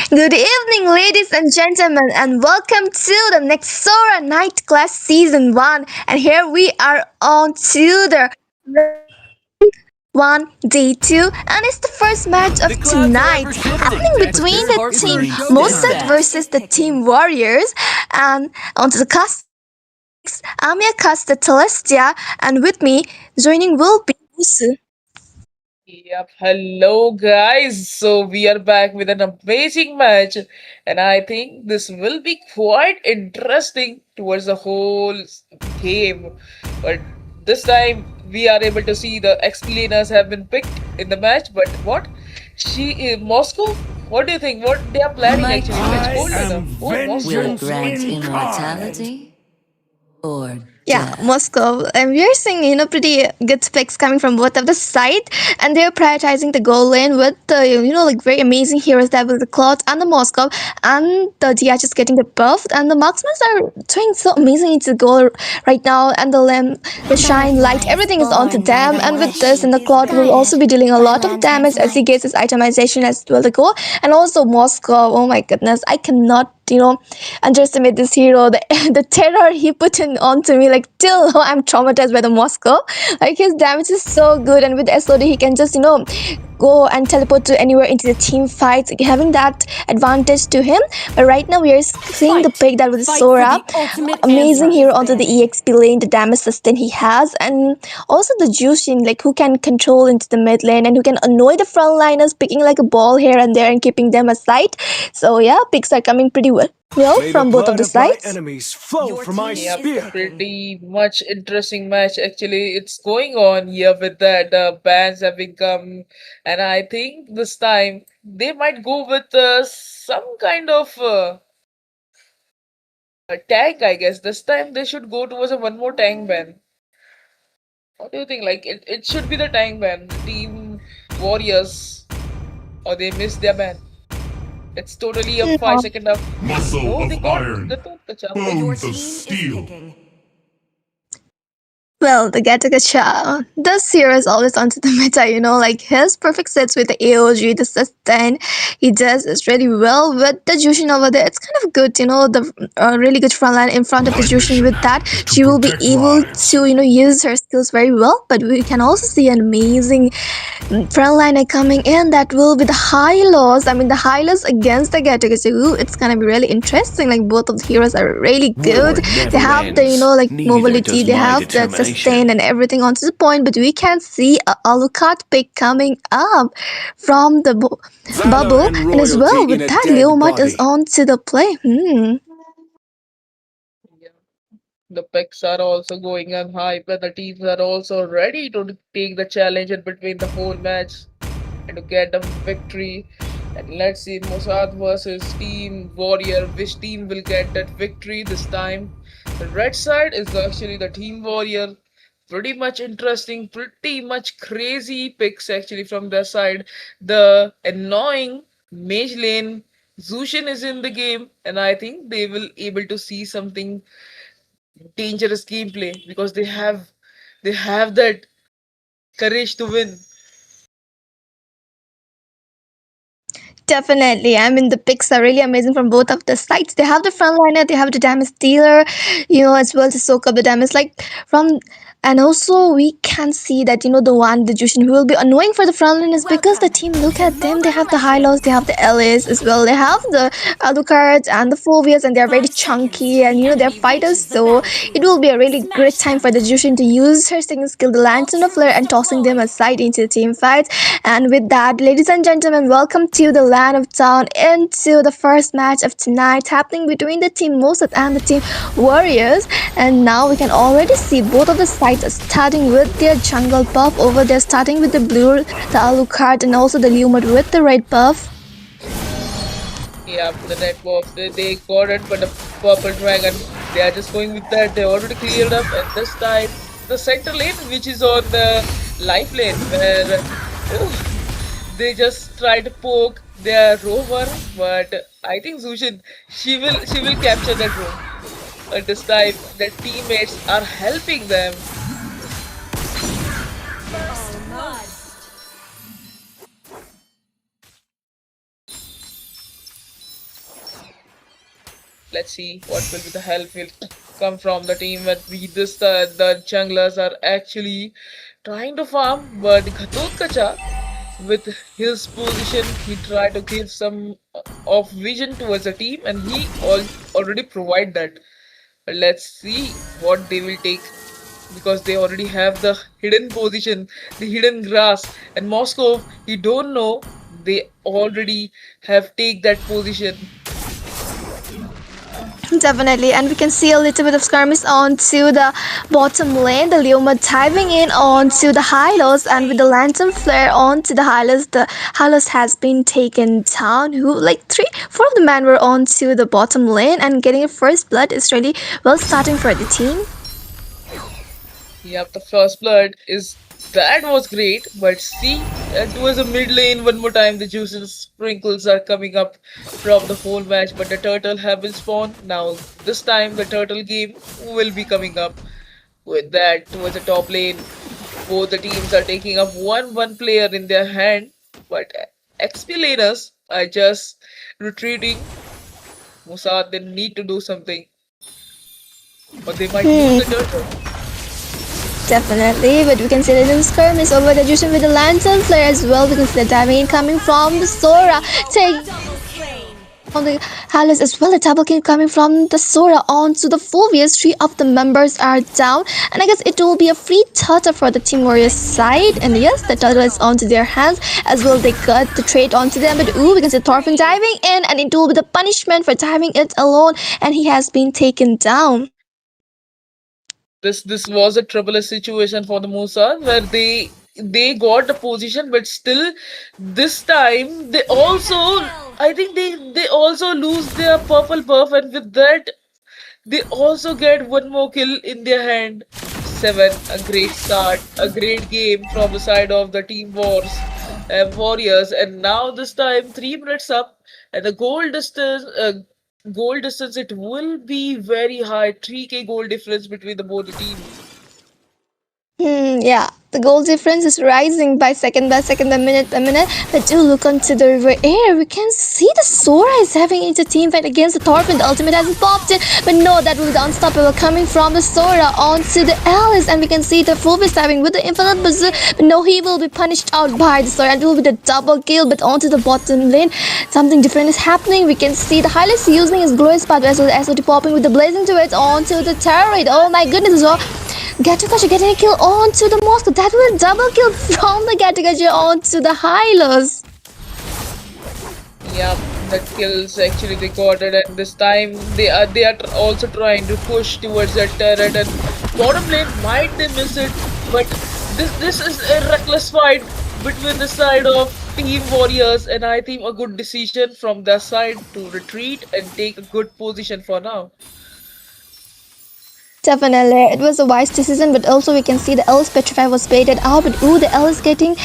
Good evening, ladies and gentlemen, and welcome to the Nexora Night Class Season 1. And here we are on to the round 1, day 2, and it's the first match of The clouds are tonight ever happening shifting. But between this the part team remains Mossad steadfast. versus the team Warriors. And onto the cast of the six, I'm your caster Celestia, and with me joining will be Usu. Yep. Hello, guys. So we are back with an amazing match, and I think this will be quite interesting towards the whole game. But this time we are able to see the explainers have been picked in the match. But what? Moscow? What do you think? What they are planning My actually? Let's choice go to am them. Oh, will Moscow. vengeance grant incarnate. immortality or Yeah, death. Moscow. And we are seeing, pretty good specs coming from both of the side. And they're prioritizing the goal lane with the, like very amazing heroes that with the Cloud and the Moscow. And the DH is getting the buff. And the marksmen are doing so amazing into the goal right now. And the lamp, the shine, light, Firefly is everything is onto born where them. the And with wish this, and the is Cloud will also guided be dealing a by lot of damage lantern's as he gets light. his itemization as well the goal. And also Moscow. Oh my goodness. I cannot underestimate this hero. The terror he put in onto me, like till now I'm traumatized by the Moscow. Like his damage is so good, and with SOD he can just go and teleport to anywhere into the team fights, having that advantage to him. But right now we are seeing the Fight! pick that with Fight for Sora, the ultimate amazing answer. hero onto the EXP lane, the damage sustain he has, and also the Jushin, like who can control into the mid lane and who can annoy the frontliners, picking like a ball here and there and keeping them aside. So yeah, picks are coming pretty well May the from both of blood the of my sides. enemies flow Your from my team Yep, is the spear. picking. pretty much interesting match actually. It's going on here with that bans have become, and I think this time they might go with some kind of a tank. I guess this time they should go towards a one more tank ban. What do you think? Like it should be the tank ban, the team warriors, or they missed their ban. It's totally a five No. second up. Muscle No, they of got iron, the took the chance. Your bones of team is steel. picking. Well, the Gattaca this here is always onto the meta, like his perfect sets with the AOG, the sustain, he does is really well with the Jushin over there. It's kind of good, the really good front line in front of the My Jushin mission with that. is to She will be protect able lives. to, use her skills very well, but we can also see an amazing frontliner coming in that will be the high loss. I mean, the high loss against the Gatagasu. It's gonna be really interesting. Like both of the heroes are really good. War They never have the ends. like Neither mobility. does They my have that sustain determination. and everything onto the point. But we can see a Alucard pick coming up from the Valor bubble, and and as royalty well in with a that dead Leomart is body. on to the play. Yeah. The picks are also going on high, but the teams are also ready to take the challenge in between the whole match and to get a victory. And let's see Mossad versus Team Warrior. Which team will get that victory this time? The red side is actually the Team Warrior. Pretty much interesting, pretty much crazy picks actually from their side. The annoying Mage Lane Zushin is in the game, and I think they will able to see something dangerous gameplay because they have that courage to win. Definitely. I mean, the picks are really amazing from both of the sides. They have the frontliner, they have the damage dealer, as well to soak up the damage. Like from, and also we can see that the Jushin who will be annoying for the frontliners because the Welcome team look to at them. They Mobile have the Hylos, they Legends. have the Ellis as well. They have the Alucards and the Fulvias, and they are very 5 seconds chunky till and the they're enemy fighters. reaches the So it battlefield. will be a really great Smash time for them. the Jushin to use her second skill, the All Lantern of Flare, troops and tossing them deployed. aside into the team fights. And with that, ladies and gentlemen, welcome to the Land of Town into the first match of tonight happening between the team Mossad and the team Warriors. And now we can already see both of the sides are starting with their jungle buff over there, starting with the blue, the Alucard, and also the Lumut with the red buff. Yeah, the net buff they got it, but the purple dragon they are just going with that. They already cleared up, and this time the center lane, which is on the life lane, where oh, they just try to poke their rover, but I think Zushin she will capture that room. But this time the teammates are helping them. First blood. Let's see what will be the help will come from the team. But we this the junglers are actually trying to farm, but Ghatotkacha with his position, he tried to give some of vision towards the team, and he already provide that. But let's see what they will take because they already have the hidden position, the hidden grass, and Moscow. You don't know they already have take that position. Definitely, and we can see a little bit of skirmish onto the bottom lane. The Leoma diving in onto the Hylos, and with the lantern flare onto the Hylos, the Hylos has been taken down. Who like four of the men were onto the bottom lane, and getting a first blood is really well starting for the team. Yep, the first blood is that was great, but see, towards the mid lane one more time, the juices sprinkles are coming up from the whole match, but the turtle have been spawned. Now, this time the turtle game will be coming up with that towards the top lane. Both the teams are taking up one player in their hand, but XP laners are just retreating. Musad, they need to do something, or they might lose Hmm. the turtle. Definitely, but we can see the little skirmish over the Jushin with the lantern flare as well. We can see the damage coming from the Sora, taking on the Hallis as well. A double kill coming from the Sora onto the Phobias. Three of the members are down, and I guess it will be a free turtle for the Team Warriors side. And yes, the turtle is onto their hands as well. They got the trade onto them, but ooh, we can see Thorfinn diving in, and it will be the punishment for diving it alone, and he has been taken down. This was a troublous situation for the Mossad where they got the position, but still this time they also I think they also lose their purple buff, and with that they also get one more kill in their hand. Seven, a great start, a great game from the side of the team warriors, and now this time 3 minutes up, and the goal distance it will be very high, 3k goal difference between the both the teams. Yeah, the goal difference is rising by second, by minute. But do look onto the river air. We can see the Sora is having into team fight against the Thorfinn. The ultimate has popped in, but no, that will be the unstoppable coming from the Sora onto the Alice, and we can see the Phobia stabbing with the infinite berserk. But no, he will be punished out by the Sora, and it will be the double kill. But onto the bottom lane, something different is happening. We can see the Hylics using his glorious path as well as SOT popping with the blazing to it onto the turret. Oh my goodness, so Gattukacha getting a kill onto the Moscow. That will double kill from the Gattukacha onto the Hylos. Yeah, the kills actually they got it, and this time they are also trying to push towards that turret, and bottom lane might they miss it, but this is a reckless fight between the side of team warriors, and I think a good decision from their side to retreat and take a good position for now. Definitely, it was a wise decision, but also we can see the L's Petrify was baited out, but ooh, the L is getting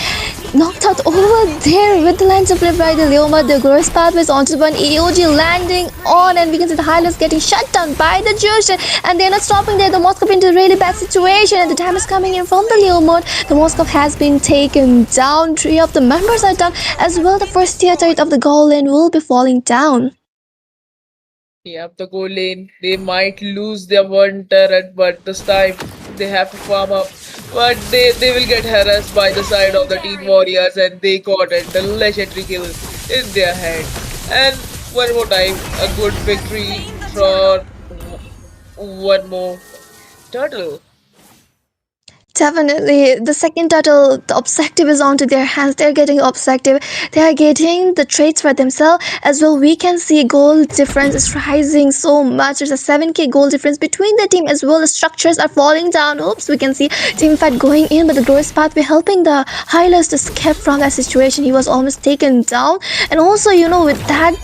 knocked out over there with the lines of flip by the Leoma. The glorious pathways onto one EOG landing on, and we can see the Hylos getting shut down by the Jushin, and they're not stopping there. The Moskov into a really bad situation, and the time is coming in from the Leomod. The Moskov has been taken down. Three of the members are down as well. The first tier turret of the goal lane will be falling down. Yeah, the goal lane, they might lose their one turret, but this time they have to farm up. But they will get harassed by the side of the team warriors, and they got it, the legendary kill in their hand. And one more time, a good victory for one more turtle. Definitely, the second turtle, the objective is onto their hands. They're getting objective. They are getting the traits for themselves as well. We can see goal difference is rising so much. There's a 7k goal difference between the team as well. The structures are falling down. Oops, we can see team fight going in, but the glorious pathway helping the Hylos to escape from that situation. He was almost taken down, and also with that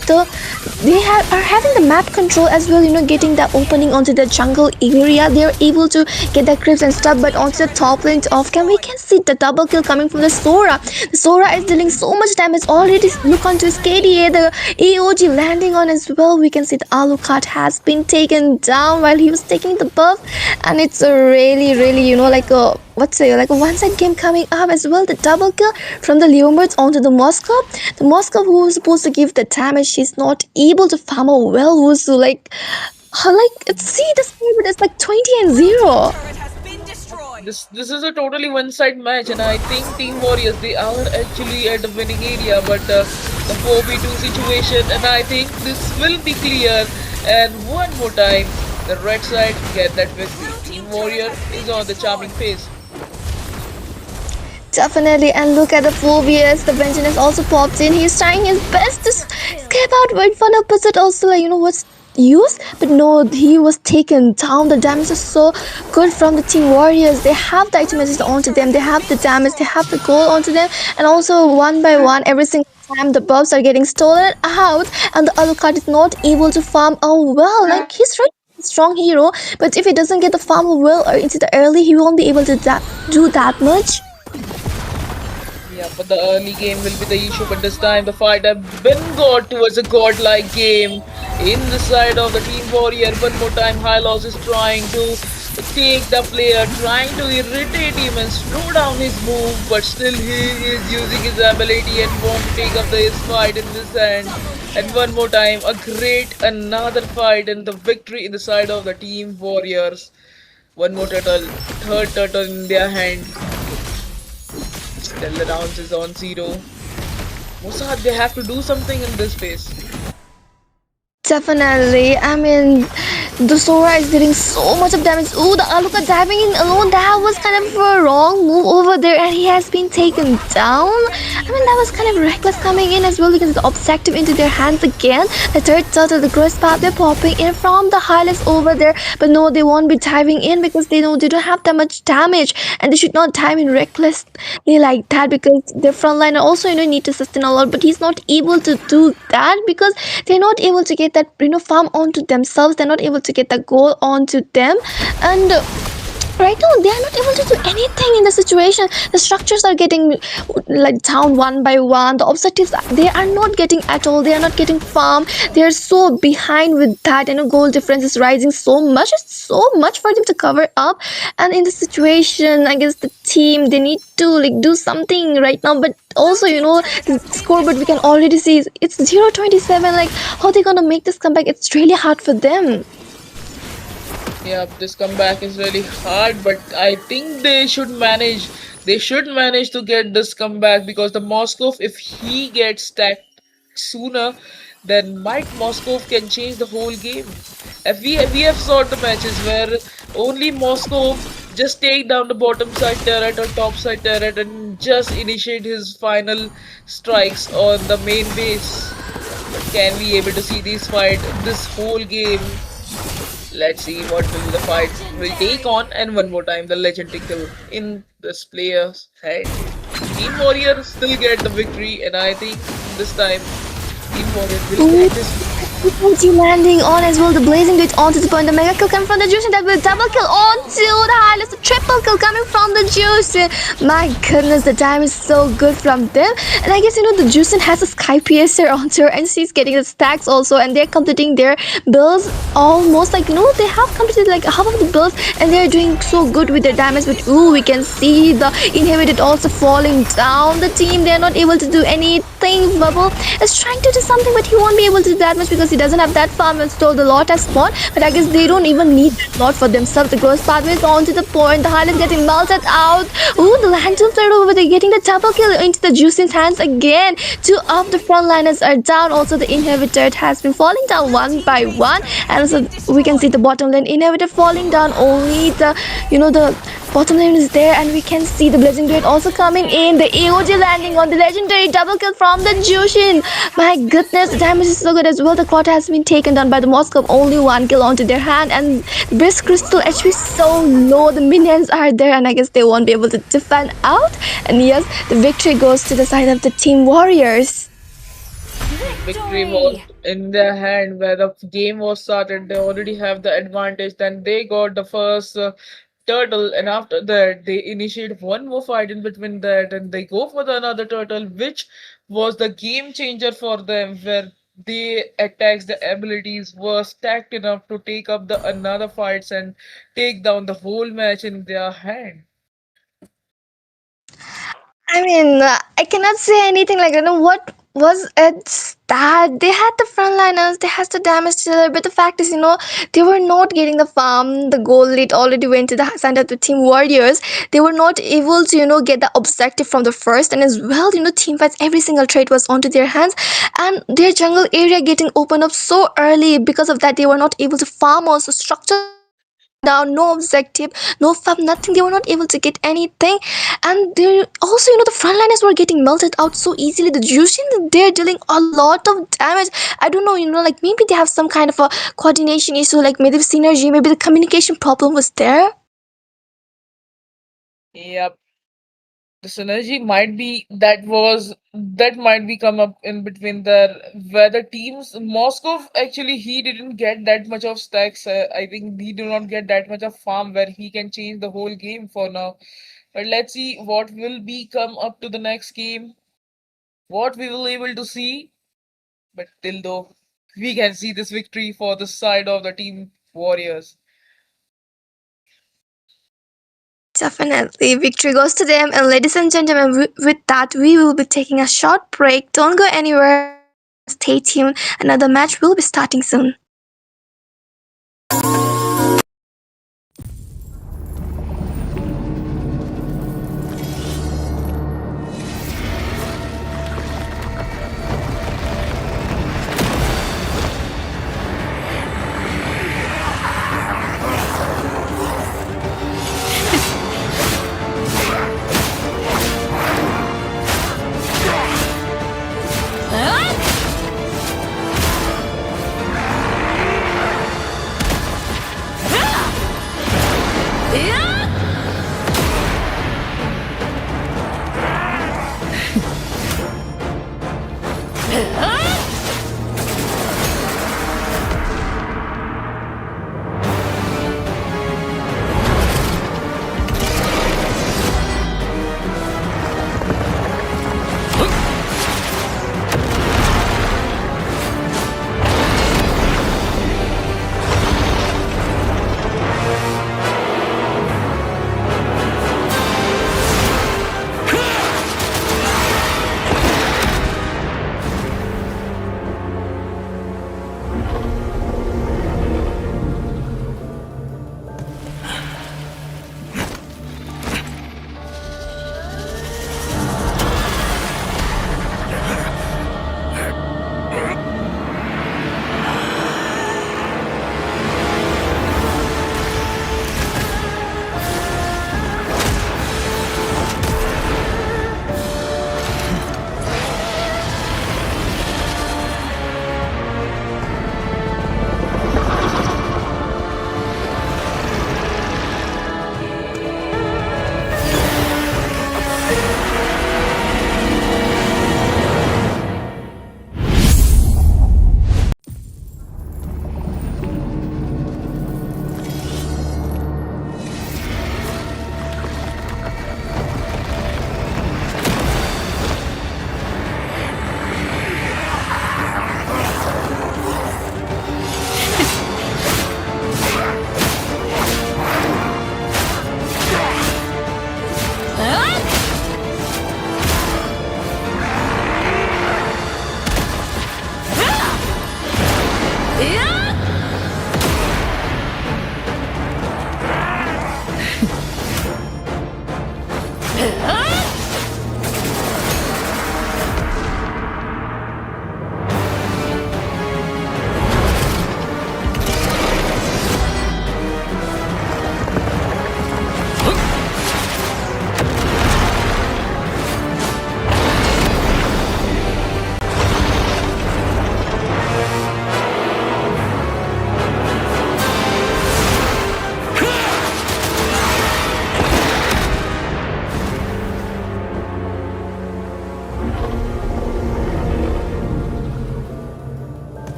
are having the map control as well. Getting the opening onto the jungle area. They're able to get the creeps and stuff, but onto the top lane off cam, we can see the double kill coming from the Sora. The Sora is dealing so much damage already. Look onto his KDA, the AOG landing on as well. We can see the Alucard has been taken down while he was taking the buff, and it's a really, like a what's say like a one-side game coming up as well. The double kill from the Leomards onto the Moscow. The Moscow who was supposed to give the damage, she's not able to farm a well. Who's like see the score, but it's like 20 and 0. This is a totally one-side match, and I think Team Warriors they are actually at the winning area, but the 4v2 situation, and I think this will be clear. And one more time, the red side get that victory. Team Warrior is on the charming pace. Definitely, and look at the Phobius. The Benjamin has also popped in. He's trying his best to escape out, but fun opposite also like what's use, but no, he was taken down. The damage is so good from the Team Warriors. They have the items onto them, they have the damage, they have the goal onto them, and also one by one, every single time the buffs are getting stolen out, and the Alucard is not able to farm. Oh well, like he's really a strong hero, but if he doesn't get the farm well or into the early, he won't be able to do that much. Yeah, but the early game will be the issue. But this time the fight has been got towards a godlike game in the side of the Team Warrior. One more time, High Loss is trying to take the player, trying to irritate him and slow down his move. But still, he is using his ability and won't take up this fight in this end. And one more time, another fight and the victory in the side of the Team Warriors. One more turtle, third turtle in their hand. Still the rounds is on 0. Mossad, they have to do something in this phase. Definitely. I mean, the Sora is dealing so much of damage. Ooh, the Aluka diving in alone. That was kind of a wrong move over there, and he has been taken down. I mean, that was kind of reckless coming in as well because the objective into their hands again. The third turtle, the gross path, they're popping in from the Hylas over there. But no, they won't be diving in because they know they don't have that much damage, and they should not dive in recklessly like that because their frontliner also need to sustain a lot. But he's not able to do that because they're not able to get that farm onto themselves. They're not able to get the goal onto them, and right now they are not able to do anything in the situation. The structures are getting like down one by one. The objectives they are not getting at all. They are not getting farm. They are so behind with that, goal difference is rising so much. It's so much for them to cover up, and in the situation I guess the team they need to like do something right now. But also the scoreboard we can already see it's 0-27. Like how they gonna make this comeback? It's really hard for them. Yeah, this comeback is really hard, but I think they should manage. They should manage to get this comeback because the Moskov, if he gets stacked sooner, then Mike Moskov can change the whole game. If we have saw the matches where only Moskov just take down the bottom side turret or top side turret and just initiate his final strikes on the main base. But can we able to see this fight, this whole game? Let's see what will the fight will take on, and one more time the legendary kill in this player's head. Team Warrior still get the victory, and I think this time Team Warrior will get this. Emoji landing on as well, the blazing blade onto the point, the mega kill coming from the Jushin, that will double kill onto the highlights, the triple kill coming from the Jushin. My goodness, the time is so good from them. And I guess the Jushin has a Sky Piercer onto her, and she's getting the stacks also, and they're completing their builds almost like they have completed like half of the builds, and they're doing so good with their damage. But ooh, we can see the inhibited also falling down. The team, they're not able to do anything. Bubble is trying to do something, but he won't be able to do that much because he doesn't have that farm installed. The lot has spawned, but I guess they don't even need that lot for themselves. The growth pathway is on to the point. The highlight getting melted out. Ooh, the lantern flare over there getting the double kill into the Juicin's hands again. Two of the frontliners are down. Also, the inhibitor has been falling down one by one, and also we can see the bottom lane inhibitor falling down. Only the the bottom lane is there, and we can see the blazing blade also coming in. The AOG landing on the legendary double kill from the Jushin. My goodness, the damage is so good as well. The quarter has been taken down by the Moscow. Only one kill onto their hand, and Brisk Crystal HP is so low. The minions are there, and I guess they won't be able to defend out. And yes, the victory goes to the side of the Team Warriors. Victory was in their hand where the game was started. They already have the advantage. Then they got the first turtle, and after that they initiate one more fight in between that, and they go for the another turtle, which was the game changer for them, where they attacks the abilities were stacked enough to take up the another fights and take down the whole match in their hand. I mean, I cannot say anything like, what was it that they had the frontliners, they had the damage dealer, but the fact is, they were not getting the farm. The goal lead already went to the side of the team warriors. They were not able to, get the objective from the first, and as well, team fights, every single trade was onto their hands, and their jungle area getting opened up so early. Because of that, they were not able to farm. Also, structures were getting broken down, no objective, no farm, nothing. They were not able to get anything, and they also, the frontliners were getting melted out so easily. The Jushin, they're dealing a lot of damage. I don't know, like maybe they have some kind of a coordination issue, like maybe the synergy, maybe the communication problem was there. Yep. The synergy might be that might be come up in between there, where the teams Moscow actually he didn't get that much of stacks. I think he do not get that much of farm where he can change the whole game for now. But let's see what will be come up to the next game, what we will able to see. But till though we can see this victory for the side of the team Warriors. Definitely, victory goes to them. And ladies and gentlemen, with that, we will be taking a short break. Don't go anywhere. Stay tuned. Another match will be starting soon.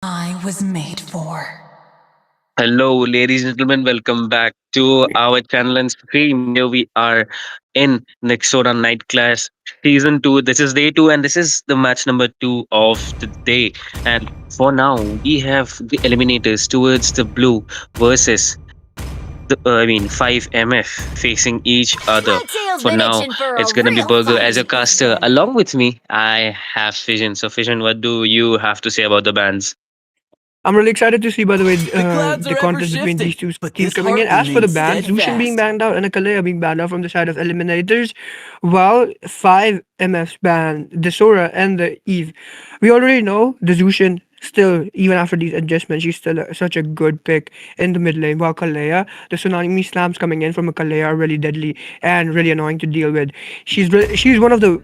I was made for. Hello, ladies and gentlemen. Welcome back to our channel and stream. Here we are in Nexora Night Clash Season 2. This is day 2, and this is the match number 2 of the day. And for now, we have the eliminators towards the blue versus I mean, 5MF facing each other. For now, it's going to be Burger as a caster. Along with me, I have Fission. So, Fission, what do you have to say about the bands? I'm really excited to see, by the way, The clouds the are ever contest between shifting, these two but teams this coming in. heart As for the remains bans, Lucian being steadfast. banned out and Akalea being banned out from the side of eliminators, while 5 MFs banned the Sora and the Eve. We already know the Lucian still, even after these adjustments, she's still such a good pick in the mid lane. While Kalea, the tsunami slams coming in from a Kalea are really deadly and really annoying to deal with. She's one of the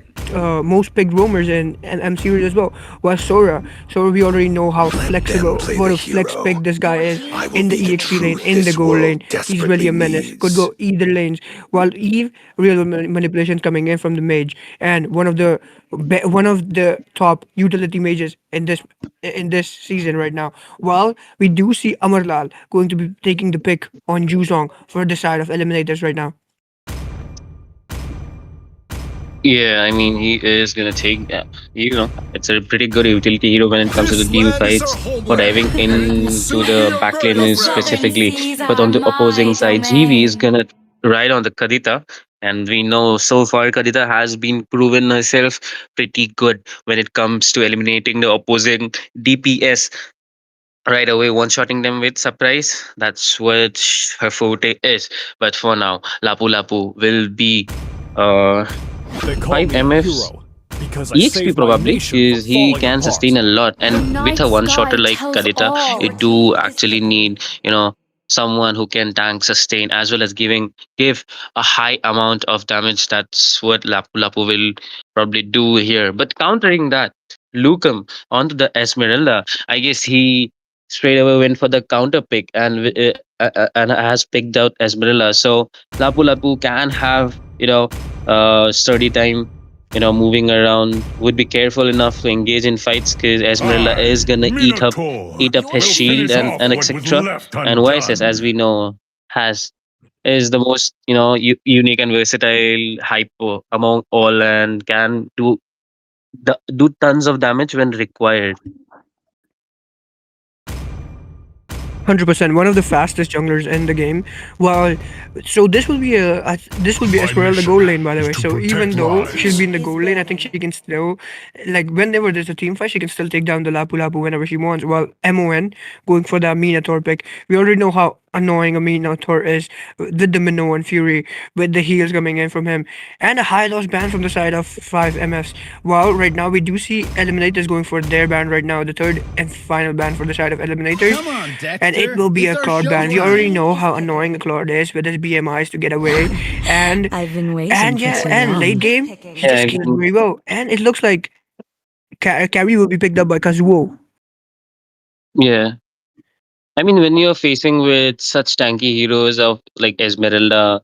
most picked roamers in M series as well. While Sora, we already know how Let them flexible, play what the a flex pick hero. this guy is I will in the be the EXP lane, truth in the this gold lane. world He's really desperately a menace. Could needs. go either lanes. While Eve, real manipulations coming in from the mage and one of the top utility mages in this season right now. While we do see Amarlal going to be taking the pick on Jusong for the side of eliminators right now. Yeah, I mean, he is gonna take. It's a pretty good utility hero when it comes to the team fights or diving into the backline specifically. But on the opposing side, GV is gonna ride on the Kadita, and we know so far Kadita has been proven herself pretty good when it comes to eliminating the opposing DPS right away, one shotting them with surprise. That's what her forte is. But for now, Lapu Lapu will be. Uh, They call me a 5MF's hero because I EXP saved my probably nation from is he falling can sustain apart. a lot, and with a one shotter like Kadita, you do actually need someone who can tank, sustain, as well as give a high amount of damage. That's what Lapu Lapu will probably do here. But countering that, Lucum onto the Esmeralda. I guess he straight away went for the counter pick and has picked out Esmeralda. So Lapu Lapu can have study time, moving around, would be careful enough to engage in fights because Esmeralda I, is gonna Minotaur, eat up his will shield finish and off what was etc. left And YSS, as undone. we know, has is the most unique and versatile hypo among all and can do tons of damage when required. 100%, one of the fastest junglers in the game. Well, so this will be My Esmeralda mission gold lane, by the is way. to So even protect though she'll be lives. in the gold lane, I think she can still, like, whenever there's a team fight, she can still take down the Lapu Lapu whenever she wants. While Mon going for the Minotaur pick, we already know how annoying a Minotaur is with the Minnow and Fury, with the heals coming in from him, and a high loss ban from the side of 5 MFs. While right now we do see Eliminators going for their ban right now, the third and final ban for the side of Eliminators, Come on, and it Dexter. will be It's a our Cloud ban. We already showtime. know how annoying a Cloud is with his BMIs to get away, and I've been waiting and for yeah, too and late long. game he Yeah, just I kills mean, very well, and it looks like Carry will be picked up by Kazuo. yeah. I mean, when you're facing with such tanky heroes of like Esmeralda,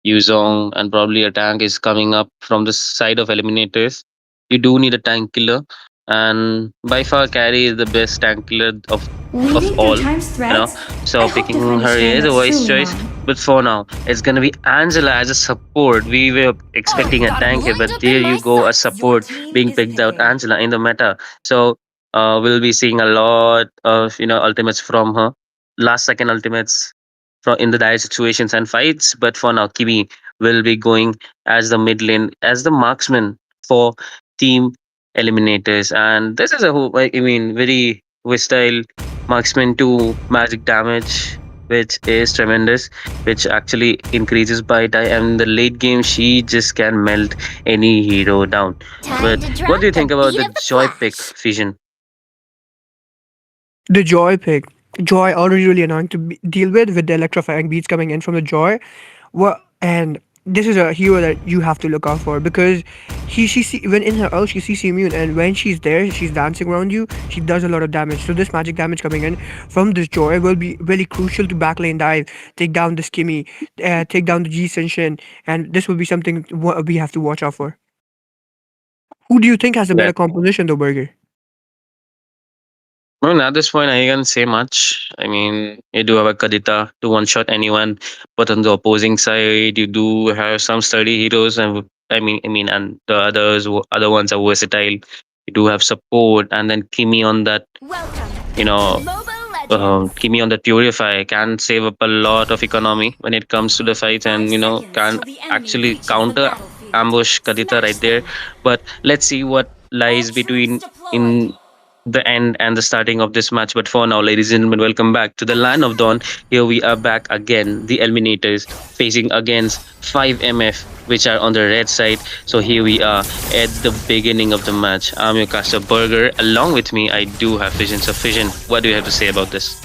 Yuzong, and probably a tank is coming up from the side of eliminators, you do need a tank killer. And by far, Carrie is the best tank killer of Reading through all. Times You know, threads, I so hope to picking find a her strand is a that's wise truly choice. mine. But for now, it's gonna be Angela as a support. We were expecting a tank here, but there you go, a support being picked out Angela in the meta. So we'll be seeing a lot of ultimates from her, last second ultimates from in the dire situations and fights. But for now, Kimi will be going as the mid lane, as the marksman for team eliminators. And this is I mean, very versatile marksman to magic damage, which is tremendous, which actually increases by time. And the late game, she just can melt any hero down. Time But to what drop do you the think about beat the of the joy pick, flash. Fusion? The Joy pick. Joy already really annoying to deal with the electrifying beats coming in from the Joy. What and this is a hero that you have to look out for because when in her ult she sees immune, and when she's there she's dancing around you, she does a lot of damage. So this magic damage coming in from this Joy will be really crucial to backlane dive, take down the Skimmy, take down the G Shin, and this will be something we have to watch out for. Who do you think has a Yeah. better composition though, Burger? I mean, at this point, I can't say much. I mean, you do have a Kadita to one shot anyone, but on the opposing side, you do have some sturdy heroes, and and the other ones are versatile. You do have support, and then Kimi on that, you know, Kimi on the Purify can save up a lot of economy when it comes to the fights, and can actually counter ambush Kadita right there. But let's see what lies between in the end and the starting of this match. But for now, ladies and gentlemen, welcome back to the Line of Dawn. Here we are back again, the Eliminators facing against 5MF, which are on the red side. So here we are at the beginning of the match. I'm your caster Burger. Along with me, I do have Vision. So Vision, what do you have to say about this?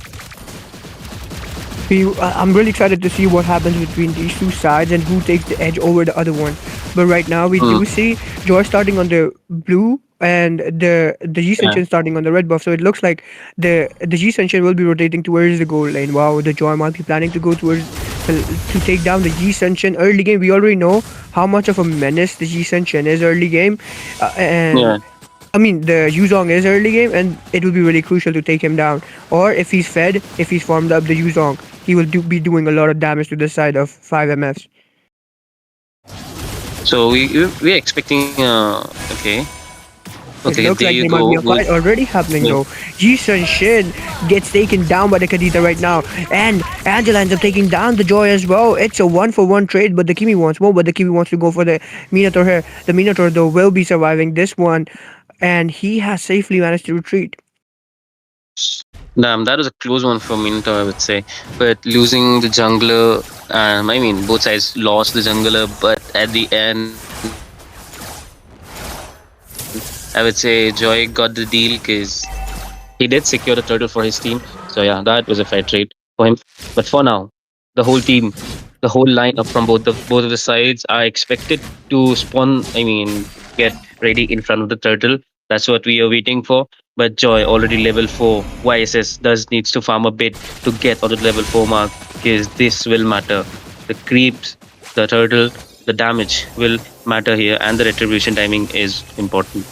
I'm really excited to see what happens between these two sides and who takes the edge over the other one. But right now we Mm, do see Joy starting on the blue and the G yeah. Senshin starting on the red buff. So it looks like the G Senshin will be rotating towards the goal lane. Wow, the Joy might be planning to go towards to take down the G Senshin early game. We already know how much of a menace the G Senshin is early game, and Yeah. I mean, the Yuzong is early game, and it will be really crucial to take him down. Or if he's fed, if he's formed up the Yuzong, he will be doing a lot of damage to the side of 5MFs. So we're expecting. Okay. Okay. It There looks you like there go. might be a We'll, fight already happening we'll- though. Jisun Shin gets taken down by the Kadita right now, and Angela ends up taking down the Joy as well. It's a 1-for-1 trade, but the Kimi wants more. But the Kimi wants to go for the Minotaur here. The Minotaur though will be surviving this one, and he has safely managed to retreat. Damn, that was a close one for Minotaur, I would say. But losing the jungler, both sides lost the jungler, but at the end, I would say Joy got the deal because he did secure the turtle for his team. So yeah, that was a fair trade for him. But for now, the whole team, the whole lineup from both of the sides are expected to spawn. Get ready in front of the turtle. That's what we are waiting for. But Joy already level 4. YSS does needs to farm a bit to get on the level 4 mark because this will matter. The creeps, the turtle, the damage will matter here, and the retribution timing is important.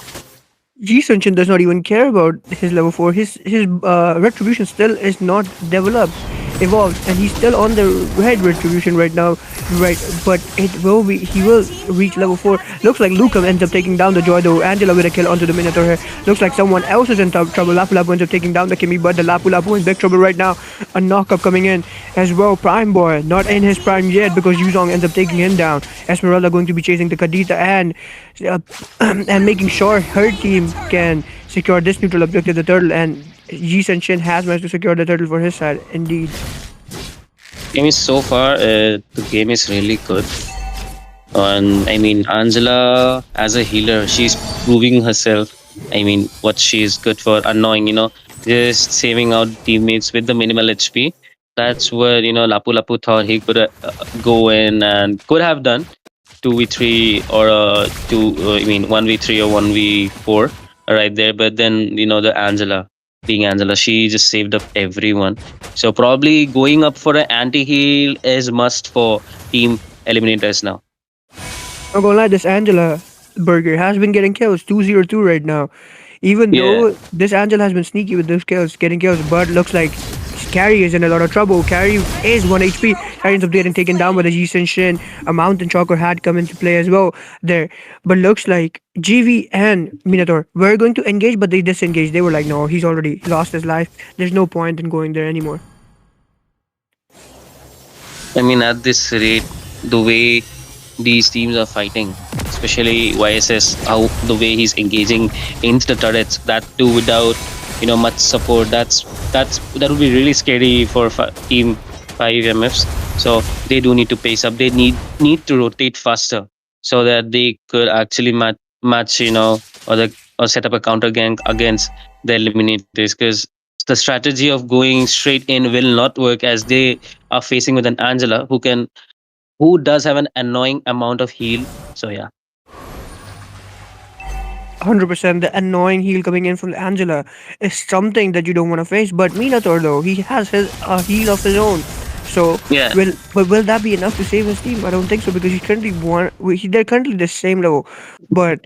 Ji Sunshin does not even care about his level 4. His retribution still is not developed, evolved, and he's still on the red retribution right now. Right, but it will be he will reach level 4. Looks like Luca ends up taking down the Joy though. Angela with a kill onto the Minotaur here. Looks like someone else is in trouble. Lapu Lapu ends up taking down the Kimi, but the Lapu Lapu in big trouble right now. A knockup coming in as well. Prime Boy not in his prime yet because Yuzong ends up taking him down. Esmeralda going to be chasing the Kadita uh, and making sure her team can secure this neutral objective, the turtle, and Ji Sen Shin has managed to secure the turtle for his side. Indeed. Game is so far, the game is really good. And Angela as a healer, she's proving herself. What she's good for, annoying, just saving out teammates with the minimal HP. That's where Lapu Lapu thought he could go in and could have done 2v3 or 1v3 or 1v4 right there. But then the Angela, being Angela, she just saved up everyone. So probably going up for an anti heal is must for team eliminators now. Not gonna lie, this Angela burger has been getting kills 202 right now. Even Yeah. though this Angela has been sneaky with those kills, getting kills, but looks like Carrie is in a lot of trouble. Carrie is 1 HP. Carrie ends up getting taken down by the Ji Sen Shin. A Mountain Choker had come into play as well there. But looks like GV and Minotaur were going to engage, but they disengaged. They were like, no, he's already lost his life. There's no point in going there anymore. At this rate, the way these teams are fighting, especially YSS, how the way he's engaging into the turrets, that too without much support. That would be really scary for team 5MFs. So they do need to pace up. They need to rotate faster so that they could actually match or set up a counter gang against the eliminators, because the strategy of going straight in will not work as they are facing with an Angela who does have an annoying amount of heal. So yeah. 100%. The annoying heal coming in from Angela is something that you don't want to face. But Minotaur, though, he has his heal of his own. So, Yeah. will that be enough to save his team? I don't think so because he's currently they're currently the same level. But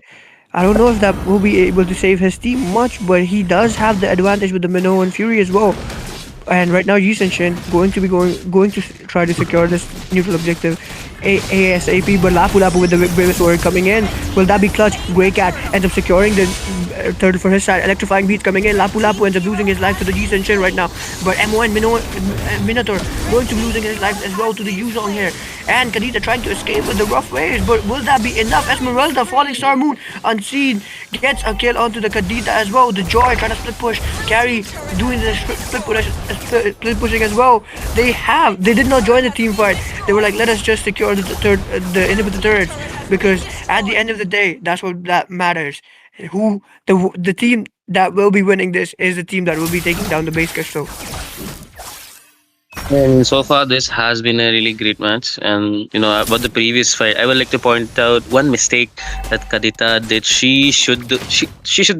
I don't know if that will be able to save his team much, but he does have the advantage with the Minnow and Fury as well. And right now, Yi Shen going to be going to try to secure this neutral objective ASAP. But Lapu Lapu with the Bravest Warrior coming in, will that be clutch? Grey Cat ends up securing the turtle for his side. Electrifying Beats coming in. Lapu Lapu ends up losing his life to the Yi Shen right now. But MON Minotaur going to be losing his life as well to the Yuzong here. And Kadita trying to escape with the rough waves, but will that be enough? Esmeralda, Falling Star Moon, unseen, gets a kill onto the Kadita as well. The Joy trying to split push, Carry doing the split pushing as well. They did not join the team fight. They were like, let us just secure the inhibitor turrets, because at the end of the day, that's what that matters. Who the team that will be winning this is the team that will be taking down the base crystal. And so far, this has been a really great match. And about the previous fight, I would like to point out one mistake that Kadita did. She should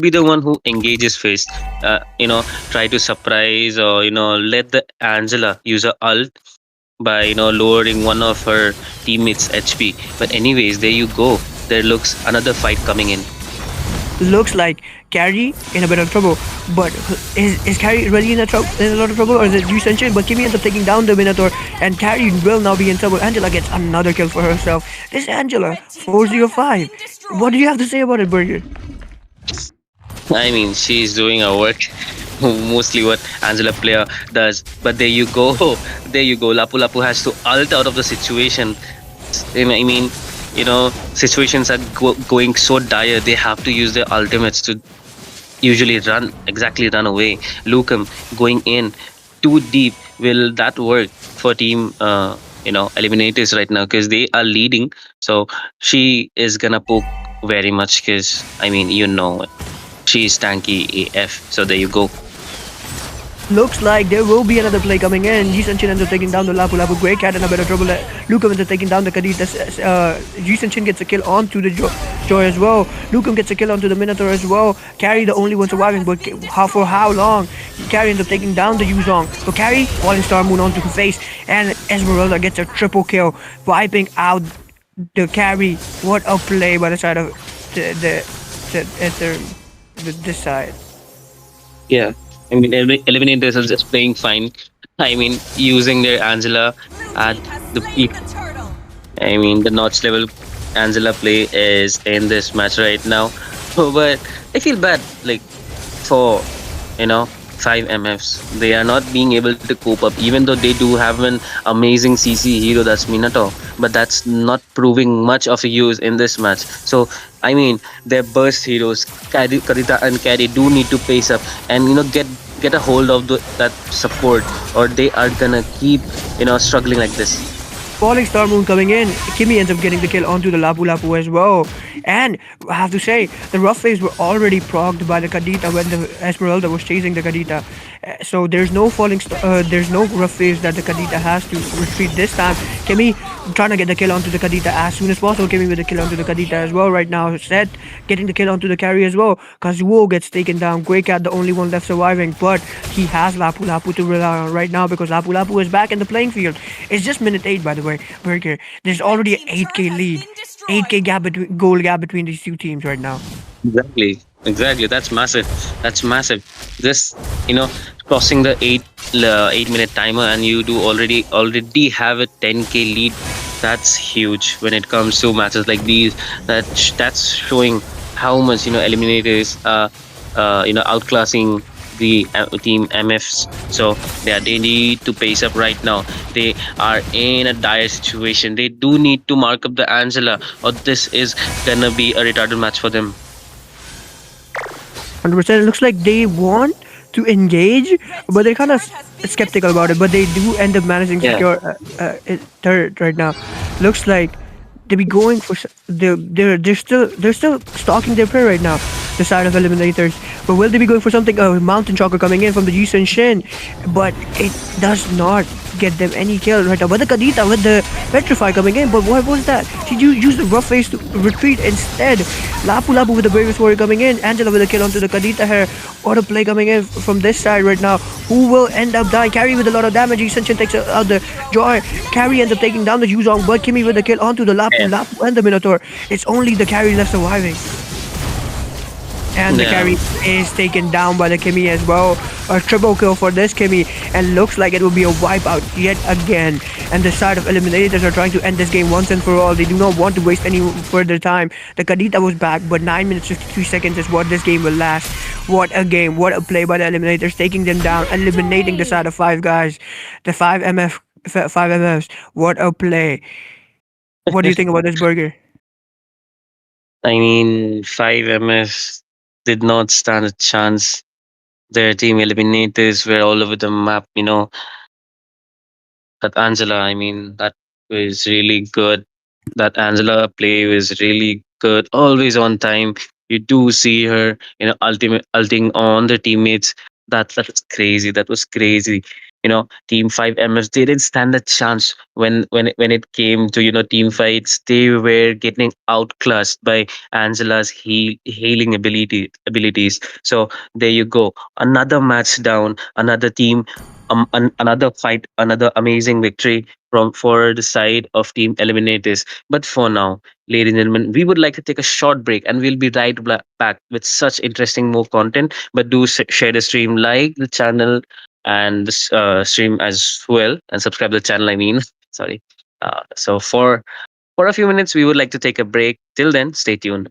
be the one who engages first. Try to surprise, or let the Angela use her ult by lowering one of her teammates' HP. But anyways, there you go. There looks another fight coming in. Looks like Carrie in a bit of trouble, but is Carrie really in a lot of trouble, or is it Yu Shen? But Kimmy ends up taking down the Minotaur, and Carrie will now be in trouble. Angela gets another kill for herself. This Angela 405. What do you have to say about it, Burger? I mean, she's doing her work. Mostly what Angela player does. But there you go. There you go. Lapu Lapu has to ult out of the situation. I mean, situations are going so dire. They have to use their ultimates to usually run away. Lukem going in too deep. Will that work for team eliminators right now? Because they are leading. So she is gonna poke very much, because she's tanky AF. So there you go. Looks like there will be another play coming in. Ji Shen ends up taking down the Lapu Lapu. Grey Cat in a bit of trouble. Lukem ends up taking down the Kadita. Ji Shen gets a kill onto the Joy as well. Lukem gets a kill onto the Minotaur as well. Carrie the only one surviving, but for how long? Carrie ends up taking down the Yuzong. So Carrie, Falling Star Moon onto her face, and Esmeralda gets a triple kill, wiping out the Carrie. What a play by the side of this side. Yeah. I mean, eliminators are just playing fine. I mean, using their Angela at the peak. I mean, the notch level Angela play is in this match right now. But I feel bad, like, for 5 MFs. They are not being able to cope up, even though they do have an amazing CC hero, that's Minato. But that's not proving much of a use in this match. So I mean, their burst heroes, Karita and Carry, do need to pace up and get a hold of that support, or they are gonna keep struggling like this. Falling Star Moon coming in. Kimmy ends up getting the kill onto the Lapu Lapu as well. And I have to say, the rough phase were already progged by the Kadita when the Esmeralda was chasing the Kadita. So there's no there's no rough phase that the Kadita has to retreat this time. Kimmy trying to get the kill onto the Kadita as soon as possible. Kimmy with the kill onto the Kadita as well right now. Set getting the kill onto the carry as well. Kazuo gets taken down. Grey Cat the only one left surviving, but he has Lapu Lapu to rely on right now, because Lapu Lapu is back in the playing field. It's just minute 8, by the way. Burger, there's already an 8k lead. 8k goal gap between these two teams right now. Exactly. That's massive. Just crossing the 8-minute timer, and you do already have a 10k lead. That's huge when it comes to matches like these. That's showing how much eliminators are outclassing the team MFs. So they need to pace up right now. They are in a dire situation. They do need to mark up the Angela, or this is gonna be a retarded match for them. 100%. It looks like they want to engage, but they're kind of skeptical about it. But they do end up managing to secure turret right now. Looks like they be going for they're still stalking their prey right now, the side of eliminators. But will they be going for something? Mountain Choker coming in from the Ji Shen, but it does not get them any kill right now. But the Kadita with the Petrify coming in, but what was that? Did you use the rough face to retreat instead? Lapu Lapu with the Bravest Warrior coming in. Angela with a kill onto the Kadita here. What a play coming in from this side right now. Who will end up dying? Carry with a lot of damage. Ji Shen takes out the Joy. Carry ends up taking down the Yuzong, but Kimmy with the kill onto the Lapu and the Minotaur. It's only the Carry left surviving. and the Yeah. carry is taken down by the Kimmy as well. A triple kill for this Kimmy, and looks like it will be a wipeout yet again. And the side of Eliminators are trying to end this game once and for all. They do not want to waste any further time. The Kadita was back, but 9 minutes 53 seconds is what this game will last. What a game, what a play by the Eliminators, taking them down, eliminating the side of 5 guys. The 5 MFs, what a play. What do you think about this, Burger? I mean, 5 MS did not stand a chance. Their team eliminators were all over the map. That Angela, I mean, that was really good. That Angela play was really good. Always on time. You do see her, ultimate ulting on the teammates. That was crazy. That was crazy. Team 5 MS they didn't stand a chance when it came to team fights. They were getting outclassed by Angela's healing abilities. So there you go. Another match down. Another team another fight, another amazing victory from for the side of Team Eliminators. But for now, ladies and gentlemen, we would like to take a short break, and we'll be right back with such interesting more content. But do share the stream, like the channel, and this stream as well, and subscribe to the channel. I mean, sorry. So for a few minutes, we would like to take a break. Till then, stay tuned.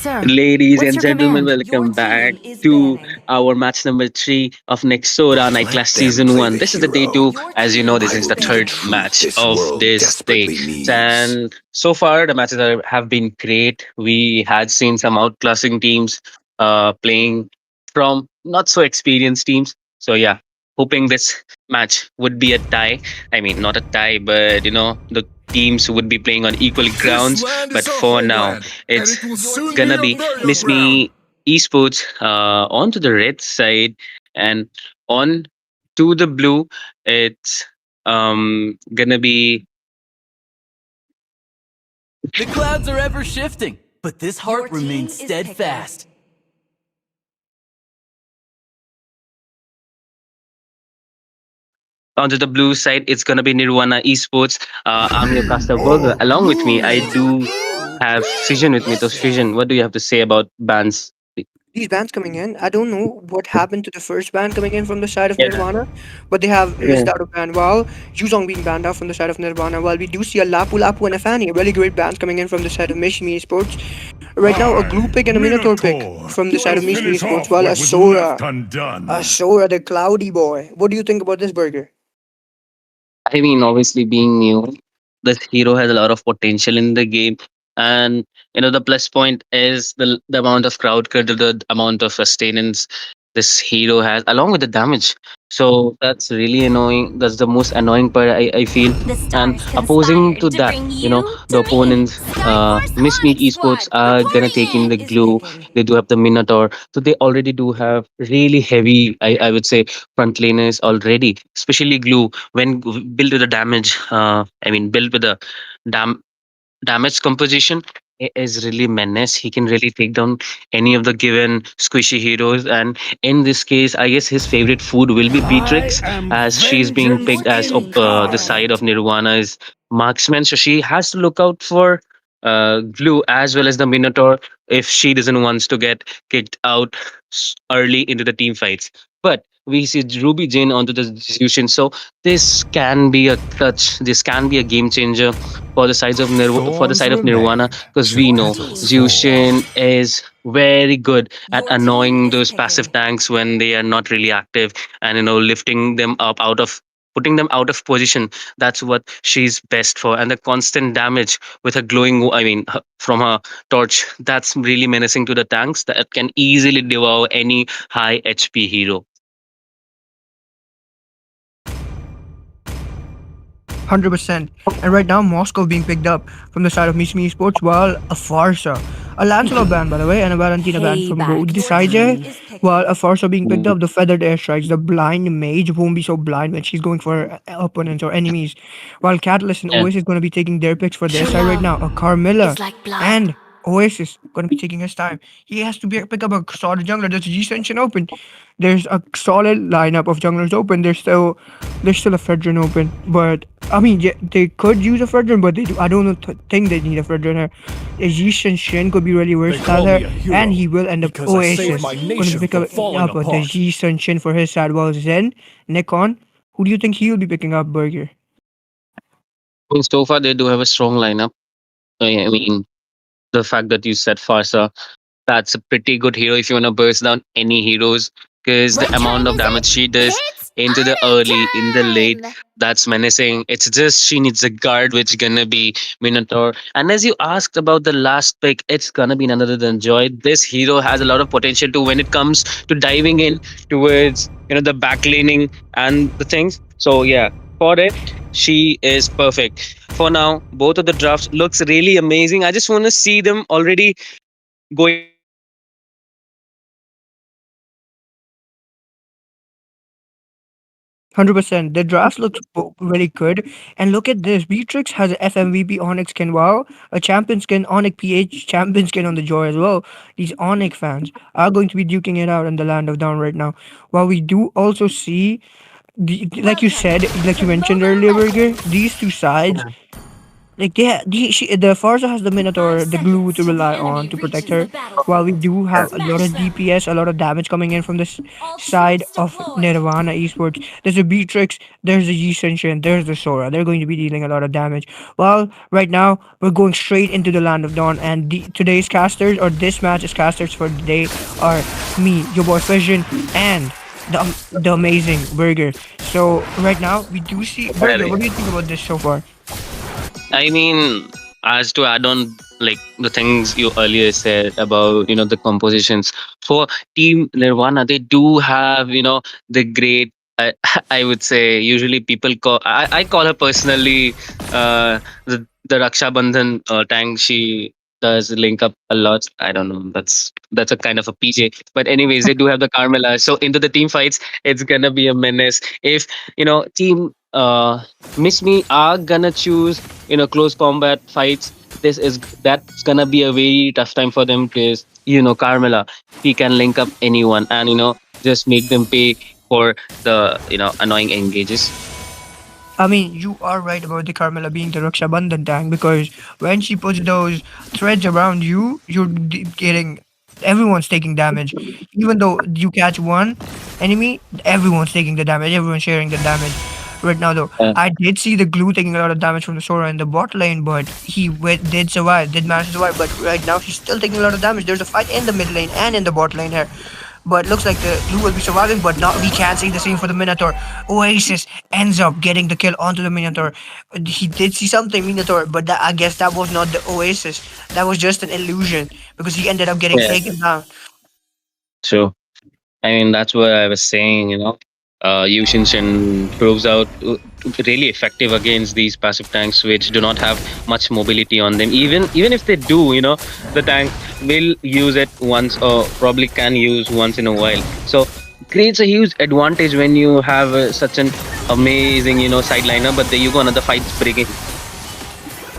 Sir, Ladies what's and your gentlemen, command? welcome back to our match number 3 of Nexora Night Class Season 1. This is the day 2. As you know, this is the third match of this day. And so far, the matches have been great. We had seen some outclassing teams playing from not so experienced teams. So, yeah, hoping this match would be a tie. I mean, not a tie, but the teams would be playing on equal grounds. But for now, it's gonna be Miss Me Esports onto the red side, and on to the blue, it's gonna be The clouds are ever shifting, but this heart remains steadfast. onto the blue side. It's gonna be Nirvana Esports. I'm your caster Burger. Along with me, I do have Fusion with me. So Fusion, what do you have to say about bans? these bands coming in. I don't know what happened to the first band coming in from the side of Yeah, Nirvana, but they have yeah. list out a band. While Yuzong being banned out from the side of Nirvana, while we do see a Lapu Lapu and a Fanny, really great bands coming in from the side of Mishmi Esports. Right now, a Glue pick and a Minotaur pick from the side of Mishmi Esports, while a Sora, the Cloudy Boy. What do you think about this burger? I mean, obviously, being new, this hero has a lot of potential in the game, and the plus point is the amount of crowd credit, the amount of sustenance this hero has, along with the damage. So that's really annoying. That's the most annoying part I feel. And opposing to that, the opponents, Miss Meat Esports are gonna take in the glue. They do have the Minotaur, so they already do have really heavy, I would say, front laners already, especially glue when built with the damage. I mean, built with the dam damage composition is really menace. He can really take down any of the given squishy heroes. And in this case, I guess his favorite food will be Beatrix, as she's being picked as the side of Nirvana's marksman. So she has to look out for Glue as well as the Minotaur if she doesn't want to get kicked out early into the team fights. But we see Ruby Jane onto the Jushin. So this can be a clutch. This can be a game changer for the for the side of Nirvana, because we know Jushin is very good at annoying those passive tanks when they are not really active, and lifting them up out of putting them out of position. That's what she's best for. And the constant damage with her from her torch, that's really menacing to the tanks that can easily devour any high HP hero. 100%. And right now, Moscow being picked up from the side of Mishmi Esports, while a Farsa, a Lancelot ban, by the way, and a Valentina ban from Road Decider, while a Farsa being picked up, the Feathered Airstrikes, the Blind Mage won't be so blind when she's going for opponents or enemies, while Catalyst and Yeah. Oasis going to be taking their picks for their side right now. A Carmilla and Oasis going to be taking his time. He has to pick up a solid jungler. There's G Ascension open. There's a solid lineup of junglers open. There's still a Fredrin open, but I mean, yeah, they could use a Fredrin, but I don't think they need a Fredrin here. Ji Shen could be really versatile here, and he will end up Oasis. Going to pick up the Ji Shen for his side, while Zen, Nikon, who do you think he will be picking up, Burger? Well, so far they do have a strong lineup. I mean, the fact that you said Farsa, that's a pretty good hero if you want to burst down any heroes, because the amount of damage she does into the early, in the late, that's menacing. It's just she needs a guard, which gonna be Minotaur. And as you asked about the last pick, it's gonna be none other than Joy. This hero has a lot of potential too when it comes to diving in towards the back laning and the things. So yeah, for it, she is perfect. For now, both of the drafts looks really amazing. I just want to see them already going into the team fights. Because Joy is perfect for this hero. 100%. The draft looks very good. And look at this. Beatrix has a FMVP Onyx skin. Wow. A champion skin, Onyx PH champion skin on the Joy as well. These Onyx fans are going to be duking it out in the land of down right now. While we do also see, like you said, like you mentioned earlier, Burger, these two sides, like the Farza has the Minotaur, the glue to rely on to protect her, while we do have a lot of DPS, a lot of damage coming in from this side of Nirvana Esports. There's a Beatrix, there's a Yi Senshin, there's the Sora. They're going to be dealing a lot of damage. Well, right now we're going straight into the Land of Dawn, and today's casters, or this match's casters for the day, are me, your boy Fission, and the amazing Burger. So right now we do see Burger. What do you think about this so far? I mean, as to add on, like the things you earlier said about the compositions for Team Nirvana, they do have the great. I would say usually people I call her personally the Raksha Bandhan tank. She does link up a lot. I don't know. That's a kind of a PJ. But anyways, they do have the Carmela. So into the team fights, it's gonna be a menace. If team Miss Me are gonna choose close combat fights, that's gonna be a very tough time for them, because Carmela, she can link up anyone and just make them pay for the annoying engages. I mean, you are right about the Carmela being the Raksha Bandhan tank, because when she puts those threads around you, you're getting everyone's taking damage. Even though you catch one enemy, everyone's taking the damage. Everyone's sharing the damage. Right now, though, Yeah. I did see the glue taking a lot of damage from the Sora in the bot lane, but did survive, did manage to survive. But right now, he's still taking a lot of damage. There's a fight in the mid lane and in the bot lane here. But looks like the glue will be surviving, but not. We can't say the same for the Minotaur. Oasis ends up getting the kill onto the Minotaur. He did see something, Minotaur, but I guess that was not the Oasis. That was just an illusion because he ended up getting Yeah. taken down. So I mean, that's what I was saying. Yu Shinshin proves out really effective against these passive tanks, which do not have much mobility on them. Even if they do, the tank will use it once, or probably can use once in a while. So creates a huge advantage when you have such an amazing, sideliner. But there you go, another fight's breaking.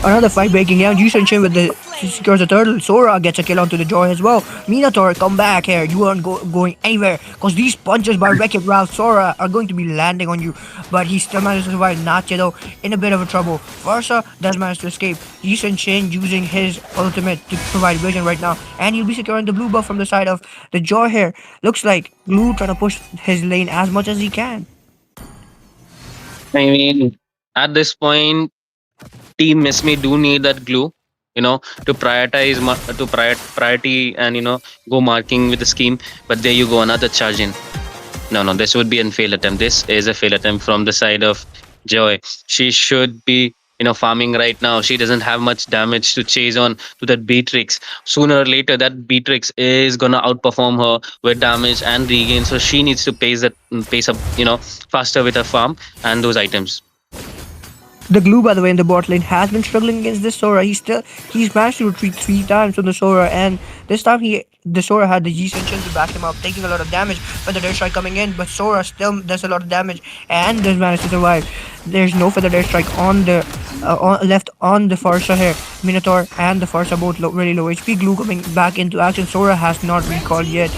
Another fight breaking out. Jushin Chin with the secures the turtle. Sora gets a kill onto the Joy as well. Minotaur, come back here. You aren't going anywhere because these punches by Wreck-It Ralph Sora are going to be landing on you. But he still managed to survive. Nache though in a bit of a trouble. Farsa does manage to escape. Jushin Chin using his ultimate to provide vision right now, and he'll be securing the blue buff from the side of the Joy here. Looks like Glue trying to push his lane as much as he can. I mean, at this point, Team Miss Me do need that glue, to prioritize priority and go marking with the scheme. But there you go, another charge in. No, this would be a fail attempt. This is a fail attempt from the side of Joy. She should be farming right now. She doesn't have much damage to chase on to that Beatrix. Sooner or later, that Beatrix is gonna outperform her with damage and regain. So she needs to pace up, faster with her farm and those items. The glue, by the way, in the bot lane has been struggling against this Sora. He's managed to retreat 3 times from the Sora, and this time the Sora had the G Senshin to back him up, taking a lot of damage. Feather Air Strike coming in, but Sora still does a lot of damage and does manage to survive. There's no Feather Air Strike on the left on the Farsa here. Minotaur and the Farsa both really low HP. Glue coming back into action. Sora has not recalled yet.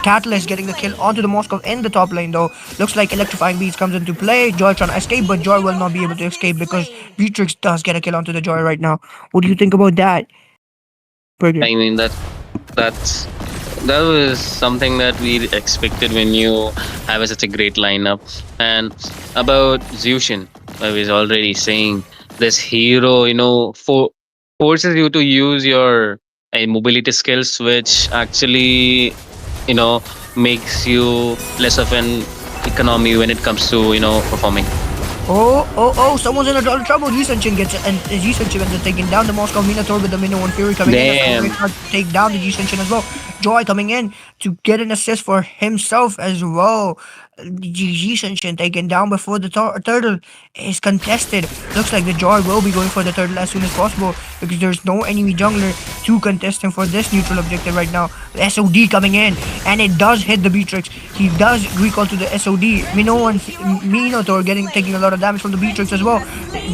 Catalyst getting the kill onto the Moskov in the top lane though. Looks like Electrifying Beats comes into play. Joy trying to escape, but Joy will not be able to escape because Beatrix does get a kill onto the Joy right now. What do you think about that, Burger? I mean, that was something that we expected when you have such a great lineup. And about Zushin, I was already saying this hero, forces you to use your mobility skills, which actually, makes you less of an economy when it comes to, performing. Someone's in a lot of trouble. Yisenchin gets it, and Yisenchin ends up taking down the Moscow Minotaur with the Minnow and Fury coming Damn. in. To take down the Yisenchin as well. Joy coming in to get an assist for himself as well. Yisenchin taken down before the turtle is contested. Looks like the Joy will be going for the turtle as soon as possible because there's no enemy jungler to contest him for this neutral objective right now. The SOD coming in, and it does hit the Beatrix. He does recall to the SOD. Minotaur taking a lot of damage from the Beatrix as well.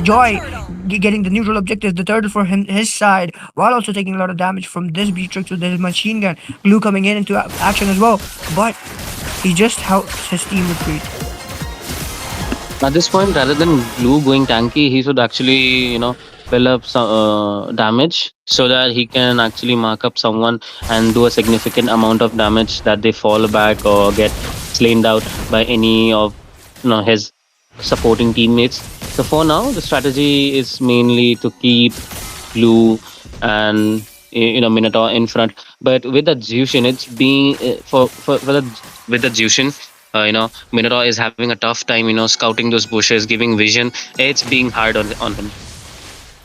Joy getting the neutral objective, the turtle for his side, while also taking a lot of damage from this Beatrix with his machine gun. Glue coming in into action as well, but he just helps his team retreat. At this point, rather than Blue going tanky, he should actually, fill up some damage so that he can actually mark up someone and do a significant amount of damage that they fall back or get slain out by any of his supporting teammates. So for now, the strategy is mainly to keep Blue and Minotaur in front. But with the Jushin, it's being with the Jushin, Minotaur is having a tough time, scouting those bushes, giving vision. It's being hard on him.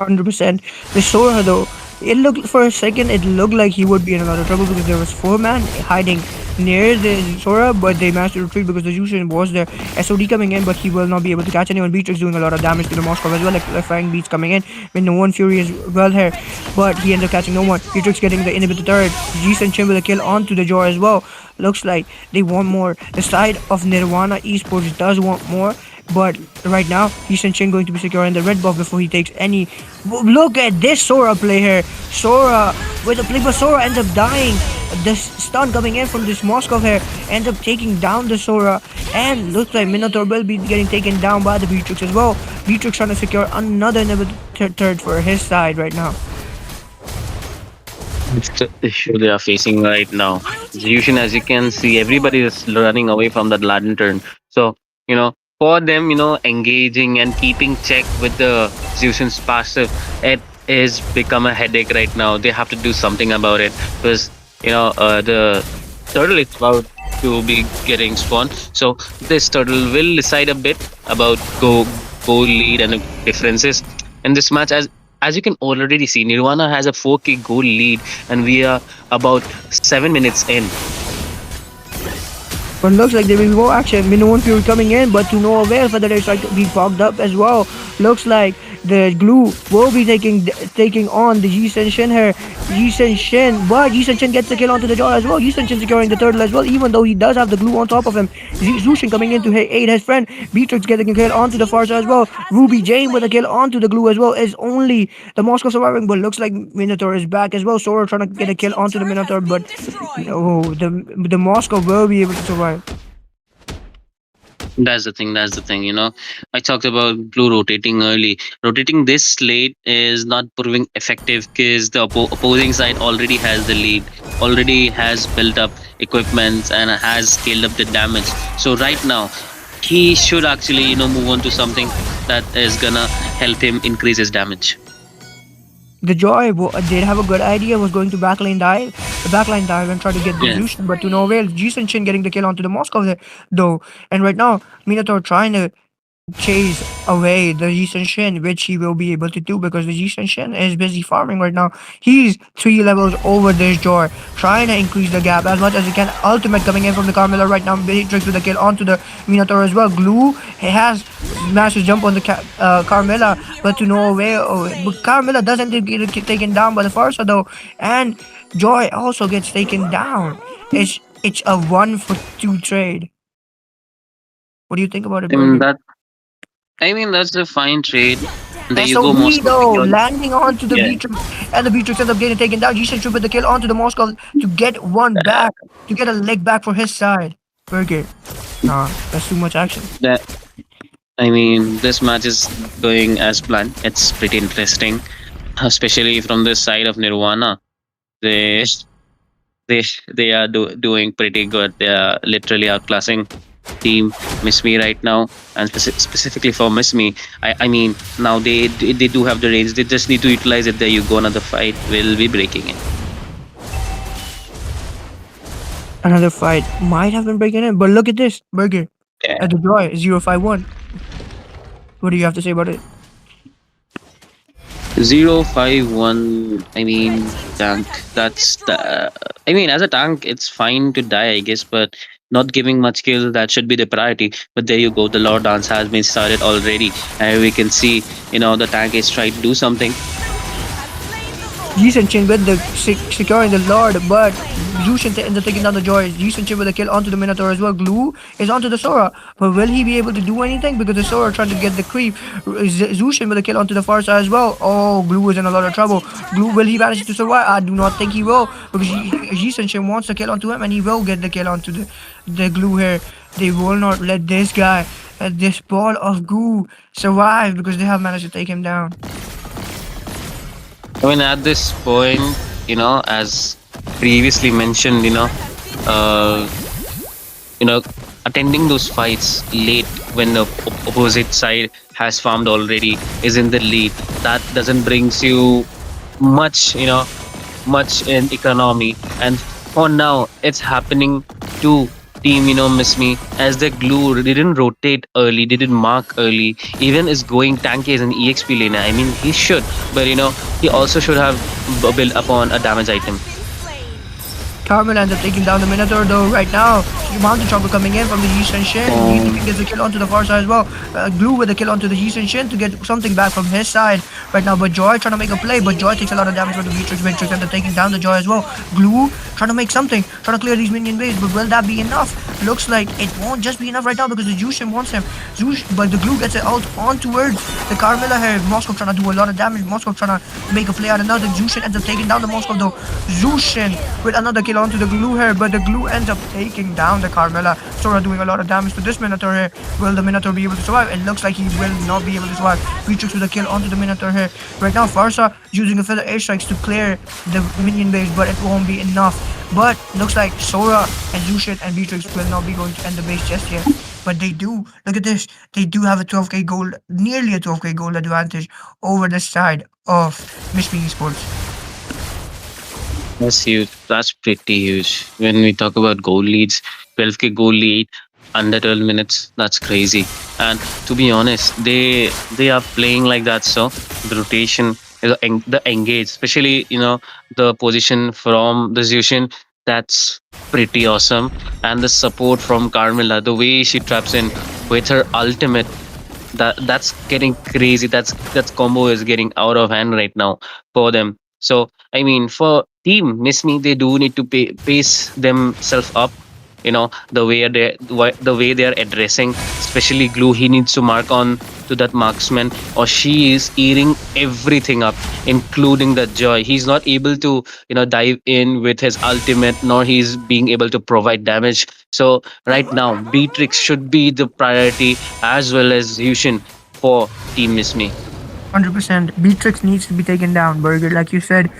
100%. The Sora though, it looked for a second, it looked like he would be in a lot of trouble because there was 4 man hiding near the Sora, but they managed to retreat because the Jushin was there. SOD coming in, but he will not be able to catch anyone. Beatrix doing a lot of damage to the Moscow as well, like Flying Beats coming in with no one Fury as well here, but he ends up catching no one. Beatrix getting the inhibitor turret. Jason Chin with a kill onto the Joy as well. Looks like they want more. The side of Nirvana Esports does want more, but right now Jason Chin going to be securing the red buff before he takes any. Look at this Sora play here. Sora with the play, but Sora ends up dying. The stun coming in from this Moskov here ends up taking down the Sora, and looks like Minotaur will be getting taken down by the Beatrix as well. Beatrix trying to secure another inhibitor turret for his side right now. It's the issue they are facing right now. Yushin, as you can see, everybody is running away from that lantern. So, for them, engaging and keeping check with the Yushin's passive, it is become a headache right now. They have to do something about it because, the turtle is about to be getting spawned. So this turtle will decide a bit about goal lead and differences in this match. As you can already see, Nirvana has a 4K goal lead, and we are about 7 minutes in. But looks like there will be more action. Minoan Fury coming in, but to no avail for the race like being fogged up as well. Looks like the glue will be taking on the Yi Shen here. Yi Shen, but Yi Shen gets the kill onto the jaw as well. Yi Shen securing the turtle as well, even though he does have the glue on top of him. Zushin coming in to aid his friend. Beatrix getting a kill onto the far side as well. Ruby Jane with a kill onto the glue as well. Is only the Moscow surviving, but looks like Minotaur is back as well. Sora trying to get a kill onto the Minotaur, but no, the Moscow will be able to survive. That's the thing. That's the thing. I talked about blue rotating early. Rotating this late is not proving effective because the opposing side already has the lead, already has built up equipment and has scaled up the damage. So right now, he should actually move on to something that is gonna help him increase his damage. The Joy did have a good idea, was going to backline dive. The backline dive and try to get the Yeah. Jushin, but to no avail. Jushin Shin getting the kill onto the Moscow there, though. And right now, Minotaur trying to chase away the Jishan Shin, which he will be able to do because the Jishan Shin is busy farming right now. He's 3 levels over this Joy, trying to increase the gap as much as he can. Ultimate coming in from the Carmilla right now. Beatrix with the kill onto the Minotaur as well. Glue, he has managed to jump on the Carmilla, but to no avail. But Carmilla doesn't get taken down by the Farsa though, and Joy also gets taken down. It's a 1-for-2 trade. What do you think about it, I mean Burger? that. I mean that's a fine trade. There you go, SOB Moscow though, secure. landing onto the Yeah. Beatrix, and the Beatrix ends up getting taken down. Jishan should put the kill onto the Moscow to get one back, to get a leg back for his side. Burger. Nah, that's too much action. That I mean, this match is going as planned. It's pretty interesting, especially from the side of Nirvana. They they are doing pretty good. They are literally outclassing team Miss Me right now, and specifically for Miss Me. I mean, now they do have the range. They just need to utilize it. There you go. Another fight will be breaking it. Another fight might have been breaking in, but look at this, Burger. Yeah. At the Joy, 051. What do you have to say about it? 051. I mean, tank. That's the. I mean, as a tank, it's fine to die, I guess, but not giving much kill, that should be the priority. But there you go. The Lord dance has been started already, and we can see, the tank is trying to do something. Jishan Chin with the securing the Lord, but Jushin ends up taking down the Joy. Jishan Chin with a kill onto the Minotaur as well. Glue is onto the Sora, but will he be able to do anything? Because the Sora trying to get the creep. Zushin with a kill onto the far side as well. Oh, Glue is in a lot of trouble. Glue, will he manage to survive? I do not think he will, because Jishan Chin wants to kill onto him, and he will get the kill onto the Glue here. They will not let this guy, this ball of goo, survive because they have managed to take him down. I mean, at this point, as previously mentioned, uh, attending those fights late when the opposite side has farmed already is in the lead. That doesn't brings you much, much in economy. And for now, it's happening to team, Miss Me, as the glue didn't rotate early, didn't mark early, even is going tanky as an EXP laner. I mean, he should, but he also should have built upon a damage item. Carmen ends up taking down the Minotaur though right now. Mountain Chopper coming in from the Eastern Shin. He gets a kill onto the far side as well. Glue with a kill onto the Eastern Shin to get something back from his side right now. But Joy trying to make a play, but Joy takes a lot of damage from the Beatrix. Beatrix ends up taking down the Joy as well. Glue trying trying to make something, trying to clear these minion waves. But will that be enough? Looks like it won't just be enough right now because the Jushin wants him. But the glue gets it out on towards the Carmilla here. Moscow trying to do a lot of damage. Moscow trying to make a play out. And now the Jushin ends up taking down the Moscow though. Jushin with another kill onto the glue here, but the glue ends up taking down the Carmilla. Sora doing a lot of damage to this Minotaur here. Will the Minotaur be able to survive? It looks like he will not be able to survive. Beatrix with a kill onto the Minotaur here. Right now, Farsa using a feather airstrikes to clear the minion base, but it won't be enough. But looks like Sora and Zushin and Beatrix will not be going to end the base just yet. But they do. Look at this. They do have a 12k gold, nearly a 12k gold advantage over the side of Miss Me Esports. That's huge. That's pretty huge. When we talk about goal leads, 12k goal lead under 12 minutes, that's crazy. And to be honest, they are playing like that. So the rotation, the engage, especially the position from the Zushin, that's pretty awesome. And the support from Carmilla, the way she traps in with her ultimate, that's getting crazy. That combo is getting out of hand right now for them. So I mean, for team Miss Me, they do need to pace themselves up. The way they are addressing, especially Glue. He needs to mark on to that marksman, or she is eating everything up, including that Joy. He's not able to dive in with his ultimate, nor he's being able to provide damage. So right now, Beatrix should be the priority as well as Yushin for team Miss Me. 100%. Beatrix needs to be taken down, Burger, like you said.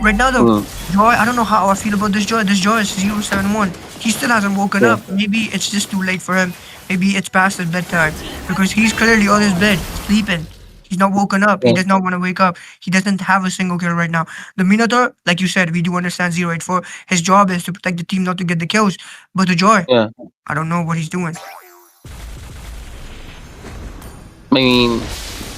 Right now, though, Joy, I don't know how I feel about this Joy. This Joy is 071. He still hasn't woken up. Maybe it's just too late for him. Maybe it's past his bedtime. Because he's clearly on his bed, sleeping. He's not woken up. He does not want to wake up. He doesn't have a single kill right now. The Minotaur, like you said, we do understand 084. His job is to protect the team, not to get the kills. But the Joy, Yeah. I don't know what he's doing. I mean,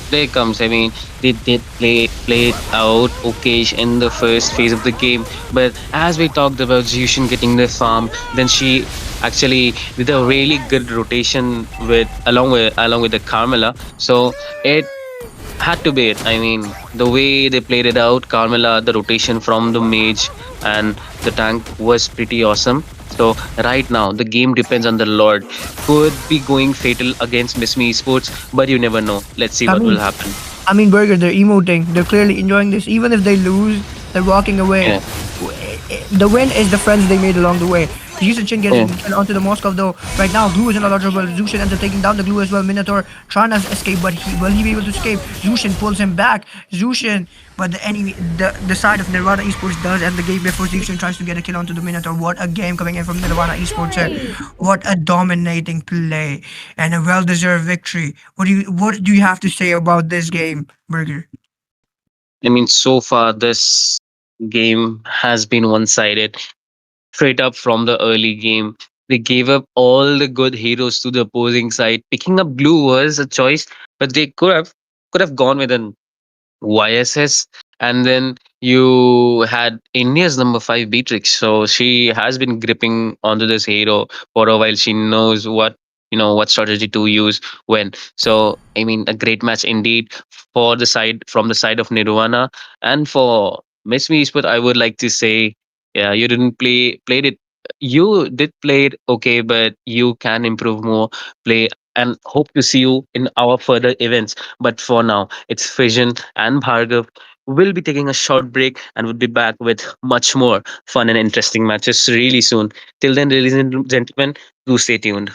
there comes. I mean, they did play it out okay in the first phase of the game, but as we talked about Jushin getting the farm, then she actually with a really good rotation with along with the Carmilla. So it had to be it. I mean, the way they played it out, Carmilla, the rotation from the mage and the tank was pretty awesome. So right now, the game depends on the Lord. Could be going fatal against Miss Me Esports, but you never know. Let's see what will happen. I mean, Burger, they're emoting. They're clearly enjoying this. Even if they lose, they're walking away. Yeah. The win is the friends they made along the way. Jushin gets onto the Moscow though. Right now, Glue is in a lot of trouble. Zushin ends up taking down the Glue as well. Minotaur trying to escape, but will he be able to escape? Zushin pulls him back. Zushin, but the side of Nirvana Esports does end the game before Zushin tries to get a kill onto the Minotaur. What a game coming in from Nirvana Esports here. What a dominating play and a well-deserved victory. What do you have to say about this game, Burger? I mean, so far this game has been one-sided. Straight up from the early game, they gave up all the good heroes to the opposing side. Picking up Blue was a choice, but they could have gone with an YSS, and then you had India's number 5 Beatrix. So she has been gripping onto this hero for a while. She knows what strategy to use when. So I mean, a great match indeed for the side from the side of Nirvana. And for Miss Me Esport, I would like to say, yeah, you didn't played it. You did play it okay, but you can improve more. Play and hope to see you in our further events. But for now, it's Fission and Bhargav. We'll be taking a short break and we'll be back with much more fun and interesting matches really soon. Till then, ladies and gentlemen, do stay tuned.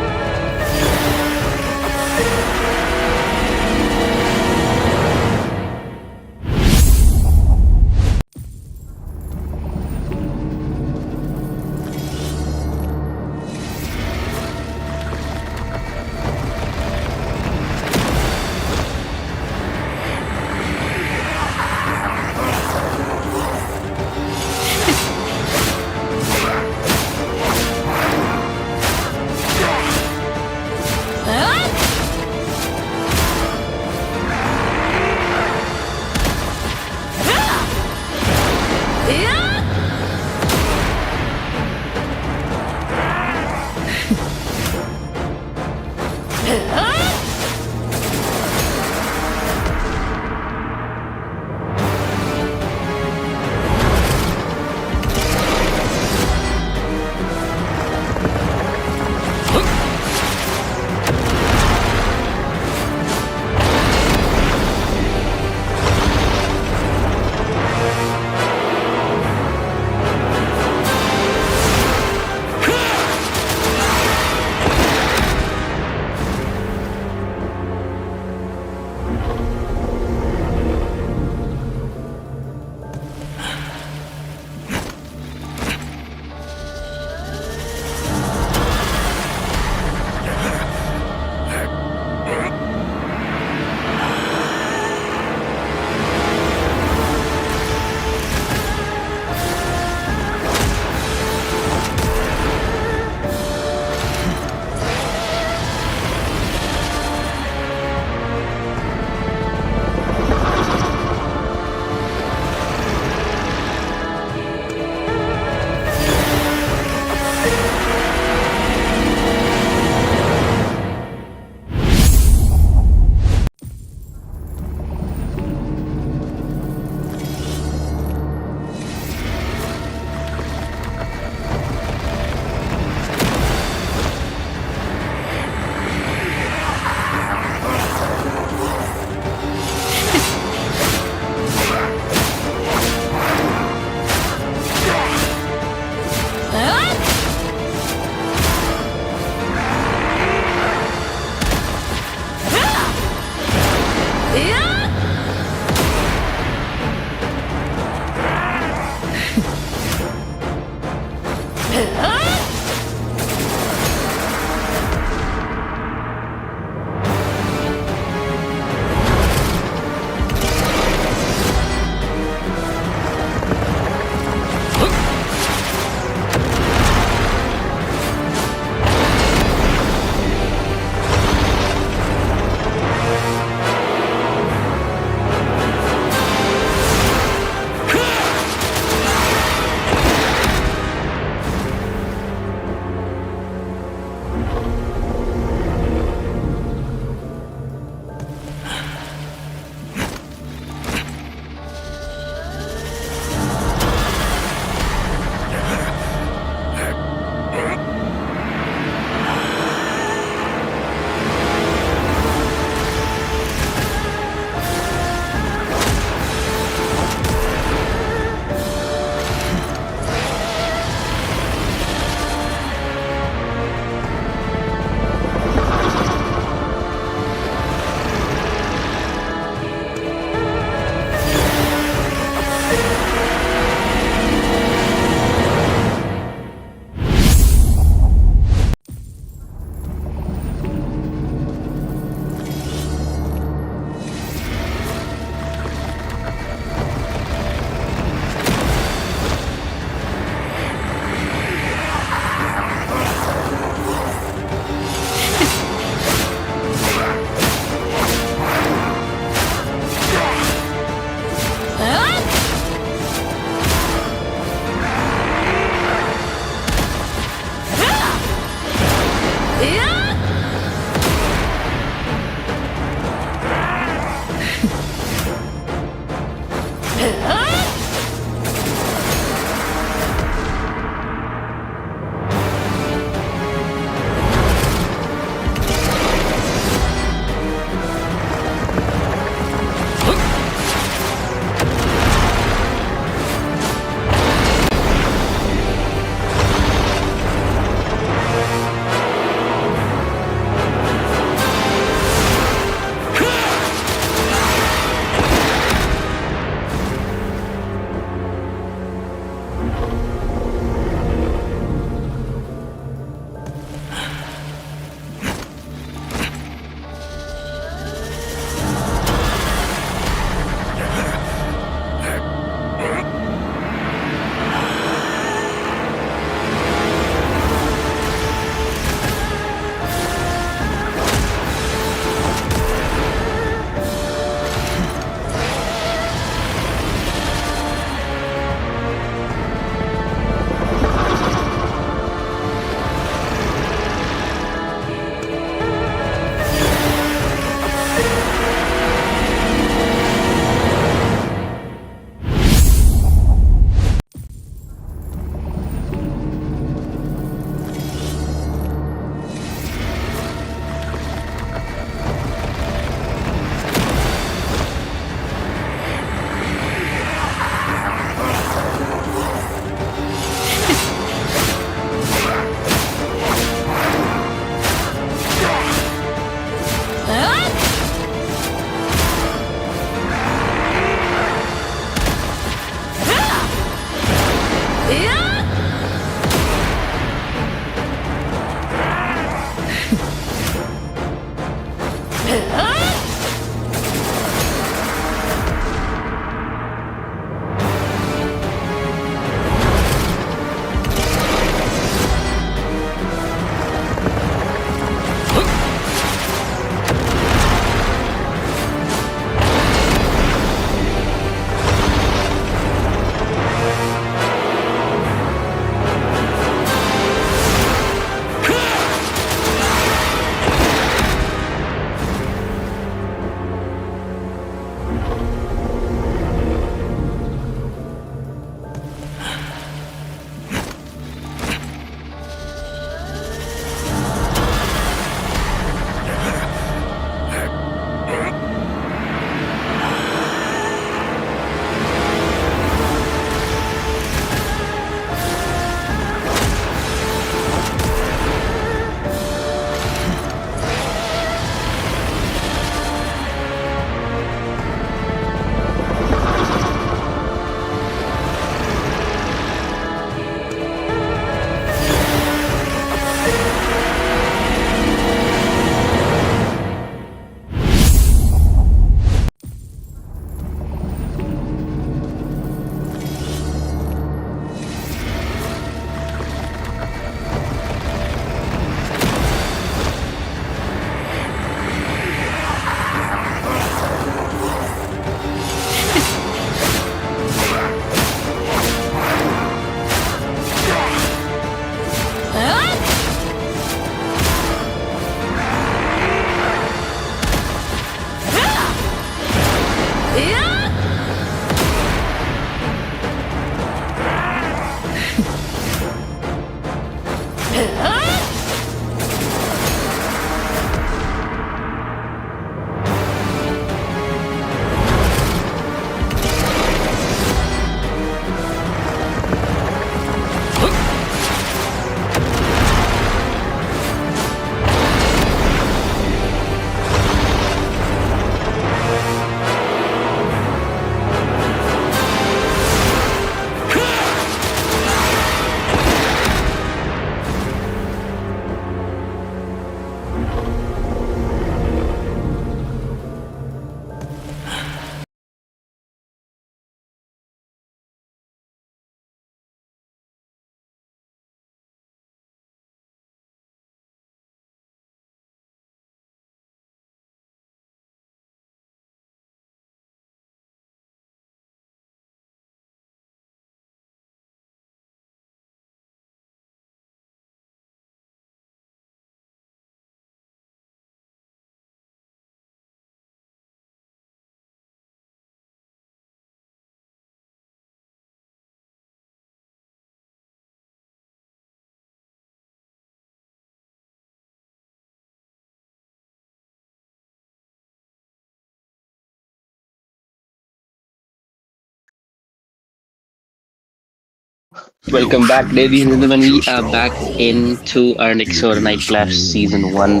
Welcome back, ladies and gentlemen. We are back into our Nexora Night Clash Season 1.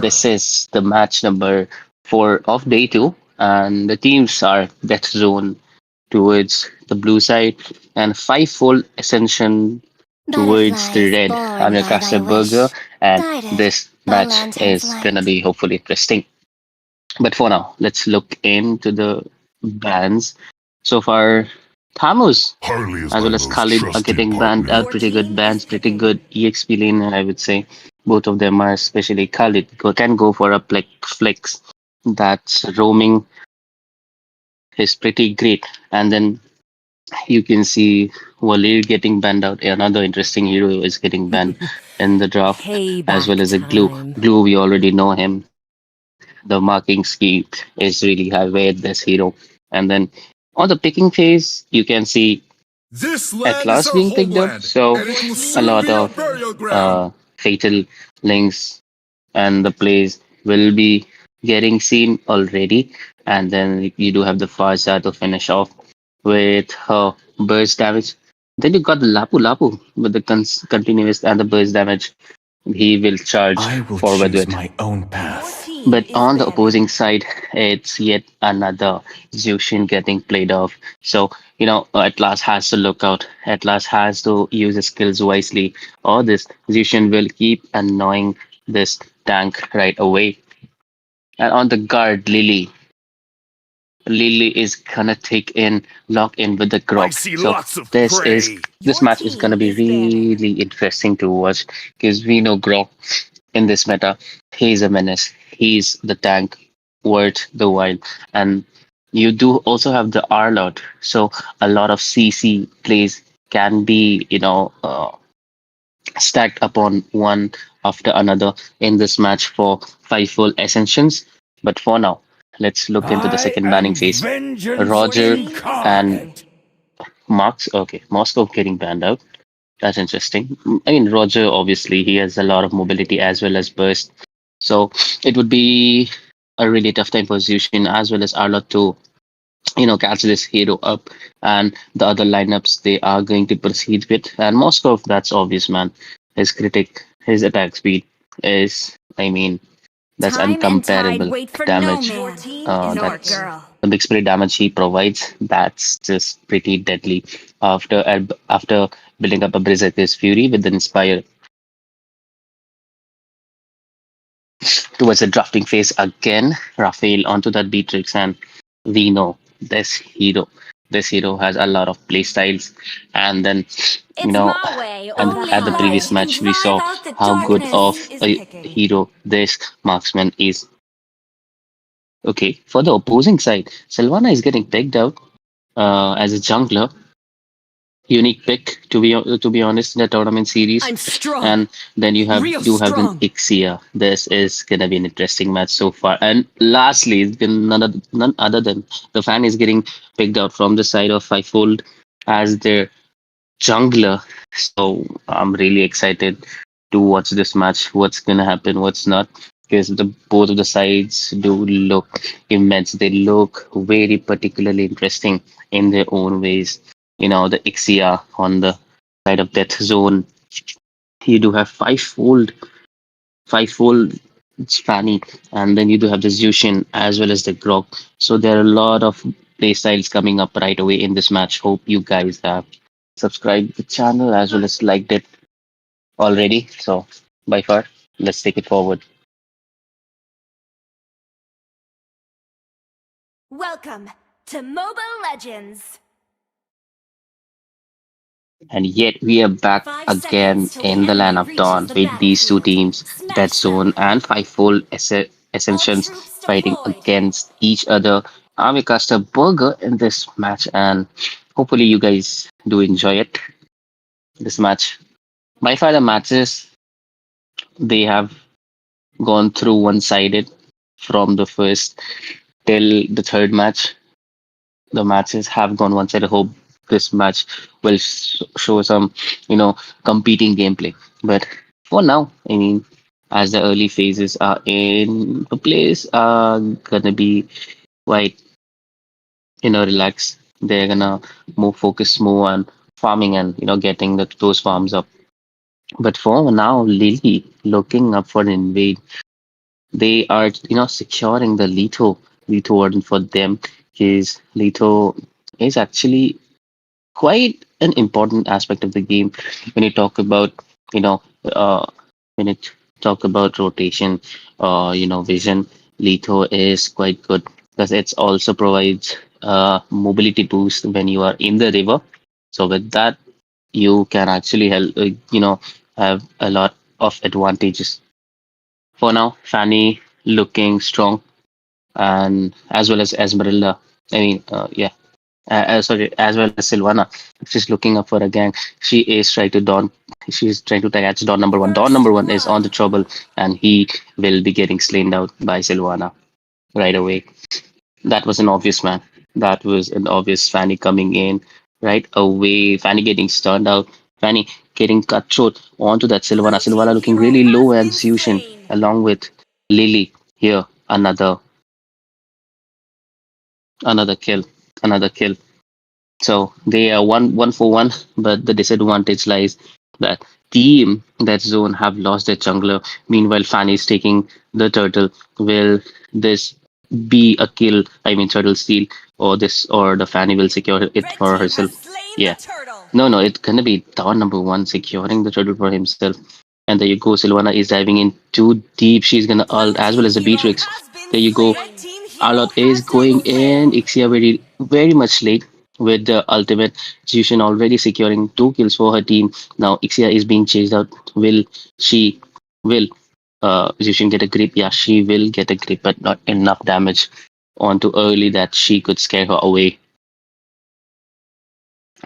This is the match number 4 of Day 2, and the teams are Death Zone towards the blue side and Fivefold Ascension towards the Butterflies red. I'm born your by thy caster Burger, wish, and guided this by match lantern is gonna flight. be hopefully interesting. But for now, let's look into the bans. So far, Thamus as well as Khalid are getting banned out. Pretty good bans, pretty good EXP lane, I would say. Both of them are, especially Khalid, can go for a flex. That's roaming is pretty great. And then you can see Walir getting banned out. Another interesting hero is getting banned in the draft, as well Payback as a glue. time. Glue, we already know him. The marking scheme is really high with this hero. And then on the picking phase, you can see Atlas being picked up. So a lot of fatal links and the plays will be getting seen already. And then you do have the Farsa to finish off with her burst damage. Then you got the Lapu Lapu with the continuous and the burst damage. He will charge I will forward choose with. my own path. But on the opposing side, it's yet another Zushin getting played off. So, Atlas has to look out. Atlas has to use his skills wisely, or this Zushin will keep annoying this tank right away. And on the guard, Lily. Lily is gonna lock in with the I Grok. see So lots of this is prey. this match is gonna be really interesting to watch because we know Grok in this meta. He's a menace. He's the tank worth the while. And you do also have the R lot. So a lot of CC plays can be, stacked upon one after another in this match for five full ascensions. But for now, let's look into the I second banning am phase. vengeance Roger and incarnate. Marks, okay, Moscow getting banned out. That's interesting. I mean, Roger, obviously, he has a lot of mobility as well as burst. So it would be a really tough time for Zushin as well as Arlot to, catch this hero up. And the other lineups they are going to proceed with. And Moscow, that's obvious, man. His his attack speed is, I mean, that's Time and tide uncomparable. wait The for no damage, man. that's Girl. the big spray damage he provides. That's just pretty deadly. After building up a Berserker's Fury with the Inspire towards the drafting phase again, Raphael onto that Beatrix, and we know This hero has a lot of play styles, and then you It's know, my way or and the at the previous highway. And match we drive saw out the how good darkness. of a hero this marksman is. Okay, for the opposing side, Sylvana is getting picked out as a jungler. unique pick to be honest in the tournament series. I'm strong. And then you have Real do have the strong. Ixia. This is gonna be an interesting match so far. And lastly, it's been none other than the fan is getting picked out from the side of Fivefold as their jungler. So I'm really excited to watch this match. What's gonna happen? What's not? Because the both of the sides do look immense. They look very particularly interesting in their own ways. You know, the Ixia on the side of Death Zone. You do have fivefold Fanny, and then you do have the Zushin as well as the Grok. So there are a lot of play styles coming up right away in this match. Hope you guys have subscribed the channel as well as liked it already. So by far, let's take it forward. Welcome to Mobile Legends. And yet we are back 5 seconds again till the in the land enemy of reaches dawn the with these two battlefield. teams, Dead Smash Zone them. and Fivefold All Ascensions, troops fighting deployed. against each other. I'm a burger in this match, and hopefully you guys do enjoy it. This match. By far the matches they have gone through one sided from the first till the third match. The matches have gone one sided. Hope this match will show some, competing gameplay. But for now, I mean, as the early phases are in the place, are gonna be quite, relaxed. They're gonna focus more on farming and getting those farms up. But for now, Lily looking up for an invade. They are, securing the Leto warden for them. Because Leto is actually quite an important aspect of the game when you talk about, you know, uh, when it talk about rotation, vision. Leto is quite good because it also provides mobility boost when you are in the river. So with that, you can actually help, have a lot of advantages. For now, Fanny looking strong, and as well as Esmeralda. I mean, yeah, sorry, as well as Silvana. She's looking up for a gang. She is trying to Don. She's trying to catch Don number one. Don First number one is on the blood. trouble, and he will be getting slain out by Silvana right away. That was an obvious man. That was an obvious Fanny coming in right away. Fanny getting stunned out. Fanny getting cut short onto that Silvana. Blue team Silvana looking hero really low has and been Sushin slain. along with Lily here. Another kill. Another kill. So they are one for one, but the disadvantage lies that team that zone have lost their jungler. Meanwhile, Fanny is taking the turtle. Will this be a kill? I mean, turtle steal, or the Fanny will secure it Red for team has herself? slain the Yeah, turtle. no, it's gonna be Dawn number one securing the turtle for himself. And there you go, Silvana is diving in too deep. She's gonna ult Blue as well team as the hero Beatrix. has been There you go. slain. Red team hero Arlott is has been going in. killed. Ixia very much late with the ultimate. Jushin already securing 2 kills for her team. Now Ixia is being chased out. She will Jushin get a grip? Yeah, she will get a grip, but not enough damage onto early that she could scare her away.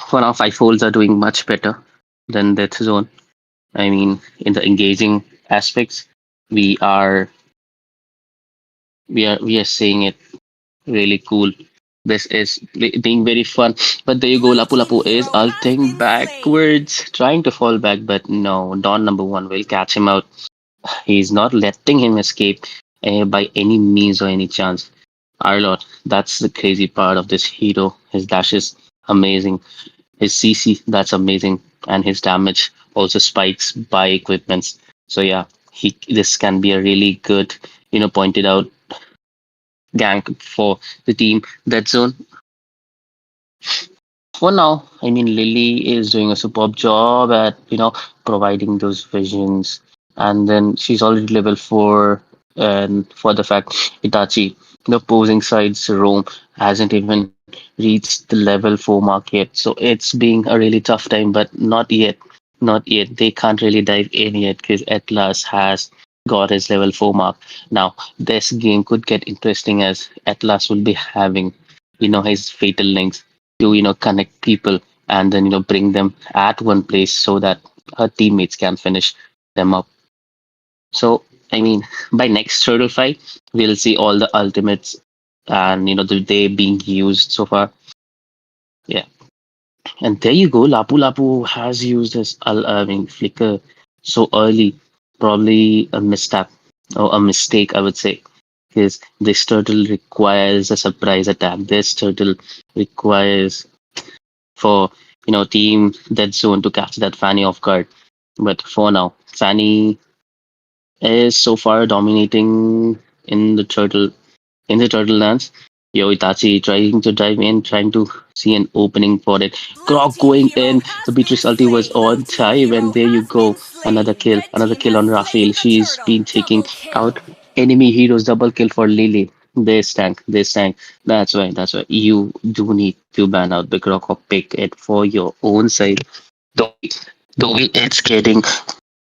For now, five folds are doing much better than Death Zone. I mean, in the engaging aspects, we are we are seeing it really cool. This is being very fun. But there you go, Blue Lapu team Lapu is hero has ulting been slain. backwards, trying to fall back, but no, Don number one will catch him out. He's not letting him escape by any means or any chance. Our Lord, that's the crazy part of this hero. His dash is amazing. His CC, that's amazing. And his damage also spikes by equipments. So yeah, this can be a really good, pointed out gank for the team. That zone for now, I mean, Lily is doing a superb job at, providing those visions. And then she's already level 4. And for the fact, Itachi, the opposing side's roam hasn't even reached the level 4 mark yet. So it's being a really tough time, but not yet. Not yet. They can't really dive in yet because Atlas has got his level 4 mark. Now, this game could get interesting as Atlas will be having, his fatal links to connect people and then bring them at one place so that her teammates can finish them up. So I mean, by next turtle fight, we'll see all the ultimates and they being used so far. Yeah, and there you go. Lapu Lapu has used his I mean flicker so early, probably a misstep or a mistake, I would say, because this turtle requires a surprise attack. This turtle requires for team dead zone to catch that Fanny off guard. But for now, Fanny is so far dominating in the turtle dance. Yo, Itachi trying to dive in, trying to see an opening for it. Grok going in. The Beatrice ulti was on time, and there you go. Another kill on Raphael. She's been taking out enemy heroes. Double kill for Lily. This tank. That's why. You do need to ban out the Grok or pick it for your own side. The way it's getting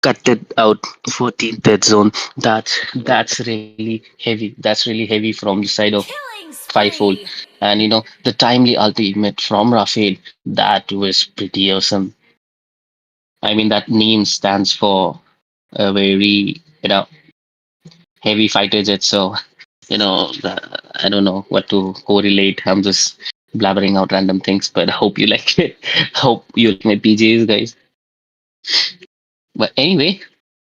cutted out 14th dead zone. That's really heavy. That's really heavy from the side of Killing fivefold. spree. And the timely ultimate from Rafael, that was pretty awesome. I mean, that name stands for a very heavy fighter jet. So I don't know what to correlate. I'm just blabbering out random things, but I hope you like it. Hope you like my PJs, guys. But anyway,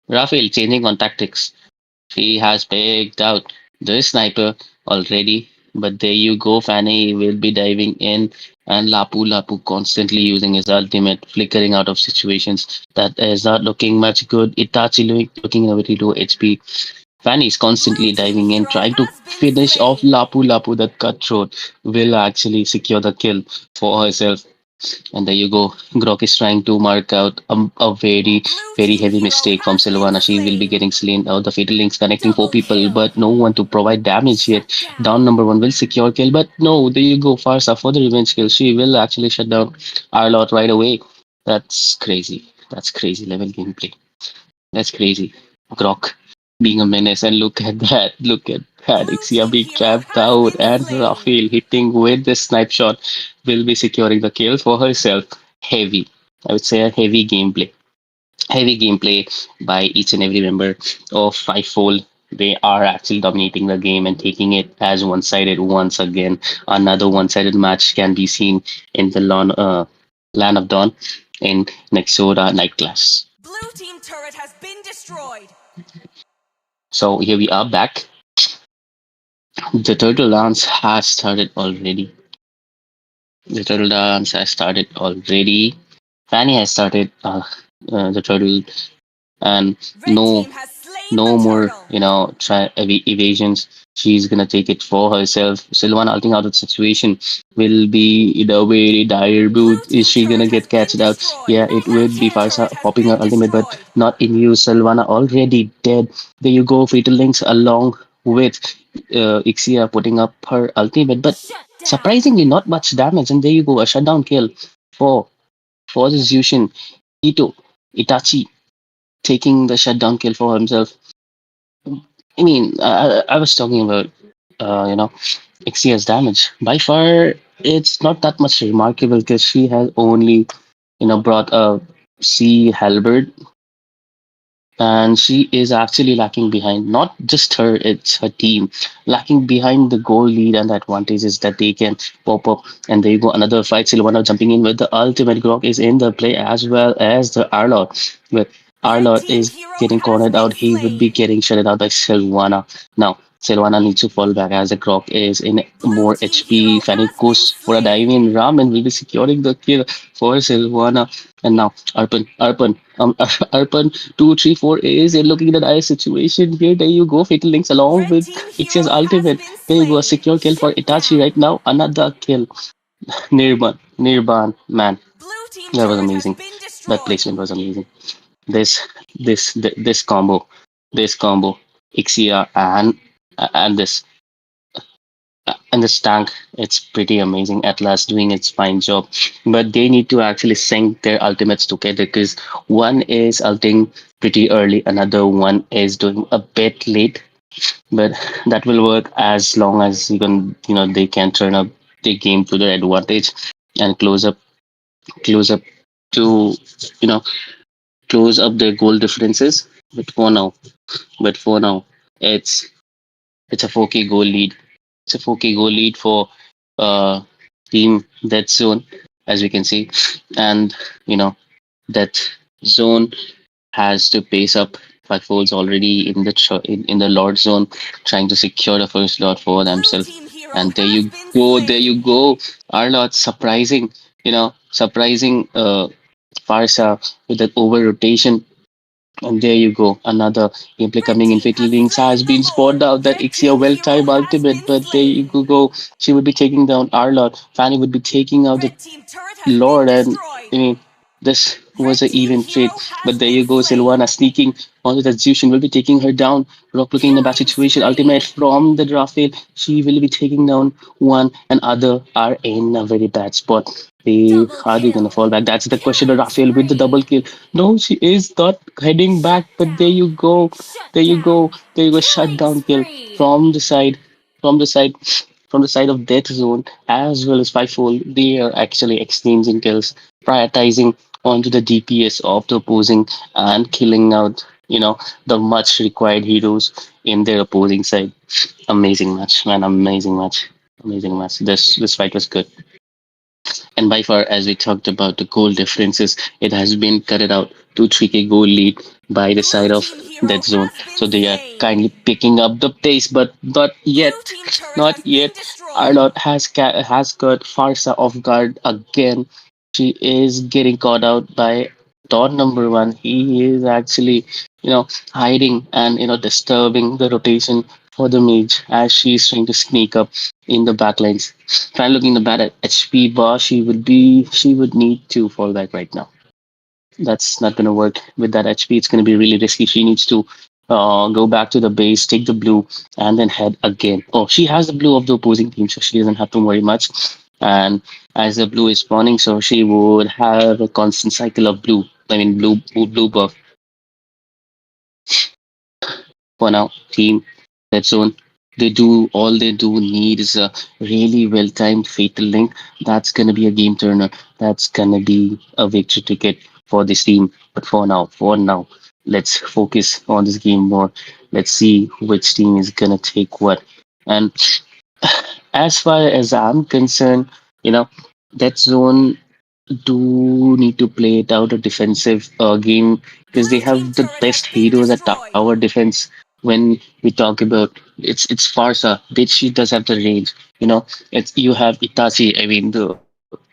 Rafael changing on tactics. He has picked out the sniper already, but there you go, Fanny will be diving in, and Lapu Lapu constantly using his ultimate, flickering out of situations. That is not looking much good. Itachi looking a very low HP. Fanny is Blue constantly team diving in, hero trying to has been finish off slain. Lapu Lapu. That cutthroat will actually secure the kill for herself. And there you go. Grok is trying to mark out a very, Blue very team heavy hero mistake from has been Sylvana. She will be slain. getting slain out. The Fatal Link's connecting four Double people, kill. but no one to provide damage Shut yet. Down down. number one will secure kill, but no, there you go. Farsa for the revenge kill. She will actually shut down our lot right away. That's crazy. That's crazy level gameplay. That's crazy. Grok being a menace, and look at that. Look at that. Blue Ixia team being hero trapped has out, been and slain. Rafael hitting with the snipe shot will be securing the kill for herself. Heavy. I would say a heavy gameplay. Heavy gameplay by each and every member of Fivefold. They are actually dominating the game and taking it as one sided once again. Another one sided match can be seen in the Land of Dawn in Nexora Night Class. Blue team turret has been destroyed. So here we are back. The turtle dance has started already. The turtle dance has started already. Fanny has started the turtle, and Red no team has slain the no more, turtle. evasions. She's gonna take it for herself. Silvan ulting out of the situation will be in a very dire Blue mood. Is team she gonna turret has get been catched out? destroyed. Yeah, it Blue would be team Farsa turret has popping her been ultimate, but destroyed. not in use. Silvana already dead. There you go, Fatal Links along with Ixia putting up her ultimate, but Shut down. surprisingly not much damage. And there you go, a shutdown kill for the Zushin. Ito, Itachi taking the shutdown kill for himself. I mean, I was talking about, Ixia's damage. By far, it's not that much remarkable because she has only, brought a sea halberd, and she is actually lacking behind. Not just her, it's her team lacking behind the goal lead and the advantages that they can pop up. And there you go, another fight. Silvana jumping in with the ultimate. Grok is in the play as well as the Arlot. But Red Arlot team is hero getting has cornered been out. He would be slain. getting shut out by Silvana. Now, Silvana needs to fall back as the Grok is in Blue more team HP. hero Fanny has been goes for a dive slain. in. Ramen will be securing the kill for Silvana. And now Arpan 234 is looking at the dire situation here. There you go, Fatal Links along Red with team hero Ixia's has ultimate. been There you go, a slain. secure kill for Shut Itachi right down. now. Another kill. Nirban, man, Blue team that was turret has amazing. been That destroyed. placement was amazing. This, this combo, Ixia and this and this tank, it's pretty amazing. Atlas doing its fine job, but they need to actually sync their ultimates together because one is ulting pretty early, another one is doing a bit late. But that will work as long as they can turn up the game to their advantage and close up close up to, you know, close up their goal differences. But for now, it's it's a 4K goal lead. It's a 4K goal lead for uh team Dead Zone, as we can see, and you know that zone has to pace up. Five folds already in the in the Lord zone, trying to secure the first Lord for Blue themselves. team hero And has been slain. there you go. Our Lord surprising, surprising Farsa with that over rotation. And there you go, another gameplay Red coming in. team Fatal has Links has slain the been spotted Lord. out that Red Ixia team well hero timed has ultimate, been but there you slain. go. She would be taking down Arlot. Fanny would be taking out the Red team turret has been Lord, and destroyed. I mean, this was Red an team even hero trade. has But there been you go, slain. Silvana sneaking onto the Zushin will be taking her down. Rock looking in a bad Killing situation. Ultimate spree. from the Raphael. She will be taking down one, and other are in a very bad spot. They Double are they gonna kill. fall back? That's the question of Killing Raphael with the double spree. kill. No, she is not heading Shut back, but there you down. go. Shut There you go. down. There you go. Shut Killing down kill spree. from the side. From the side from the side of Death Zone as well as Fivefold, they are actually exchanging kills, prioritizing onto the DPS of the opposing and killing out, the much required heroes in their opposing side. Amazing match, man. Amazing match. Amazing match. This fight was good. And by far, as we talked about the goal differences, it has been cut it out to 3K goal lead by the Blue side of team hero that zone. has So been they are slain. kindly picking up the pace, but not Blue yet. team turret Not has been yet. destroyed. Arlott has got Farsa off guard again. She is getting caught out by Don number one. He is actually, hiding and disturbing the rotation for the mage as she's trying to sneak up in the backlines. Try looking the bad at HP bar, she would need to fall back right now. That's not gonna work with that HP. It's gonna be really risky. She needs to go back to the base, take the blue, and then head again. Oh, she has the blue of the opposing team, so she doesn't have to worry much. And as the blue is spawning, so she would have a constant cycle of blue. I mean blue buff for now. Team Red Zone. They do need is a really well timed fatal link. That's gonna be a game turner. That's gonna be a victory ticket for this team. But for now, let's focus on this game more. Let's see which team is gonna take what. And as far as I'm concerned, you know, that zone do need to play it out a defensive game because they Blue team have the turret has best been heroes at tower destroyed. defense. When we talk about it's Farsa, which she does have the range. It's you have Itachi. I mean,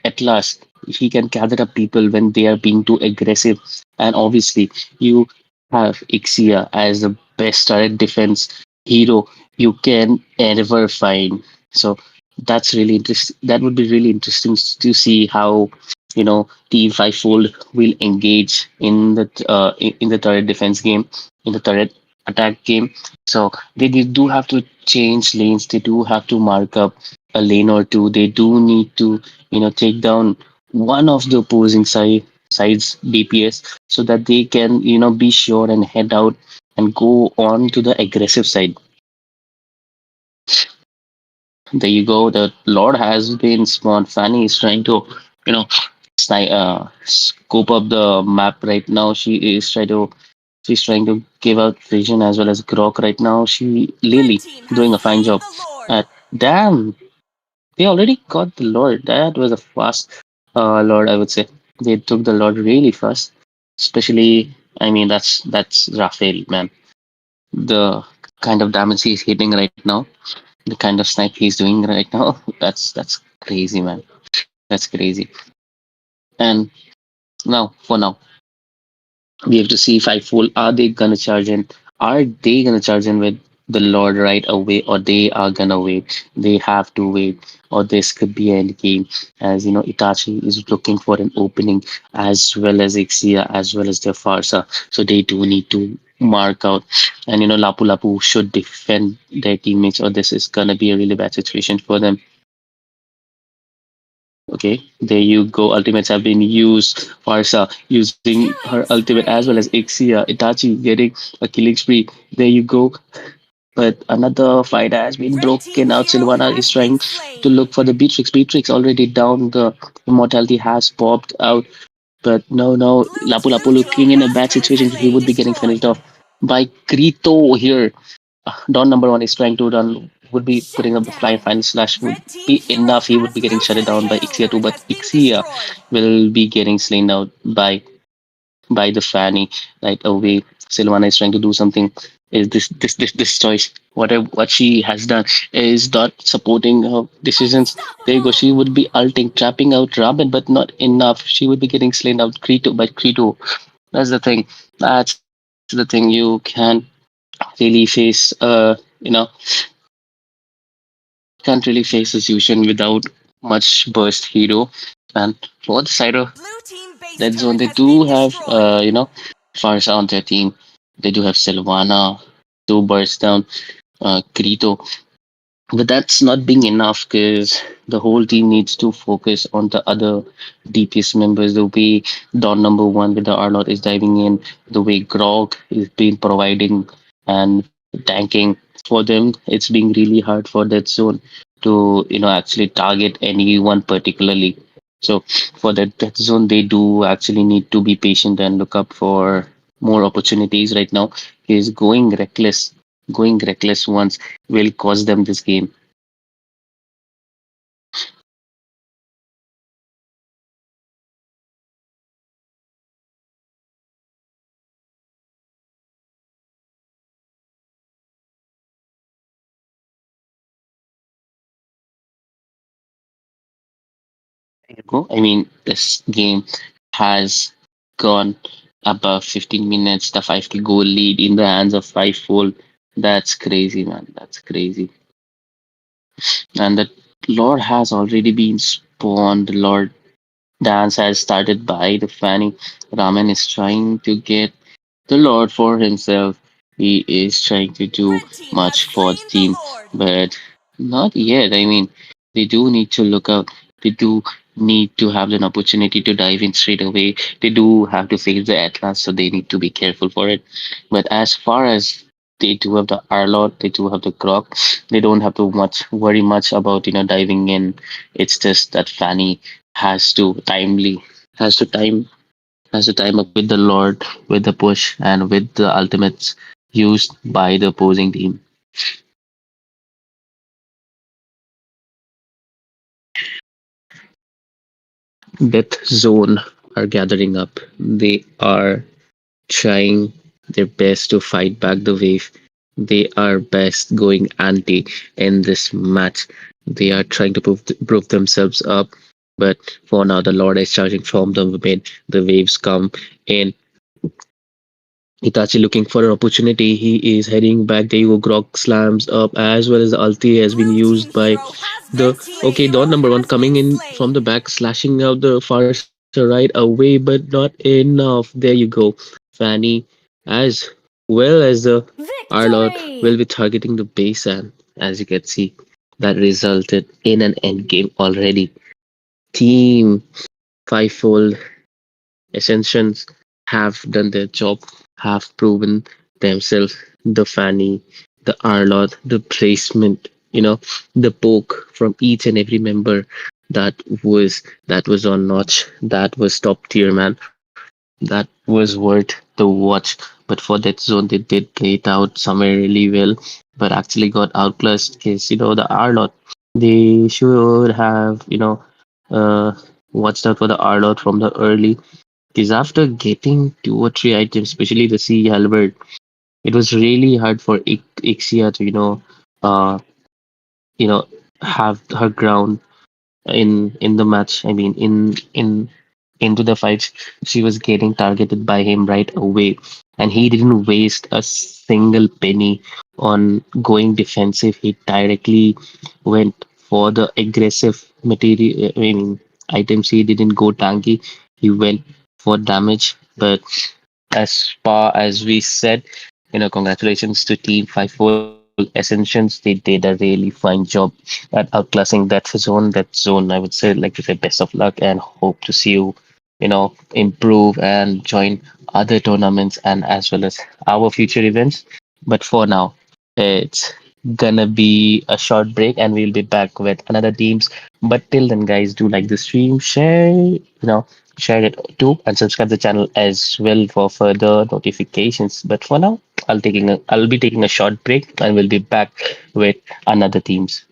at last he can gather up people when they are being too aggressive, and obviously you have Ixia as the best turret defense hero you can ever find. So that's really interesting. That would be really interesting to see how Team Fivefold will engage in in the turret defense game, in the turret attack game. So they do have to change lanes. They do have to mark up a lane or two. They do need to take down one of the opposing side's DPS so that they can be sure and head out and go on to the aggressive side. There you go. The Lord has been smart. Fanny is trying to, you know, scope up the map right now. She's trying to give out vision as well as grok right now. Red Lily team has doing a fine slain job. the Lord. Damn, they already got the Lord. That was a fast Lord, I would say. They took the Lord really fast. Especially, I mean, that's Raphael, man. The kind of damage he's hitting right now, the kind of snipe he's doing right now, that's crazy, man. That's crazy. And now, for now, we have to see Fivefold. Are they gonna charge in? Are they gonna charge in with the Lord right away, or they are gonna wait? They have to wait, or this could be an game. As Itachi is looking for an opening, as well as Ixia, as well as the Farsa. So they do need to mark out, and Lapu Lapu should defend their teammates, or this is gonna be a really bad situation for them. Okay, there you go. Ultimates have been used. Farsa using her Killing ultimate as well as spree. Ixia. Itachi getting a killing spree. There you go. But another fight has been broken out. Silvana is trying to look for the Beatrix. Beatrix already down. The immortality has popped out. But no. Lapu Lapu looking in a bad situation. He would be getting finished off by Krito here. Don number one is trying to run. Would be putting up the flying final slash. Would be enough. He would be getting shut down by Ixia too. But Ixia will be getting slain out by the Fanny right away. Silvana is trying to do something. Is this choice? What she has done is not supporting her decisions. There you go. She would be ulting, trapping out Ramen, but not enough. She would be getting slain out Krito by Krito. That's the thing. That's the thing. You can really face can't really face a Zushin without much burst hero. And for the side of Dead Zone, they do have Farsa on their team. They do have Silvana to burst down Kirito. But that's not being enough because the whole team needs to focus on the other DPS members. The way Don number one with the Arlott is diving in, the way Grog is being providing and tanking for them, it's being really hard for that zone to actually target anyone particularly. So for that zone, they do actually need to be patient and look up for more opportunities right now. Is going reckless once will cost them this game. Go. I mean, this game has gone above 15 minutes. The 5K goal lead in the hands of Fivefold. That's crazy, man. That's crazy. And the Lord has already been spawned. The Lord dance has started by the Fanny. Raman is trying to get the Lord for himself. He is trying to do much for the team, but not yet. I mean, they do need to look out. They do need to have an opportunity to dive in straight away. They do have to face the Atlas, so they need to be careful for it. But as far as they do have the Arlot, they do have the Grok. They don't have to much worry much about diving in. It's just that Fanny has to timely has to time up with the Lord, with the push, and with the ultimates used by the opposing team. Death Zone are gathering up. They are trying their best to fight back the wave. They are best going anti in this match. They are trying to prove themselves up. But for now, the Lord is charging from the mid. The waves come in. Itachi looking for an opportunity. He is heading back. There you go. Grog slams up as well as the ulti has been used by the okay Dawn number one coming in from the back, slashing out the Farsa right away, but not enough. There you go. Fanny as well as the Arlott will be targeting the base, and as you can see, that resulted in an end game already. Team Fivefold Ascensions have done their job, have proven themselves. The Fanny, the Arlott, the placement, the poke from each and every member that was on notch. That was top tier, man. That was worth the watch. But for that zone, they did play it out somewhere really well, but actually got outclassed because the Arlott. They should have uh, watched out for the Arlott from the early because after getting two or three items, especially the Sea Halberd, it was really hard for Ixia to, uh, you know, have her ground in the match. I mean, in into the fights, she was getting targeted by him right away, and he didn't waste a single penny on going defensive. He directly went for the aggressive material. I mean, items. He didn't go tanky. He went for damage. But as far as we said, congratulations to Team Fivefold Ascensions. They did a really fine job at outclassing that zone. I would say, like to say, best of luck and hope to see you, improve and join other tournaments and as well as our future events. But for now, It's gonna be a short break and we'll be back with another teams. But till then, guys, do like the stream, share it too, and subscribe the channel as well for further notifications. But for now, I'll be taking a short break and we'll be back with another teams.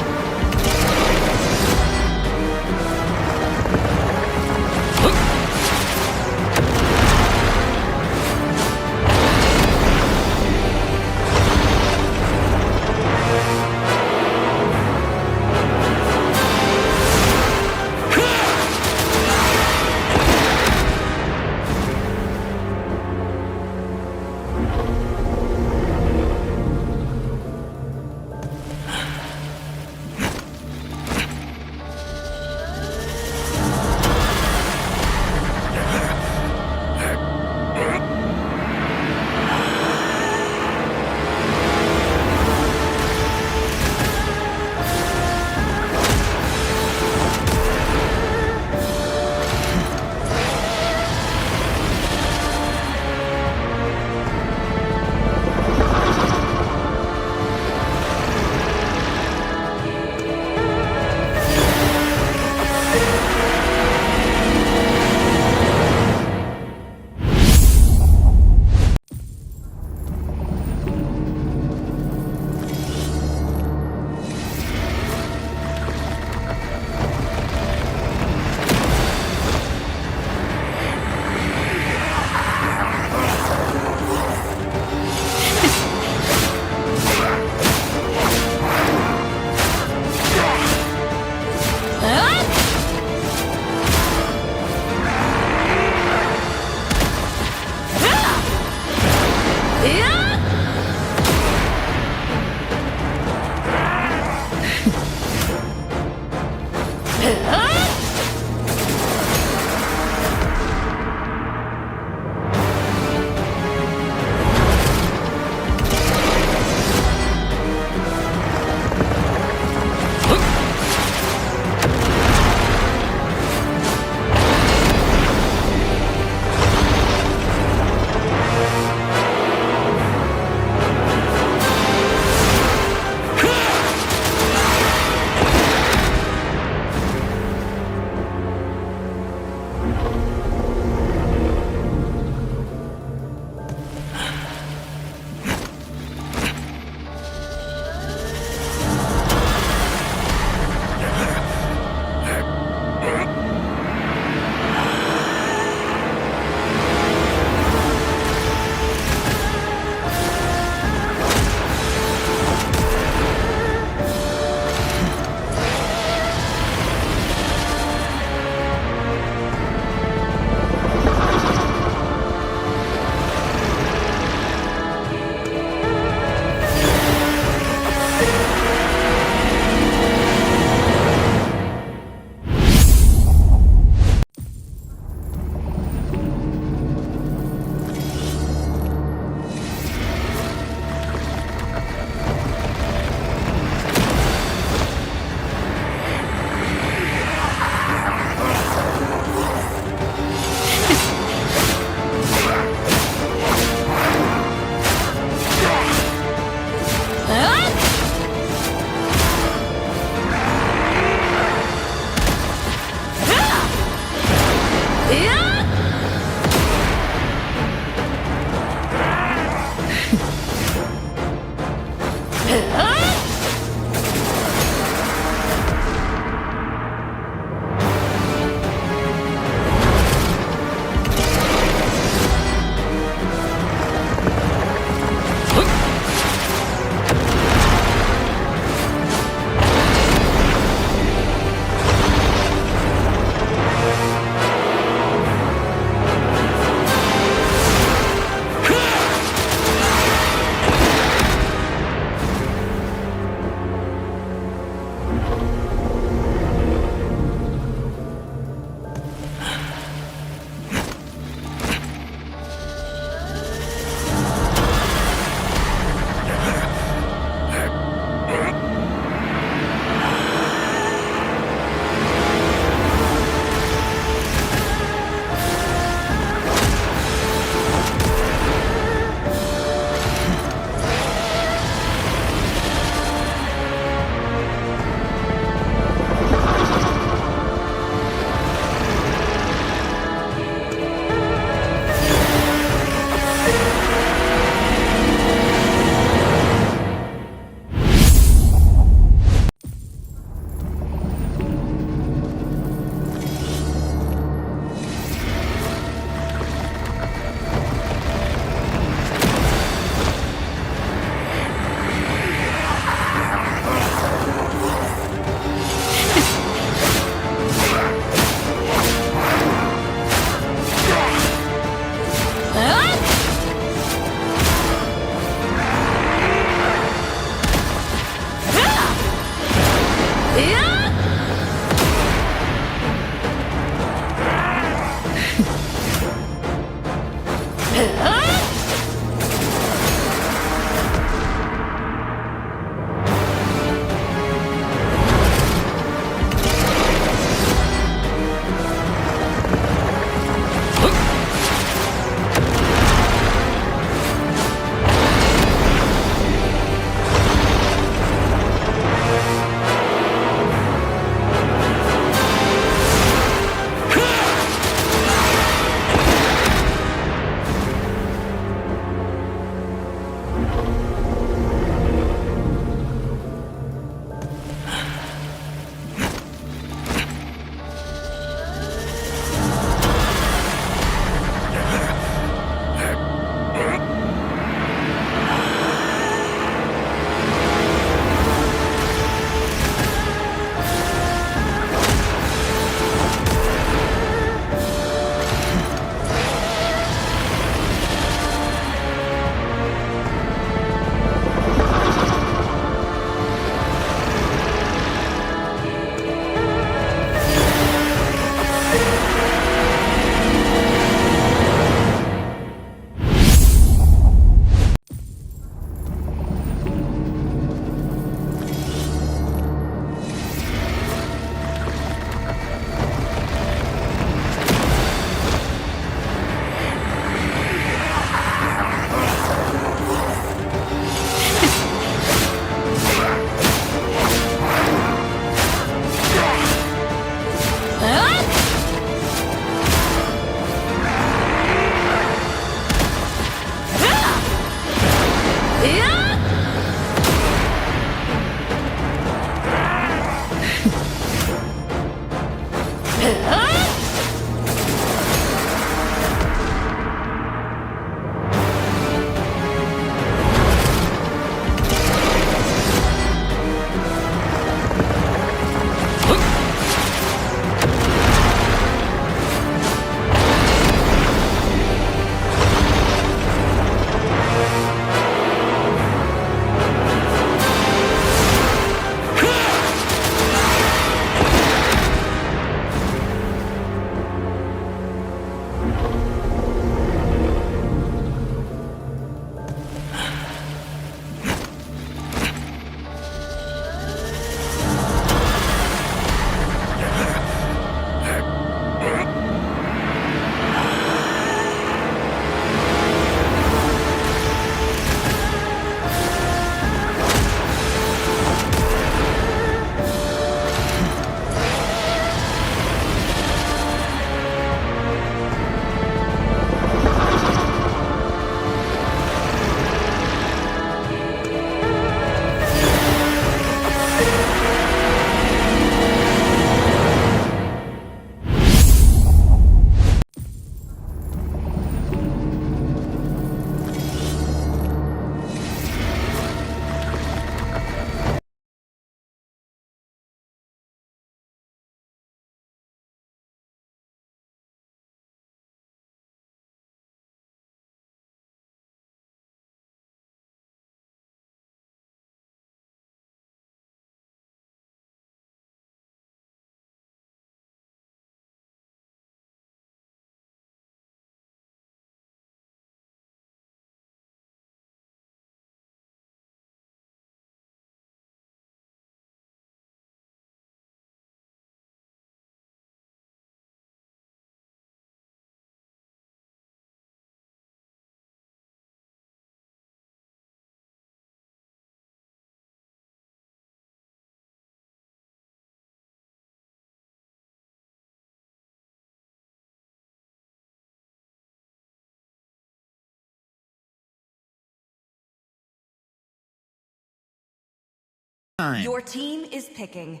time.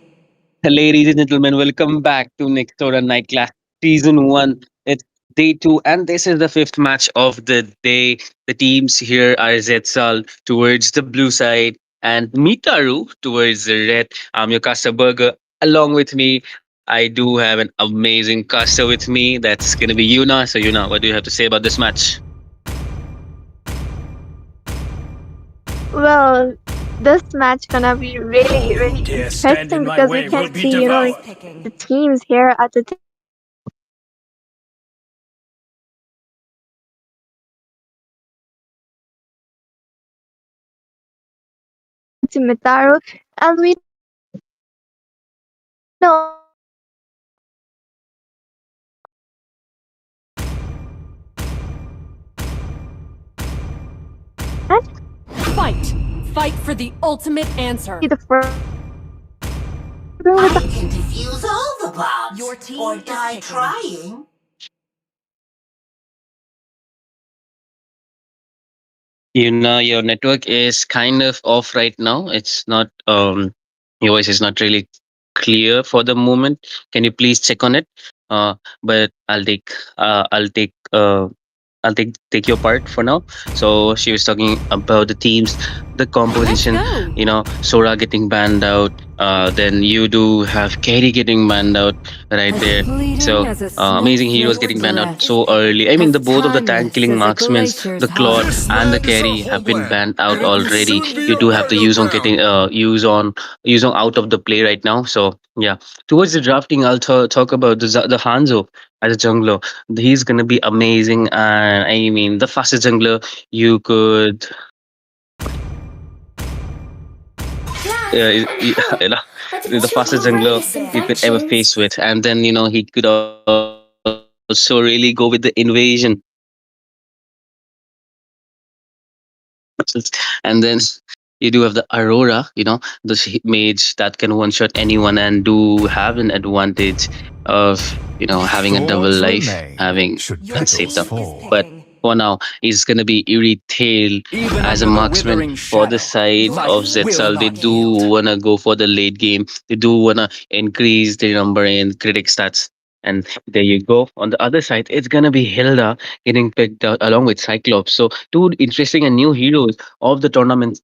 Ladies and gentlemen, welcome back to Nexora Night Class Season 1. It's day 2, and this is the fifth match of the day. The teams here are Zetsal towards the blue side and Mitaru towards the red. I'm your caster Burger. Along with me, I do have an amazing caster with me. That's going to be Yuna. So, Yuna, what do you have to say about this match? Well, this match gonna be really, really interesting because we can see, like the teams here at the team Mitaru, and we know Fight! Fight for the ultimate answer. the first. I can defuse all the bombs or die trying. Yuna, your network is kind of off right now. It's not, your voice is not really clear for the moment. Can you please check on it? But I'll take your part for now. So she was talking about the teams, the Let's composition. go! Sora getting banned out. Then you do have Katie getting banned out right As there. fleeting So as a snake amazing heroes naked getting banned out breath. so early. I mean, As the both of the tank timeless killing as a marksmen, glacier's the Claude heart. This and the land is Carry our have been homeland, banned out and it will already. soon be You a do have the use on battleground. getting use on out of the play right now. So yeah, towards the drafting, I'll talk about the Hanzo as a jungler. He's gonna be amazing, and I mean the fastest jungler you could you know, the fastest jungler you could ever face with. And then he could also really go with the invasion. And then you do have the Aurora, the mage that can one shot anyone and do have an advantage of having a double Swords life, remain, having should that safe petals down. fall. But for now, he's gonna be Eerie Tail Even as a under the marksman withering for the shadow, side light of will Zetzal. They not do yield. wanna go for the late game. They do wanna increase the number in critic stats. And there you go. On the other side, it's gonna be Hilda getting picked out along with Cyclops. So two interesting and new heroes of the tournament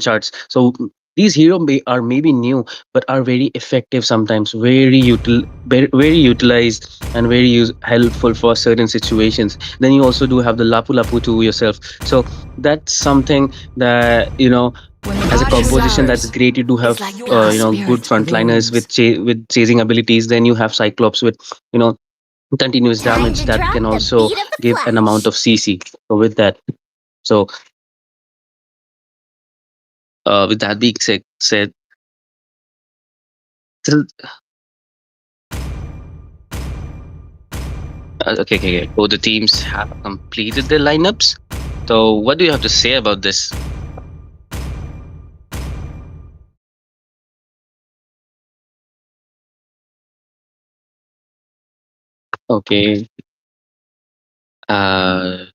charts. So these heroes are maybe new, but are very effective sometimes, very utilized and very helpful for certain situations. Then you also do have the Lapu Lapu to yourself. So that's something that as a composition that's great. You do have good frontliners with with chasing abilities. Then you have Cyclops with you know continuous damage that can also give an amount of CC. So with that, so with that being said, till- okay. Both the teams have completed their lineups. So what do you have to say about this? Okay. Uh,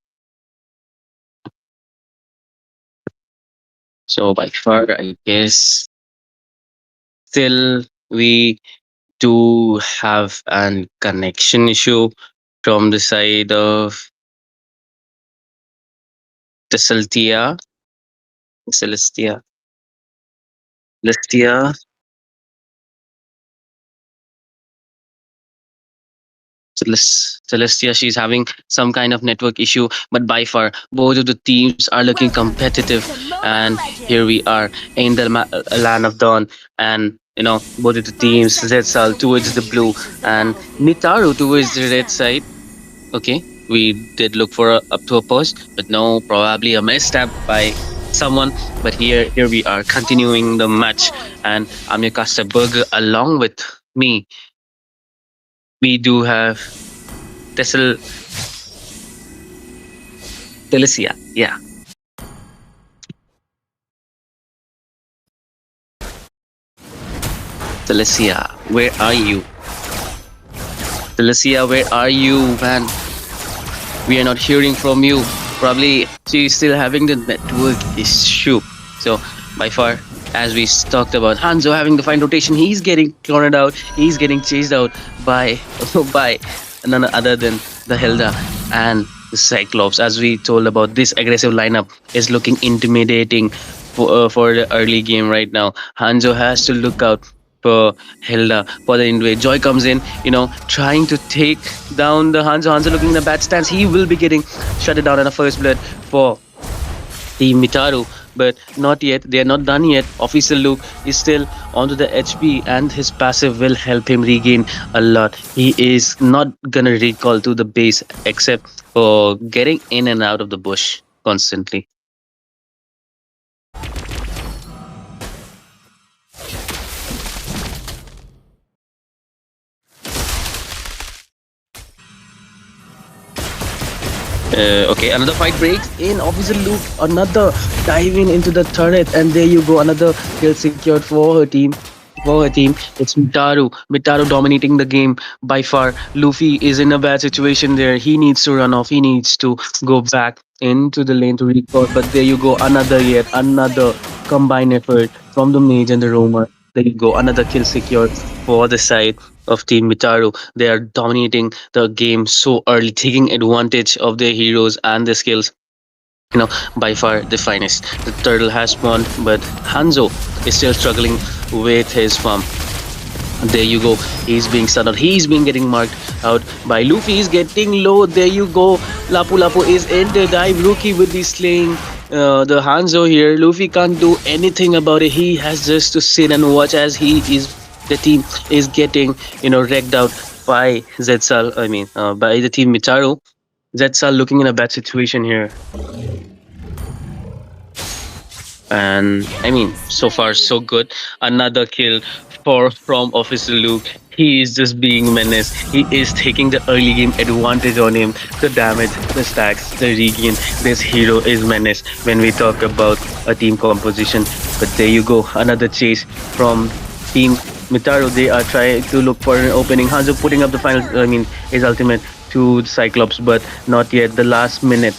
so by far, I guess still we do have an connection issue from the side of the Celestia, Celestia, Celestia. She's having some kind of network issue, but by far, both of the teams are looking competitive. And here we are in the land of dawn, and both of the teams, Zetzal towards the blue, and Mitaru towards the red side. Okay, we did look for up to a post, but no, probably a misstep by someone. But here we are continuing the match, and I'm your caster Burger. Along with me, we do have Tessel Telesia. Yeah, Telesia, where are you? Telesia, where are you, man? We are not hearing from you. Probably she's still having the network issue. So by far, as we talked about, Hanzo having the fine rotation, he's getting cornered out, he's getting chased out by by none other than the Hilda and the Cyclops. As we told about, this aggressive lineup is looking intimidating for the early game right now. Hanzo has to look out for Hilda for the invade. Joy comes in, trying to take down the Hanzo. Hanzo looking in a bad stance. He will be getting shut it down in a first blood for Team Mitaru, but not yet. They are not done yet. Officer Luke is still onto the HP, and his passive will help him regain a lot. He is not gonna recall to the base except for getting in and out of the bush constantly. Okay, another fight breaks in. Officer Luke, another diving into the turret, and there you go, another kill secured for her team. For her team, it's Mitaru. Mitaru dominating the game by far. Luffy is in a bad situation there. He needs to run off. He needs to go back into the lane to recall. But there you go, yet another combined effort from the mage and the roamer. There you go, another kill secured for the side of Team Mitaru. They are dominating the game so early, taking advantage of their heroes and their skills. By far the finest. The turtle has spawned, but Hanzo is still struggling with his farm. There you go. He's being stunned out. He's being getting marked out by Luffy. He's getting low. There you go. Lapu Lapu is in the dive. Rookie will be slaying the Hanzo here. Luffy can't do anything about it. He has just to sit and watch as the team is getting wrecked out by Zetsal. I mean, by the team Mitaru. Zetsal looking in a bad situation here. And I mean, so far so good. Another kill from Officer Luke. He is just being menace. He is taking the early game advantage on him. The damage, the stacks, the regen. This hero is menace when we talk about a team composition. But there you go, another chase from Team Mitaru. They are trying to look for an opening. Hanzo putting up the final, his ultimate to Cyclops, but not yet. The last minute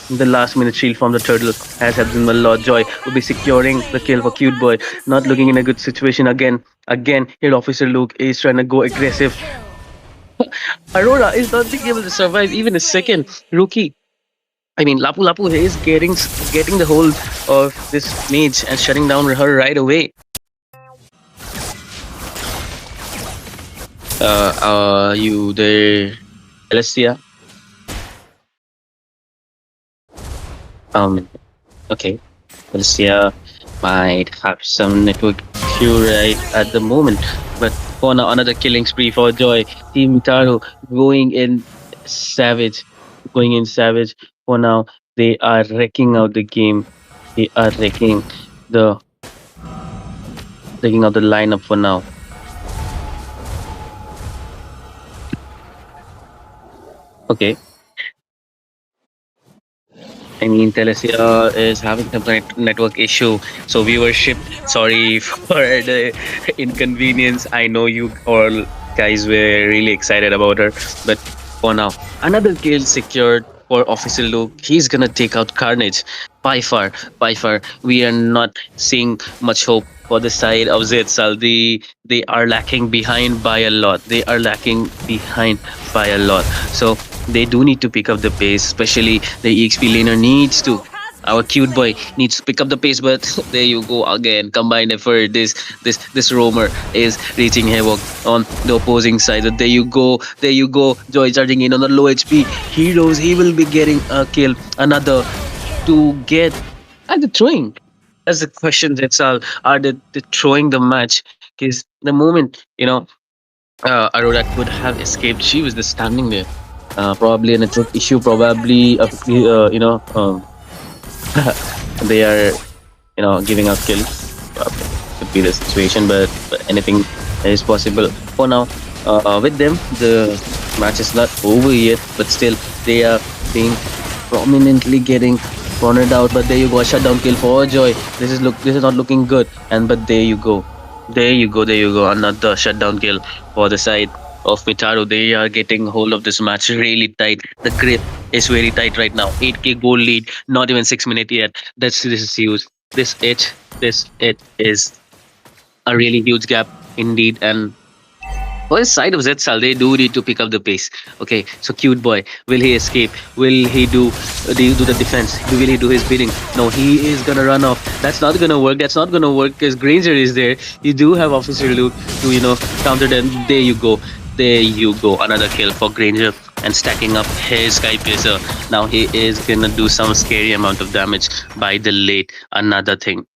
shield from the turtle has helped him a lot. Joy will be securing the kill for Cute Boy, not looking in a good situation again. Again, here Officer Luke is trying to go aggressive. Aurora is not being able to survive even a second. Rookie, I mean, Lapu Lapu is getting the hold of this mage and shutting down her right away. You there, Celestia? Okay. Celestia might have some network issue right at the moment. But for now, another killing spree for Joy. Team Taro going in savage. Going in savage. For now, they are wrecking out the game. They are the wrecking out the lineup for now. Okay. I mean, Telesia is having some network issue. So viewership, sorry for the inconvenience. I know you all guys were really excited about her, but for now, another kill secured for Officer Luke. He's gonna take out Carnage. By far, we are not seeing much hope for the side of Zetsal. They are lacking behind by a lot. They are lacking behind by a lot. So they do need to pick up the pace, especially the EXP laner needs to. Our Cute Boy needs to pick up the pace, but there you go again. Combined effort. This roamer is reaching havoc on the opposing side. But there you go. Joy charging in on the low HP heroes. He will be getting a kill. Another to get at the throwing. That's the question. That's all. Are they throwing the match? Because the moment Aurora could have escaped, she was just standing there. Probably a network issue. Probably they are giving out kills. Could be the situation, but anything is possible for now. With them, the match is not over yet, but still they are being prominently getting cornered out. But there you go, a shutdown kill for Joy. This is not looking good. And but there you go, another shutdown kill for the side of Mitaru. They are getting hold of this match really tight. The grip is very tight right now. 8k goal lead, not even 6 minutes yet. This is huge. This it is a really huge gap indeed. And for his side of Zetsal, they do need to pick up the pace. Okay, so cute boy, will he escape? Will he do the defense? Will he do his bidding? No, he is gonna run off. That's not gonna work. That's not gonna work because Granger is there. You do have Officer Luke to counter them. There you go. There you go. Another kill for Granger and stacking up his Sky Piercer. Now he is gonna do some scary amount of damage by the late. Another thing.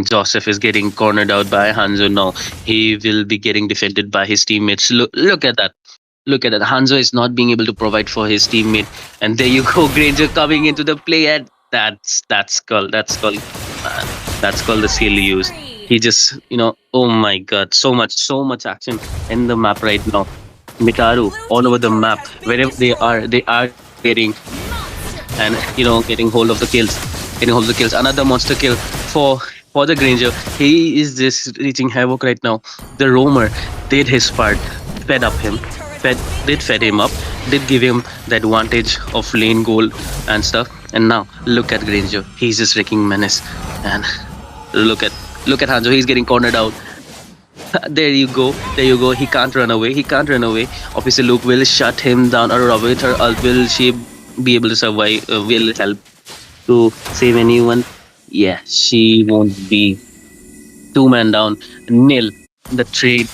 Joseph is getting cornered out by Hanzo. No, he will be getting defended by his teammates. Look at that. Look at that. Hanzo is not being able to provide for his teammate. And there you go, Granger coming into the play. And that's called man. That's called the skill he used. He just, oh my god, so much action in the map right now. Mitaru all over the map. Wherever they are getting and getting hold of the kills. Getting hold of the kills. Another monster kill for the Granger. He is just reaching havoc right now. The roamer did his part, fed up him, fed him up, did give him the advantage of lane goal and stuff. And now look at Granger. He's just wrecking menace. And look at look at Hanzo. He's getting cornered out. There you go. There you go. He can't run away. He can't run away. Obviously, Luke will shut him down. Or with her ult, will she be able to survive? Will help to save anyone? Yeah, she won't be. Two man down. Nil. The trade.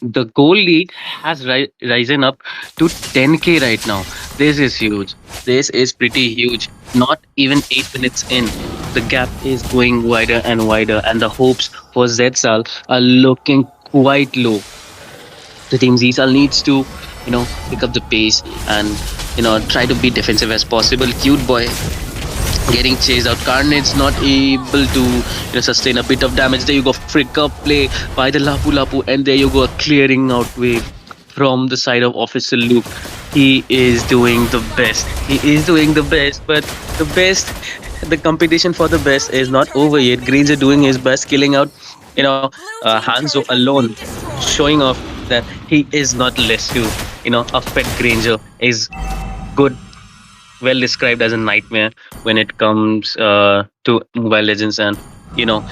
The goal lead has risen up to 10k right now. This is huge. This is pretty huge. Not even 8 minutes in, the gap is going wider and wider, and the hopes for Zetsal are looking quite low. The team Zsal needs to, pick up the pace and try to be defensive as possible. Cute boy getting chased out. Carnage not able to sustain a bit of damage. There you go, frick up play by the Lapu Lapu, and there you go, a clearing out wave from the side of Officer Luke. He is doing the best. He is doing the best, but the best, the competition for the best is not over yet. Greens are doing his best, killing out, Hanzo alone, showing off that he is not less to, a pet Granger is good, well described as a nightmare when it comes to Mobile Legends. And you know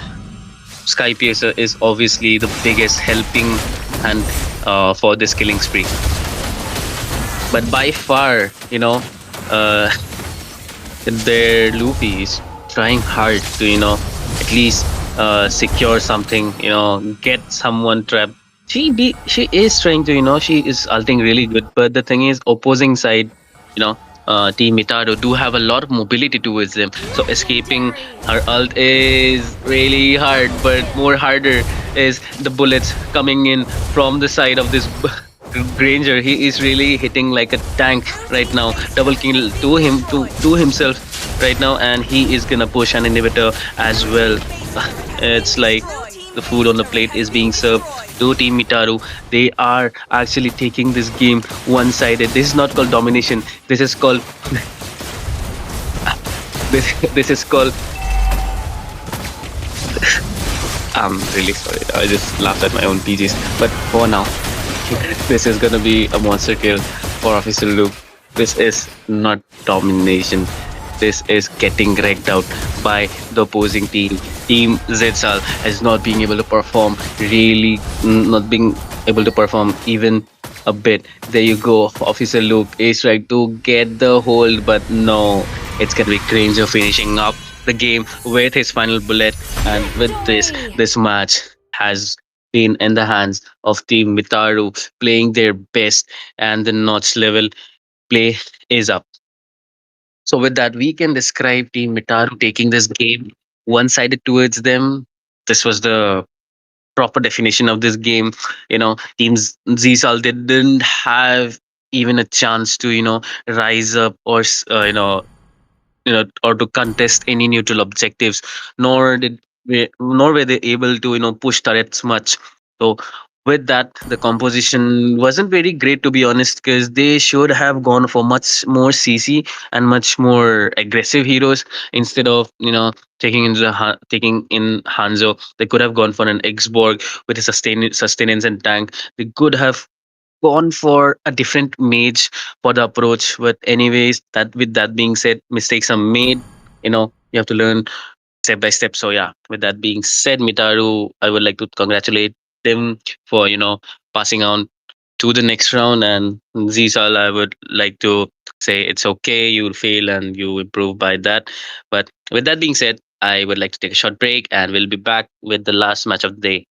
Sky Piercer is obviously the biggest helping hand for this killing spree. But by far, uh, their Luffy is trying hard to at least secure something, get someone trapped. She is trying to, she is ulting really good, but the thing is, opposing side, you know Team Mitado do have a lot of mobility towards them, so escaping her ult is really hard. But more harder is the bullets coming in from the side of this Granger. He is really hitting like a tank right now. Double kill to him, to himself right now, and he is gonna push an inhibitor as well. It's like the food on the plate is being served to Team Mitaru. They are actually taking this game one-sided. This is not called domination. This is called this is called. I'm really sorry. I just laughed at my own PGs. But for now, this is gonna be a monster kill for Officer Luke. This is not domination. This is getting wrecked out by the opposing team. Team Zetsal has not been able to perform, really not being able to perform even a bit. There you go, Officer Luke is trying to get the hold, but no, it's gonna be Granger finishing up the game with his final bullet. And with this match has been in the hands of Team Mitaru playing their best, and the notch level play is up. So with that, we can describe Team Mitaru taking this game one-sided towards them. This was the proper definition of this game. Teams Zsal, they didn't have even a chance to rise up or or to contest any neutral objectives, nor were they able to push turrets much. So with that, the composition wasn't very great, to be honest, because they should have gone for much more CC and much more aggressive heroes instead of taking in Hanzo. They could have gone for an Xborg with a sustenance and tank. They could have gone for a different mage for the approach. But anyways, that with that being said, mistakes are made. You have to learn step by step. So yeah, with that being said, Mitaru, I would like to congratulate them for passing on to the next round. And Zisal, I would like to say it's okay, you'll fail and you improve by that. But with that being said, I would like to take a short break and we'll be back with the last match of the day.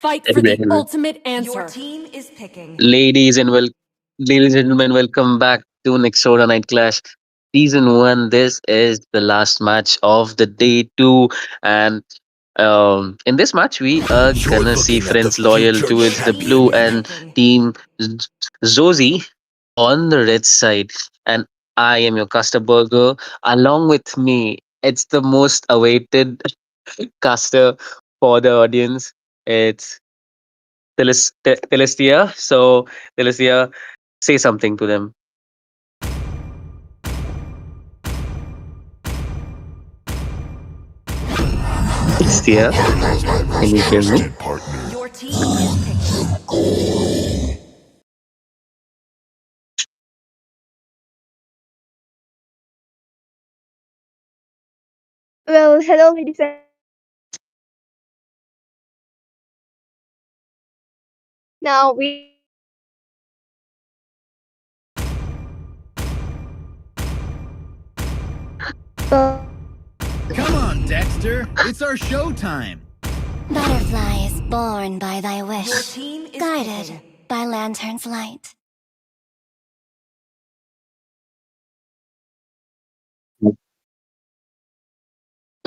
Fight for the And ultimate Your answer. team is picking. ladies and gentlemen, welcome back to Nexora Night Clash Season 1. This is the last match of the day 2. And in this match, we are You're gonna see looking at the friends loyal future towards the Champion blue is champion. and picking. team Zozi on the red side. And I am your caster burger. Along with me, it's the most awaited caster for the audience. It's Celestia. So, Celestia, say something to them. Celestia, I can was you hear me? trusted partner. Your team is picking. Well, hello, ladies and now Come on, Dexter. It's our showtime. Butterfly is born by thy Your wish, team is guided picking. by lantern's light.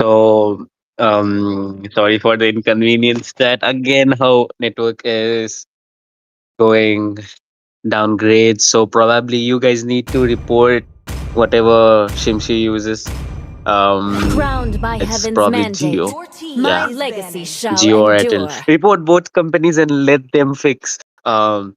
So, sorry for the inconvenience. That again, how network is going downgrade. So probably you guys need to report whatever Shimshi uses. Um, Crowned by it's heaven's probably mandate, Geo. Your team my Yeah, is legacy banning. shall Geo or Airtel. endure. Report both companies and let them fix. Uh,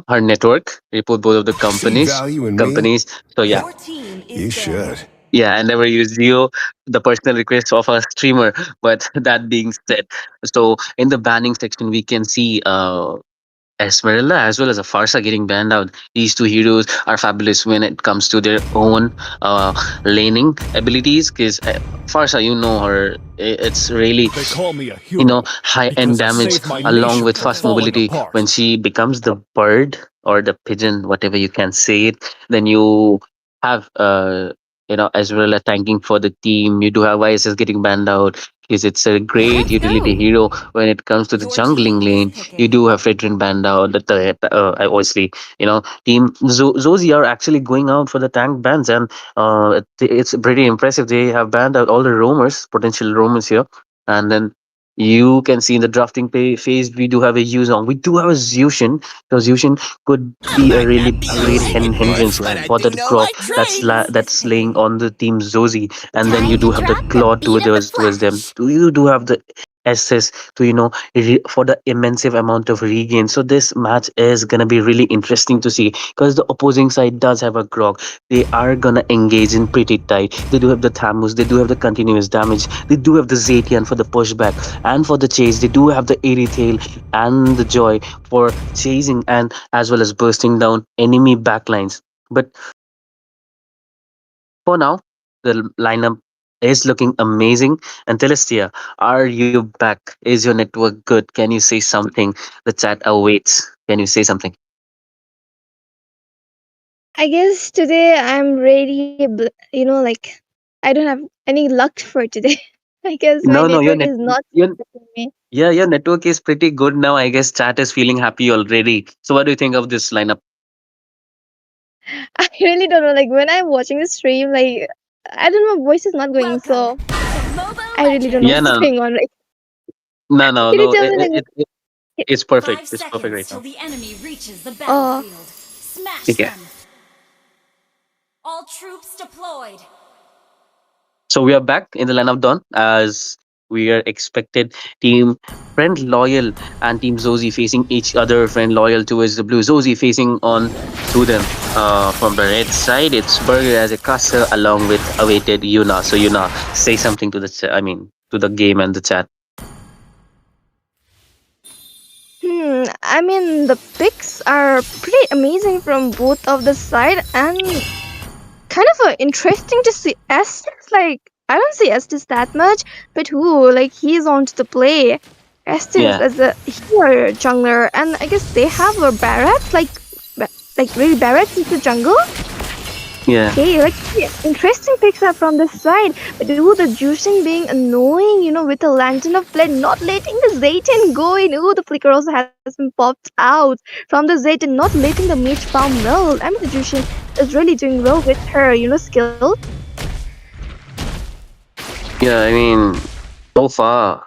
her network. Report both of the See companies. value in me? Companies. So yeah, Your team is You banning. should. yeah, I never use Geo, the personal request of a streamer. But that being said, so in the banning section, we can see Esmeralda as well as a Farsa getting banned out. These two heroes are fabulous when it comes to their own uh, laning abilities. Because Farsa, you know her, it's really They call me a hero high end because I damage saved my along nation with from fast falling mobility. apart. When she becomes the bird or the pigeon, whatever you can say it, then you have Esmeralda tanking for the team. You do have ISS getting banned out. because it's a great utility hero when it comes to the jungling lane. You do have Fredrin Banda or the obviously, team Zozi are actually going out for the tank bans, and it's pretty impressive. They have banned out all the roamers, potential roamers here, and then you can see in the drafting phase we do have a Yuzong, we do have a Zushin. So Zushin could be a really great hindrance for that Grok that's laying on the team Zozi, and then you do have the Claw towards them. You do have the SS to for the immense amount of regain. So this match is gonna be really interesting to see because the opposing side does have a Grok. They are gonna engage in pretty tight. They do have the Thamus, they do have the continuous damage, they do have the Zatian for the pushback and for the chase. They do have the airy tail and the joy for chasing and as well as bursting down enemy backlines. But for now, the lineup is looking amazing. And Telestia, are you back? Is your network good? Can you say something? The chat awaits. Can you say something? I guess today I'm really, like I don't have any luck for today. I guess my No, no, network is not your supporting me. yeah, your network is pretty good now. I guess chat is feeling happy already. So what do you think of this lineup? I really don't know. Like when I'm watching the stream, like I don't know, voice is not going. So I really don't know Yeah, what's no, going on. Like, no, no, can you no. tell me like It's perfect. It's perfect right now. the enemy reaches the uh battlefield. Smash Okay. them. All troops deployed. So we are back in the line of dawn as we are expected. Team Friend Loyal and Team Zozi facing each other. Friend Loyal towards the blue. Zozi facing on to them. From the red side, it's Burger as a caster along with awaited Yuna. So Yuna, say something to the to the game and the chat. I mean the picks are pretty amazing from both of the side and kind of interesting to see Estes. Like I don't see Estes that much, but who like he's onto the play. Estes Yeah, as a healer jungler, and I guess they have a Barrett, like really Barrett into jungle. yeah. Okay, like yeah, interesting picks up from this side. But ooh, the juicing being annoying, with the lantern of blade not letting the Zayton go in. Ooh, the flicker also has been popped out from the Zayton, not letting the mage farm well. I mean, the juicing is really doing well with her, skill. Yeah, I mean, so far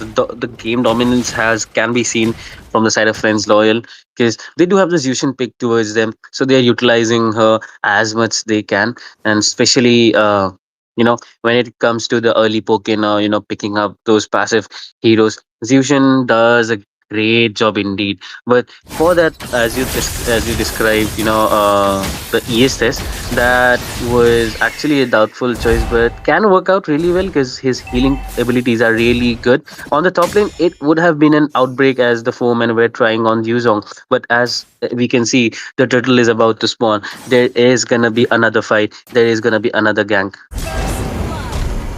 the game dominance has can be seen from the side of Friends Loyal because they do have this Yushin pick towards them, so they are utilizing her as much they can, and especially when it comes to the early poking or picking up those passive heroes, Yushin does a great job indeed. But for that, as you described, the ES test that was actually a doubtful choice, but can work out really well because his healing abilities are really good. On the top lane, it would have been an outbreak as the foemen were trying on Yuzong, but as we can see, the turtle is about to spawn. There is gonna be another fight. There is gonna be another gank.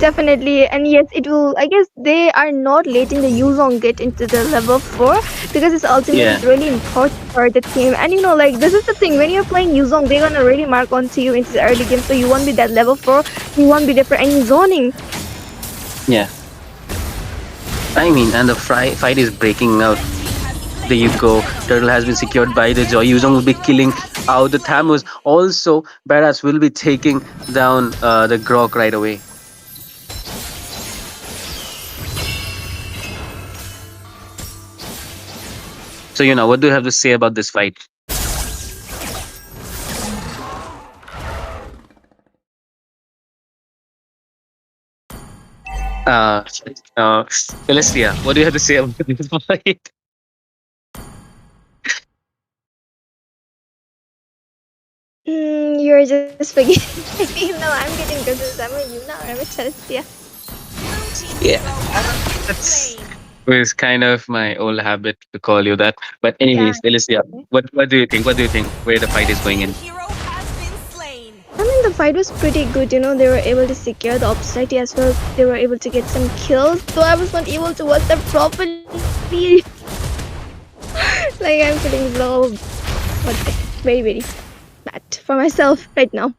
Definitely, and yes, it will. I guess they are not letting the Yuzong get into the level 4 because its ultimate Yeah, is really important for the team. And like this is the thing when you're playing Yuzong, they're gonna really mark onto you into the early game, so you won't be that level 4. You won't be there for any zoning. yeah. I mean, and the fight is breaking out. There you go. Turtle has been secured by the Joy. Yuzong will be killing out the Thamus. Also, Badass will be taking down the Grok right away. So, what do you have to say about this fight? Uh, Celestia, what do you have to say about this fight? You're just forgetting. No, I'm getting confused. I'm a Yuna or I'm a Celestia. Yeah, that's was kind of my old habit to call you that. But Yeah. anyways, Celestia, what do you think? What do you think? Where the fight is going in? I mean, the fight was pretty good. They were able to secure the opportunity as well. They were able to get some kills, though I was not able to watch them properly. Like, I'm feeling low, but very, very bad for myself right now.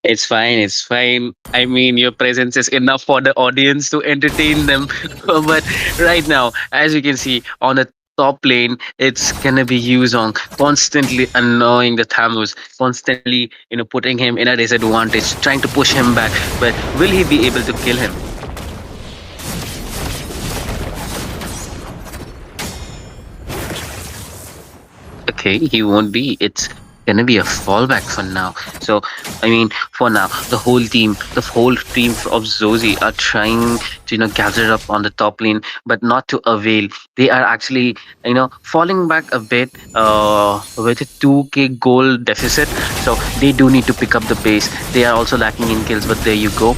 It's fine. It's fine. I mean, your presence is enough for the audience to entertain them. But right now, as you can see on the top lane, it's gonna be Yuzong constantly annoying the Thamus, constantly, putting him in a disadvantage, trying to push him back. But will he be able to kill him? Okay, he won't be. It's gonna be a fallback for now. So, I mean, for now, the whole team of Zozi are trying to, gather up on the top lane, but not to avail. They are actually, falling back a bit with a 2k goal deficit. So, they do need to pick up the pace. They are also lacking in kills, but there you go.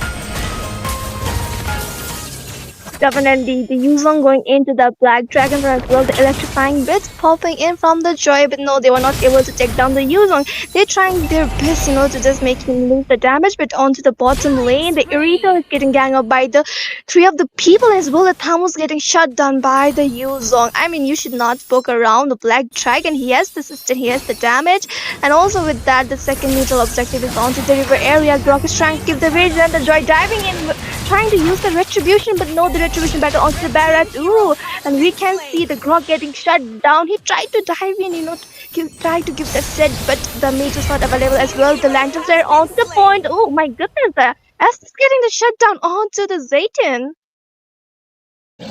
Definitely, the Yuzong going into the Black Dragon as well, the electrifying bits popping in from the Joy, but no, they were not able to take down the Yuzong. They're trying their best, to just make him lose the damage, but onto the bottom lane, the Irito is getting gang up by the three of the people as well. The Thamus getting shut down by the Yuzong. I mean, you should not poke around the Black Dragon. He has the system, he has the damage, and also with that, the second neutral objective is onto the river area. Grok is trying to give the rage and the Joy diving in, trying to use the retribution, but no, the retribution battle onto the Barrett. Ooh, and we can see the Grog getting shut down. He tried to dive in, try to give the set, but the mage was not available as well. The Lantern Flare onto the point. Oh my goodness, S is getting the shutdown onto the Zayton.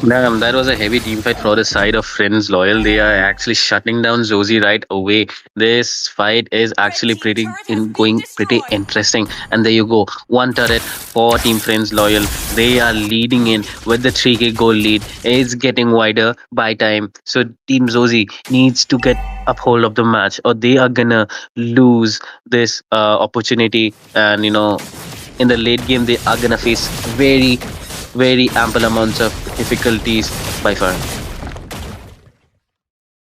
Damn, that was a heavy team fight for the side of Friends Loyal. They are actually shutting down Zozi right away. This fight is actually going pretty interesting. And there you go. One turret for Team Friends Loyal. They are leading in with the 3k goal lead. It's getting wider by time. So Team Zozi needs to get up hold of the match or they are gonna lose this opportunity. And in the late game they are gonna face very ample amounts of difficulties by far.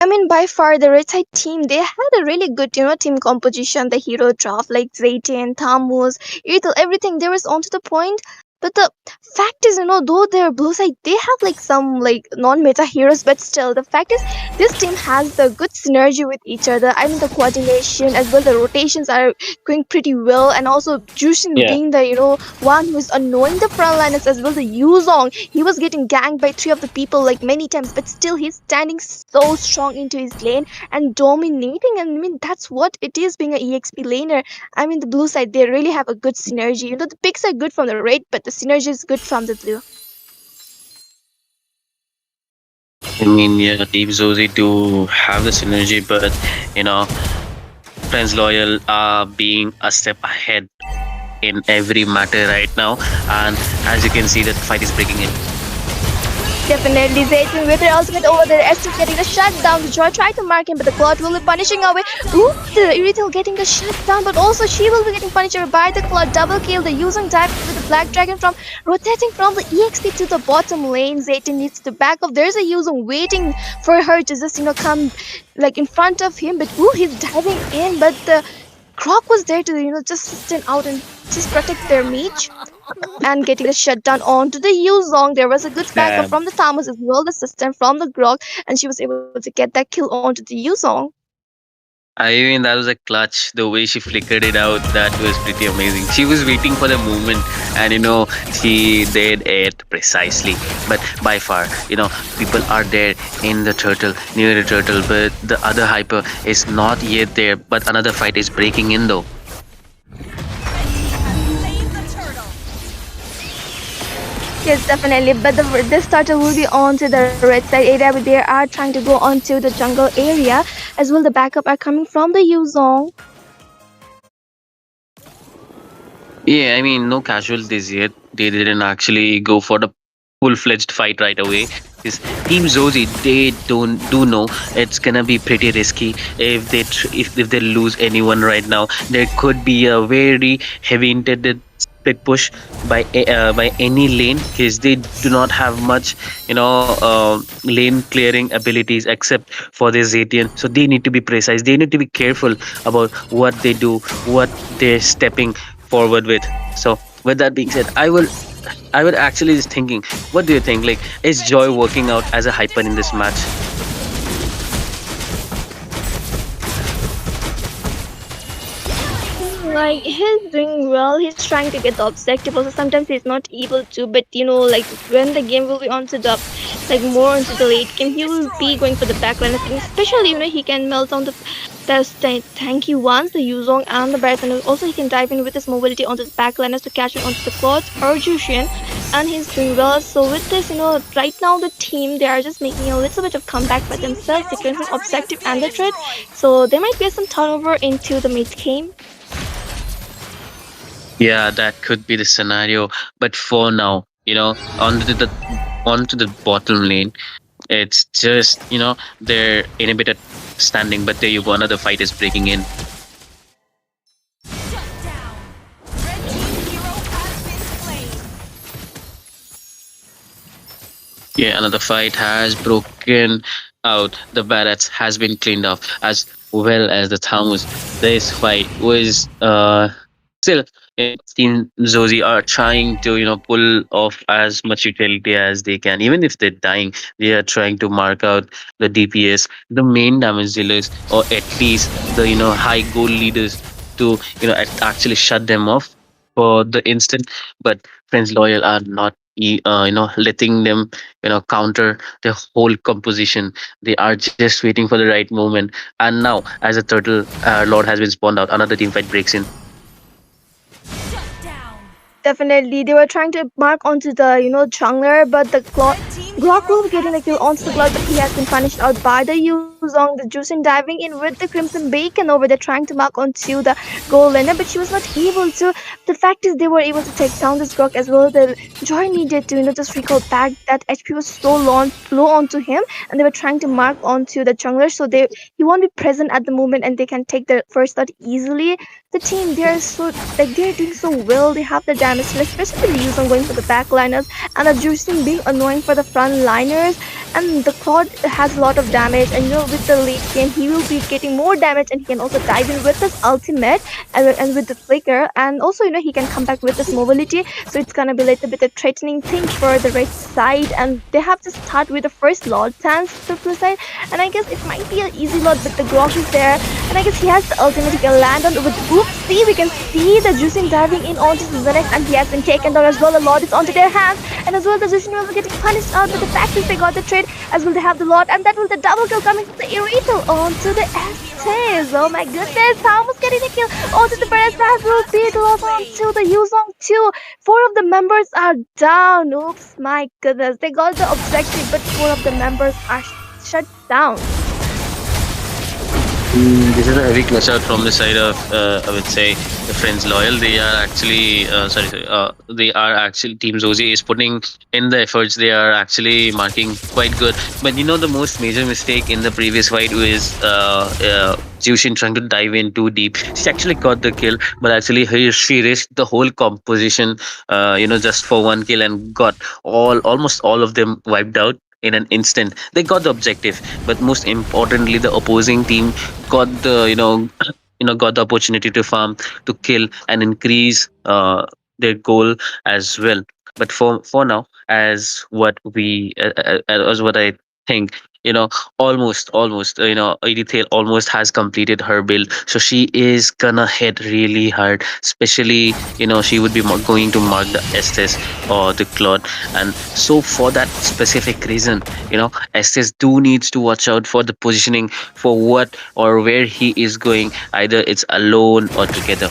I mean, by far, the Red Side team, they had a really good, team composition. The hero draft, like Zaytin, Thamus, Ethel, everything, there was onto the point. But the fact is, though they're blue side, they have like some like non-meta heroes, but still, the fact is, this team has the good synergy with each other. I mean, the coordination as well, the rotations are going pretty well, and also Jushin Yeah. being the one who's annoying the frontliners as well. The Yuzong, he was getting ganked by three of the people like many times, but still he's standing so strong into his lane and dominating. And I mean, that's what it is being an EXP laner. I mean, the blue side, they really have a good synergy. The picks are good from the red, but the synergy is good from the blue. I mean, yeah, Team Zozi do have the synergy, but you know, Friends Loyal are being a step ahead in every matter right now, and as you can see, that fight is breaking in. Definitely, Zayton with her ultimate over there. Estes getting the shutdown. The Joy tried to mark him, but the Cloud will be punishing away. Ooh, the Irithel getting the shutdown, but also she will be getting punished away by the Cloud. Double kill. The using dive with the Black Dragon from rotating from the EXP to the bottom lane. Zayton needs to back off. There's a user waiting for her to just come like in front of him, but ooh, he's diving in, but the Croc was there to just stand out and just protect their mage and getting a shutdown onto the Yuzong. There was a good backup Damn. from the Thamus as well, the system from the Grog, and she was able to get that kill onto the Yuzong. I mean, that was a clutch. The way she flickered it out, that was pretty amazing. She was waiting for the movement, and she did it precisely. But by far, people are there in the turtle, near the turtle, but the other hyper is not yet there. But another fight is breaking in though. Yes, definitely. But this turtle will be onto the red side area, but they are trying to go onto the jungle area as well. The backup are coming from the Yuzong. Yeah, I mean, no casualties yet. They didn't actually go for the full-fledged fight right away. This Team Zozi, they don't do know it's gonna be pretty risky if if they lose anyone right now. There could be a very heavy intended split push by any lane because they do not have much lane clearing abilities except for their Zatian. So they need to be precise. They need to be careful about what they do, what they're stepping forward with. So with that being said, I would actually just thinking, what do you think? Like, is Joy working out as a hyper in this match? Like he's doing well. He's trying to get the objective. Also, sometimes he's not able to. But like when the game will be onto the more onto the late game, he will be going for the backline. I think, especially he can melt down the tanky ones, the Yuzong and the Barrett, and also he can dive in with his mobility onto the backliners to catch it onto the Claude or Jushin, and he's doing well. So with this, right now the team, they are just making a little bit of comeback by themselves, sequencing objective and the trade. So there might be some turnover into the mid game. Yeah, that could be the scenario. But for now, onto the bottom lane, it's just they're in a bit of standing. But there you go, another fight is breaking in. Yeah, another fight has broken out. The barracks has been cleaned off as well as the Thamus. This fight was still Team Zozi are trying to pull off as much utility as they can. Even if they're dying, they are trying to mark out the DPS, the main damage dealers, or at least the high goal leaders to actually shut them off for the instant. But Friends Loyal are not letting them counter the whole composition. They are just waiting for the right moment. And now, as a turtle lord has been spawned out, another team fight breaks in. Definitely, they were trying to mark onto the jungler, but the Glock will be getting the kill onto the Glock, but he has been punished out by the Yuzong. The Juicing diving in with the Crimson Bacon over there, trying to mark onto the goal laner, but she was not able to. The fact is, they were able to take down this Glock as well. The Joy needed to just recall back that HP was so low onto him, and they were trying to mark onto the jungler, so he won't be present at the moment, and they can take the first shot easily. The team, they're doing so well. They have the damage, especially the Yuzong going for the backliners, and the Juicing being annoying for the frontliners. And the Claude has a lot of damage, and with the late game, he will be getting more damage, and he can also dive in with his ultimate and with the flicker, and also he can come back with his mobility. So it's gonna be a little bit a threatening thing for the right side, and they have to start with the first Lord stance to the side, and I guess it might be an easy Lord, but the Grok is there, and I guess he has the ultimate. He can land on with oopsie. We can see the Juicing diving in onto the Zenex, and he has been taken down as well. The Lord is onto their hands, and as well the Juicing will be getting punished out, but the fact is they got the trade, as well they have the Lord, and that was the double kill coming from the Irithel onto the Estes. Oh my goodness, Thomas getting the kill onto the Perez, that will be the loss onto the Yuzong too. 4 of the members are down. Oops, my goodness, they got the objective, but 4 of the members are shut down. This is a heavy clutch out from the side of, I would say, the Friends Loyal. They are actually, they are actually, Team Zozi is putting in the efforts. They are actually marking quite good. But the most major mistake in the previous fight was Jushin trying to dive in too deep. She actually got the kill, but actually she risked the whole composition, just for one kill, and got almost all of them wiped out in an instant. They got the objective, but most importantly, the opposing team got the got the opportunity to farm, to kill, and increase their goal as well. But for now, as what I think, almost Edith almost has completed her build, so she is gonna hit really hard. Especially, she would be going to mark the Estes or the Claude, and so for that specific reason, Estes do needs to watch out for the positioning, for what or where he is going. Either it's alone or together.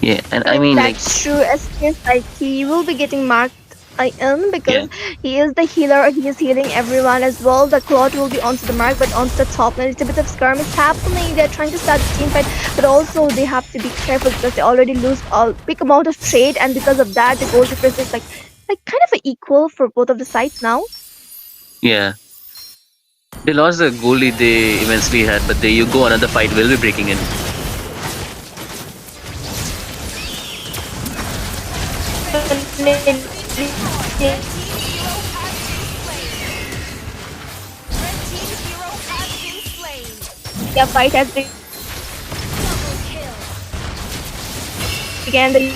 Yeah, and I mean, like, That's true. As like he will be getting marked in because he is the healer. He is healing everyone as well. The Claude will be onto the mark, but onto the top lane, it's a bit of skirmish happening. They're trying to start the team fight, but also they have to be careful because they already lose a big amount of trade, and because of that, the goal difference is like kind of equal for both of the sides now. yeah, they lost the goalie they immensely had, but there you go, another fight will be breaking in. Yeah, fight has began. The...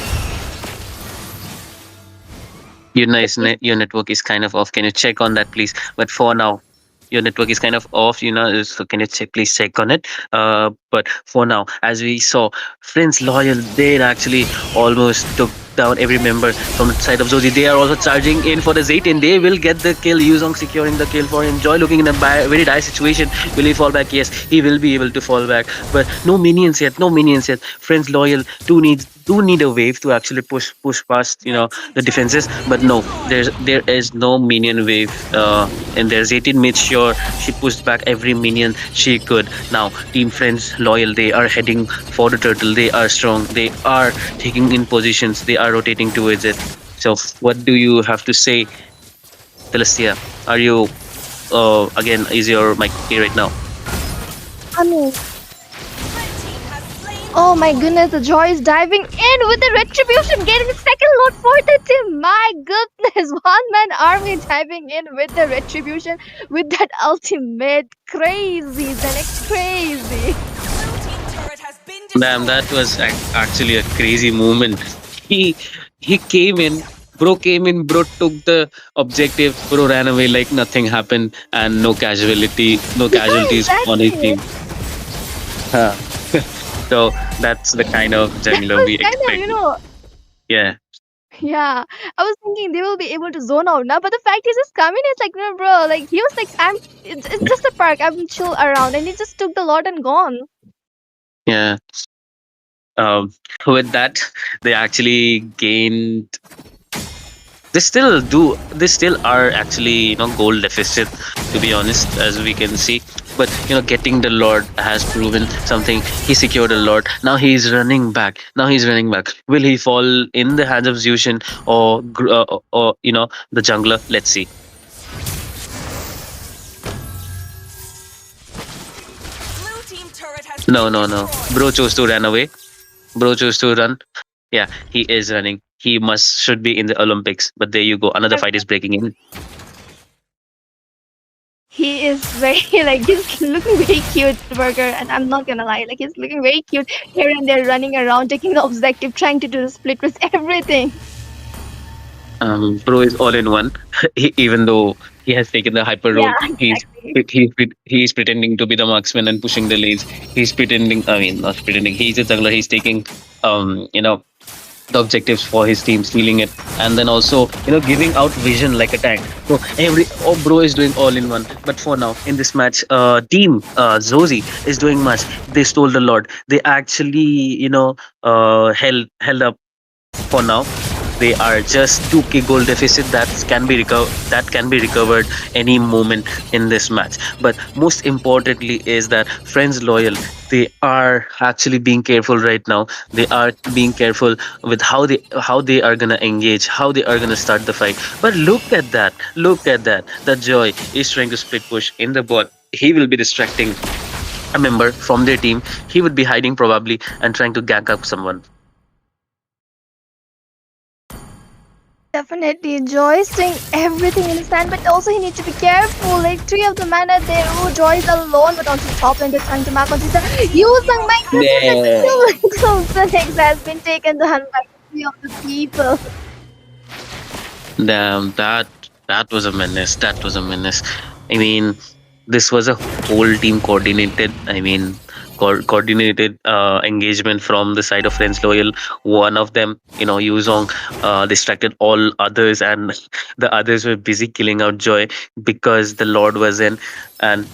Your network is kind of off. Can you check on that, please? But for now, your network is kind of off. So can you please check on it? But for now, as we saw, Friends Loyal, they actually almost took down every member from the side of Zoji. They are also charging in for the Zaytin. They will get the kill. Yuzong securing the kill for him. Joy looking in a very dire situation. Will he fall back? Yes, he will be able to fall back. But no minions yet. No minions yet. Friends Loyal do need a wave to actually push past the defenses. But no, there is no minion wave in there. Zaytin made sure she pushed back every minion she could. Now, Team Friends Loyal, they are heading for the turtle. They are strong. They are taking in positions. They are rotating towards it. So, what do you have to say, Celestia? Are you again? Is your mic okay right now? I mean, oh my goodness, the Joy is diving in with the retribution, getting the second load for the team. My goodness, one man army diving in with the retribution with that ultimate. Crazy, Zenix, crazy. Damn, that was actually a crazy moment. He he came in. Bro came in, bro took the objective, bro ran away like nothing happened, and no Yeah, casualties on his exactly. team. Huh. So that's the kind of That jungler was we kind of, expect. Yeah. yeah. I was thinking they will be able to zone out now, but the fact is, just coming, it's like, no, bro, like he was like, it's just a park, I'm chill around, and he just took the lot and gone. Yeah. Um, with that, they actually gained. They still are actually goal deficit, to be honest, as we can see. But getting the Lord has proven something. He secured a Lord. Now he's running back. Will he fall in the hands of Zushin or the jungler? Let's see. No. Bro chose to run away. Bro chose to run. Yeah, he is running. He should be in the Olympics. But there you go. Another fight is breaking in. He is very like he's looking very cute, Burger, and I'm not gonna lie, like he's looking very cute here and there, running around, taking the objective, trying to do the split with everything. Bro is all in one. Even though he has taken the hyper Yeah, role, exactly. he's pretending to be the marksman and pushing the lanes. He's pretending. I mean, not pretending. He's a jungler. He's taking the objectives for his team, stealing it, and then also giving out vision like a tank. So bro is doing all in one. But for now in this match, team Zozi is doing much. They stole the Lord. They actually held up for now. They are just 2k goal deficit that can be recovered any moment in this match. But most importantly is that Friends Loyal, they are actually being careful right now. They are being careful with how they are gonna engage, how they are gonna start the fight. But look at that. The Joy is trying to split push in the bot. He will be distracting a member from their team. He would be hiding probably and trying to gank up someone. Definitely, Joy is doing everything in his hand, but also he needs to be careful. Like three of the men are there. Oh, Joy is alone, but also top lane they're trying to map on his Yusung, my goodness, Yeah. two little Phoenix has been taken down by three of the people. Damn, that was a menace. That was a menace. I mean, this was a whole team coordinated. I mean, coordinated engagement from the side of Friends Loyal. One of them, Yuzong, distracted all others, and the others were busy killing out Joy because the Lord was in. And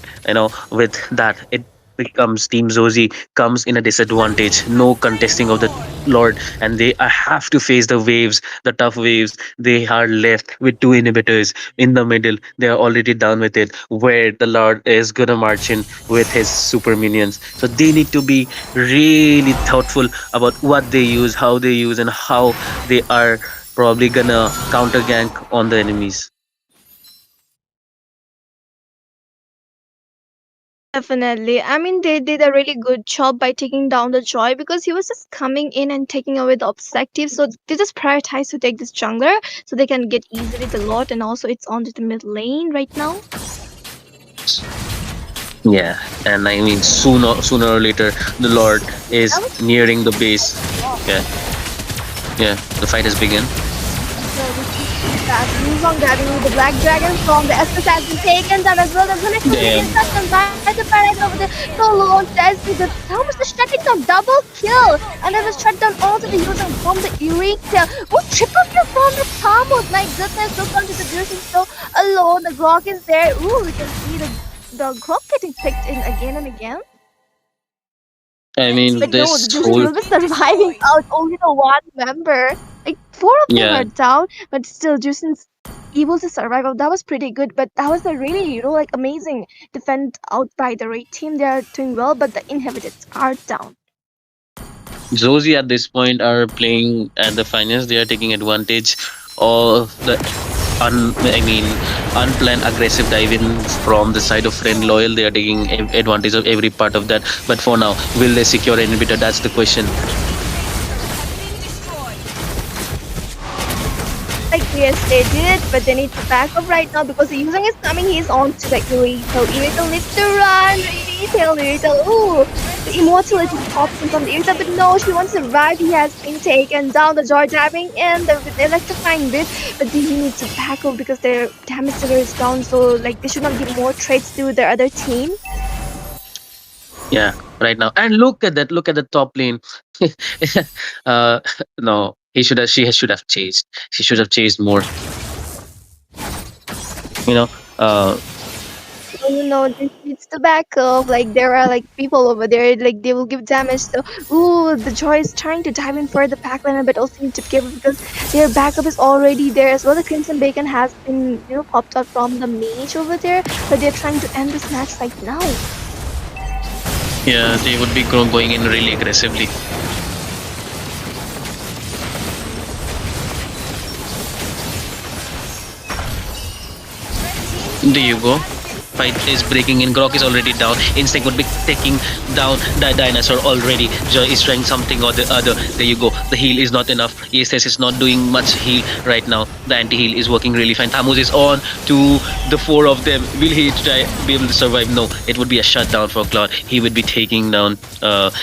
with that, it becomes Team Zozi comes in a disadvantage. No contesting of the Lord, and they have to face the tough waves. They are left with two inhibitors in the middle. They are already done with it, where the Lord is gonna march in with his super minions. So they need to be really thoughtful about what they use, how they use, and how they are probably gonna counter gank on the enemies. Definitely. I mean, they did a really good job by taking down the Joy because he was just coming in and taking away the objective. So they just prioritize to take this jungler so they can get easily the lot, and also it's onto the mid lane right now. Yeah, and I mean sooner or later the Lord is That was nearing the base. Yeah, yeah, the fight has begun. that. Wuzong grabbing with the Black Dragon from the SS has been taken down as well. The Zenith will be getting Damn. shut down by the Paradise over there. So long, Jesse, the Thomas is shutting down double kill. And then the shutdown also the user from the Eureka. Oh, triple kill from the Thomas. My goodness, look onto the Juicing still alone. The Grok is there. Ooh, we can see the Grok getting picked in again and again. I mean, But no, the this Jushin whole will be surviving out only the one member. Like four of them yeah. are down, but still Jushin's able to survive out. That was pretty good, but that was a really, like amazing defend out by the raid team. They are doing well, but the inhabitants are down. Zozi at this point are playing at the finals. They are taking advantage of the I mean unplanned aggressive dive in from the side of friend loyal. They are taking advantage of every part of that. But for now, will they secure an inhibitor? That's the question. Like yes, they did, but they need to back up right now because the user is coming. He's on to the Irito. Irito needs to run. Irito. Ooh, the immortality pops in from the Irito, but no, she wants to survive. He has been taken down. The Joy diving in with the electrifying bit, but he needs to back up because their damage server is down. So like they should not give more trades to their other team. Yeah, right now. And look at that. Look at the top lane. uh, no, he should have. She should have chased. She should have chased more. You know. This needs to back up. Like there are like people over there, like they will give damage. So, ooh, the Joy is trying to dive in for the backline, but also need to be careful because their backup is already there as well. The Crimson Bacon has been, popped out from the mage over there, but they're trying to end this match right now. Yeah, they would be going in really aggressively. There you go. Fight is breaking in. Grok is already down. Instinct would be taking down the dinosaur already. Joy is trying something or the other. There you go. The heal is not enough. ESS is not doing much heal right now. The anti-heal is working really fine. Thamus is on to the four of them. Will he try be able to survive? No. It would be a shutdown for Claude. He would be taking down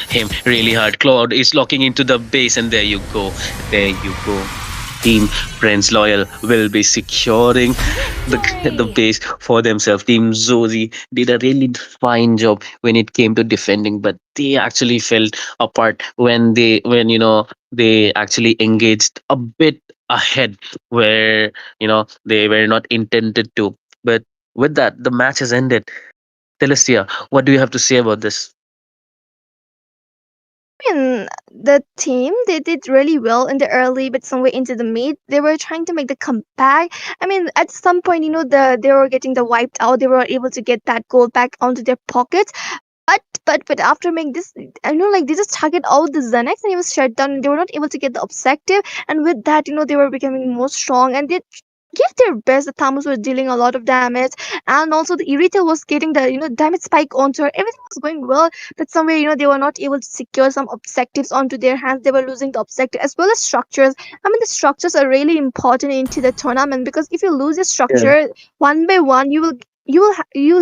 him really hard. Claude is locking into the base, and there you go. There you go. Team Friends Loyal will be securing the base for themselves. Team Zozi did a really fine job when it came to defending, but they actually fell apart when they actually engaged a bit ahead where they were not intended to. But with that, the match has ended. Celestia, what do you have to say about this? mean, the team they did really well in the early, but somewhere into the mid, they were trying to make the comeback. I mean, at some point, they were getting the wiped out. They were able to get that goal back onto their pockets. But after making this, like they just target out the Xanax and it was shut down. They were not able to get the objective, and with that, they were becoming more strong and they gave their best. The Thamus was dealing a lot of damage, and also the Irita was getting the damage spike onto her. Everything was going well, but somewhere they were not able to secure some objectives onto their hands. They were losing the objective as well as structures. I mean, the structures are really important into the tournament because if you lose your structure one by one, you will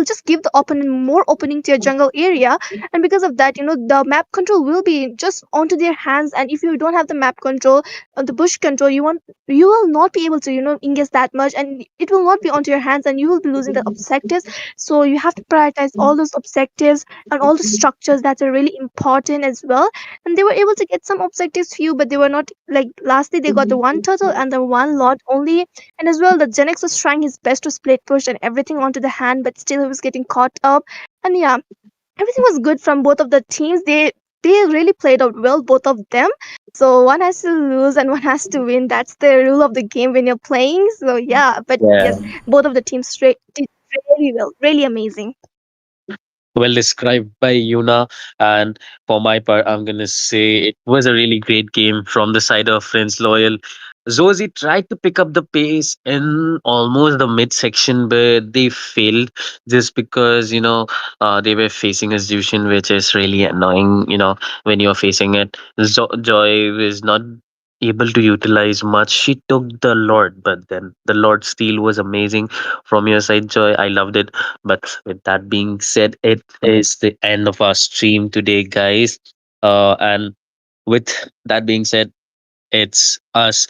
just give the opponent more opening to your jungle area, and because of that the map control will be just onto their hands, and if you don't have the map control the bush control, you will not be able to engage that much, and it will not be onto your hands and you will be losing the objectives. So you have to prioritize all those objectives and all the structures that are really important as well. And they were able to get some objectives few, but they were not like lastly they got the one turtle and the one lot only. And as well, the Genex was trying his best to split push and everything onto the hand, but still he was getting caught up. And yeah, everything was good from both of the teams. They really played out well, both of them. So one has to lose and one has to win. That's the rule of the game when you're playing. So yeah, but yes, Yeah. both of the teams did really well, really amazing. Well described by Yuna. And for my part, I'm going to say it was a really great game from the side of Friends Loyal. Zozi tried to pick up the pace in almost the midsection, but they failed just because, they were facing a Zushin, which is really annoying, when you're facing it. Joy was not able to utilize much. She took the Lord, but then the Lord steal was amazing from your side, Joy. I loved it. But with that being said, it is the end of our stream today, guys. And with that being said, it's us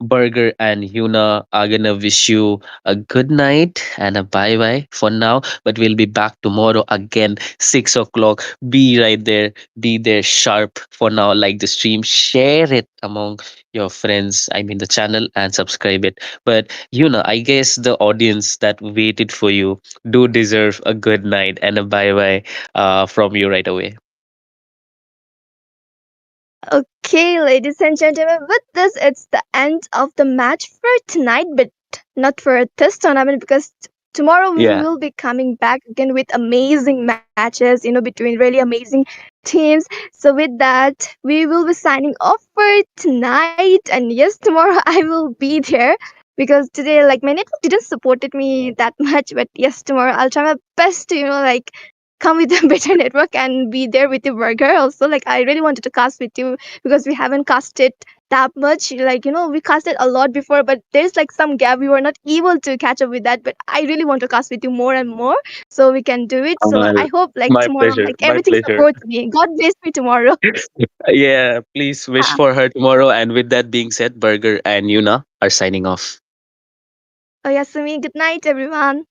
Burger and Yuna are gonna wish you a good night and a bye bye for now. But we'll be back tomorrow again, 6 o'clock. Be right there, be there sharp for now. Like the stream, share it among your friends, I mean the channel, and subscribe it. But Yuna, I guess the audience that waited for you do deserve a good night and a bye bye from you right away. Okay, ladies and gentlemen, with this, it's the end of the match for tonight, but not for this tournament because tomorrow we Yeah. will be coming back again with amazing matches, between really amazing teams. So, with that, we will be signing off for tonight. And yes, tomorrow I will be there because today, like, my network didn't supported me that much, but yes, tomorrow I'll try my best to, like, come with a better network and be there with the burger also. Like, I really wanted to cast with you because we haven't casted that much. Like, we casted a lot before, but there's like some gap. We were not able to catch up with that. But I really want to cast with you more and more so we can do it. So Well, I hope like my tomorrow, pleasure. like My everything pleasure. supports me. God bless me tomorrow. Yeah, please wish Ah, for her tomorrow. And with that being said, Burger and Yuna are signing off. oh, Yasumi, good night, everyone.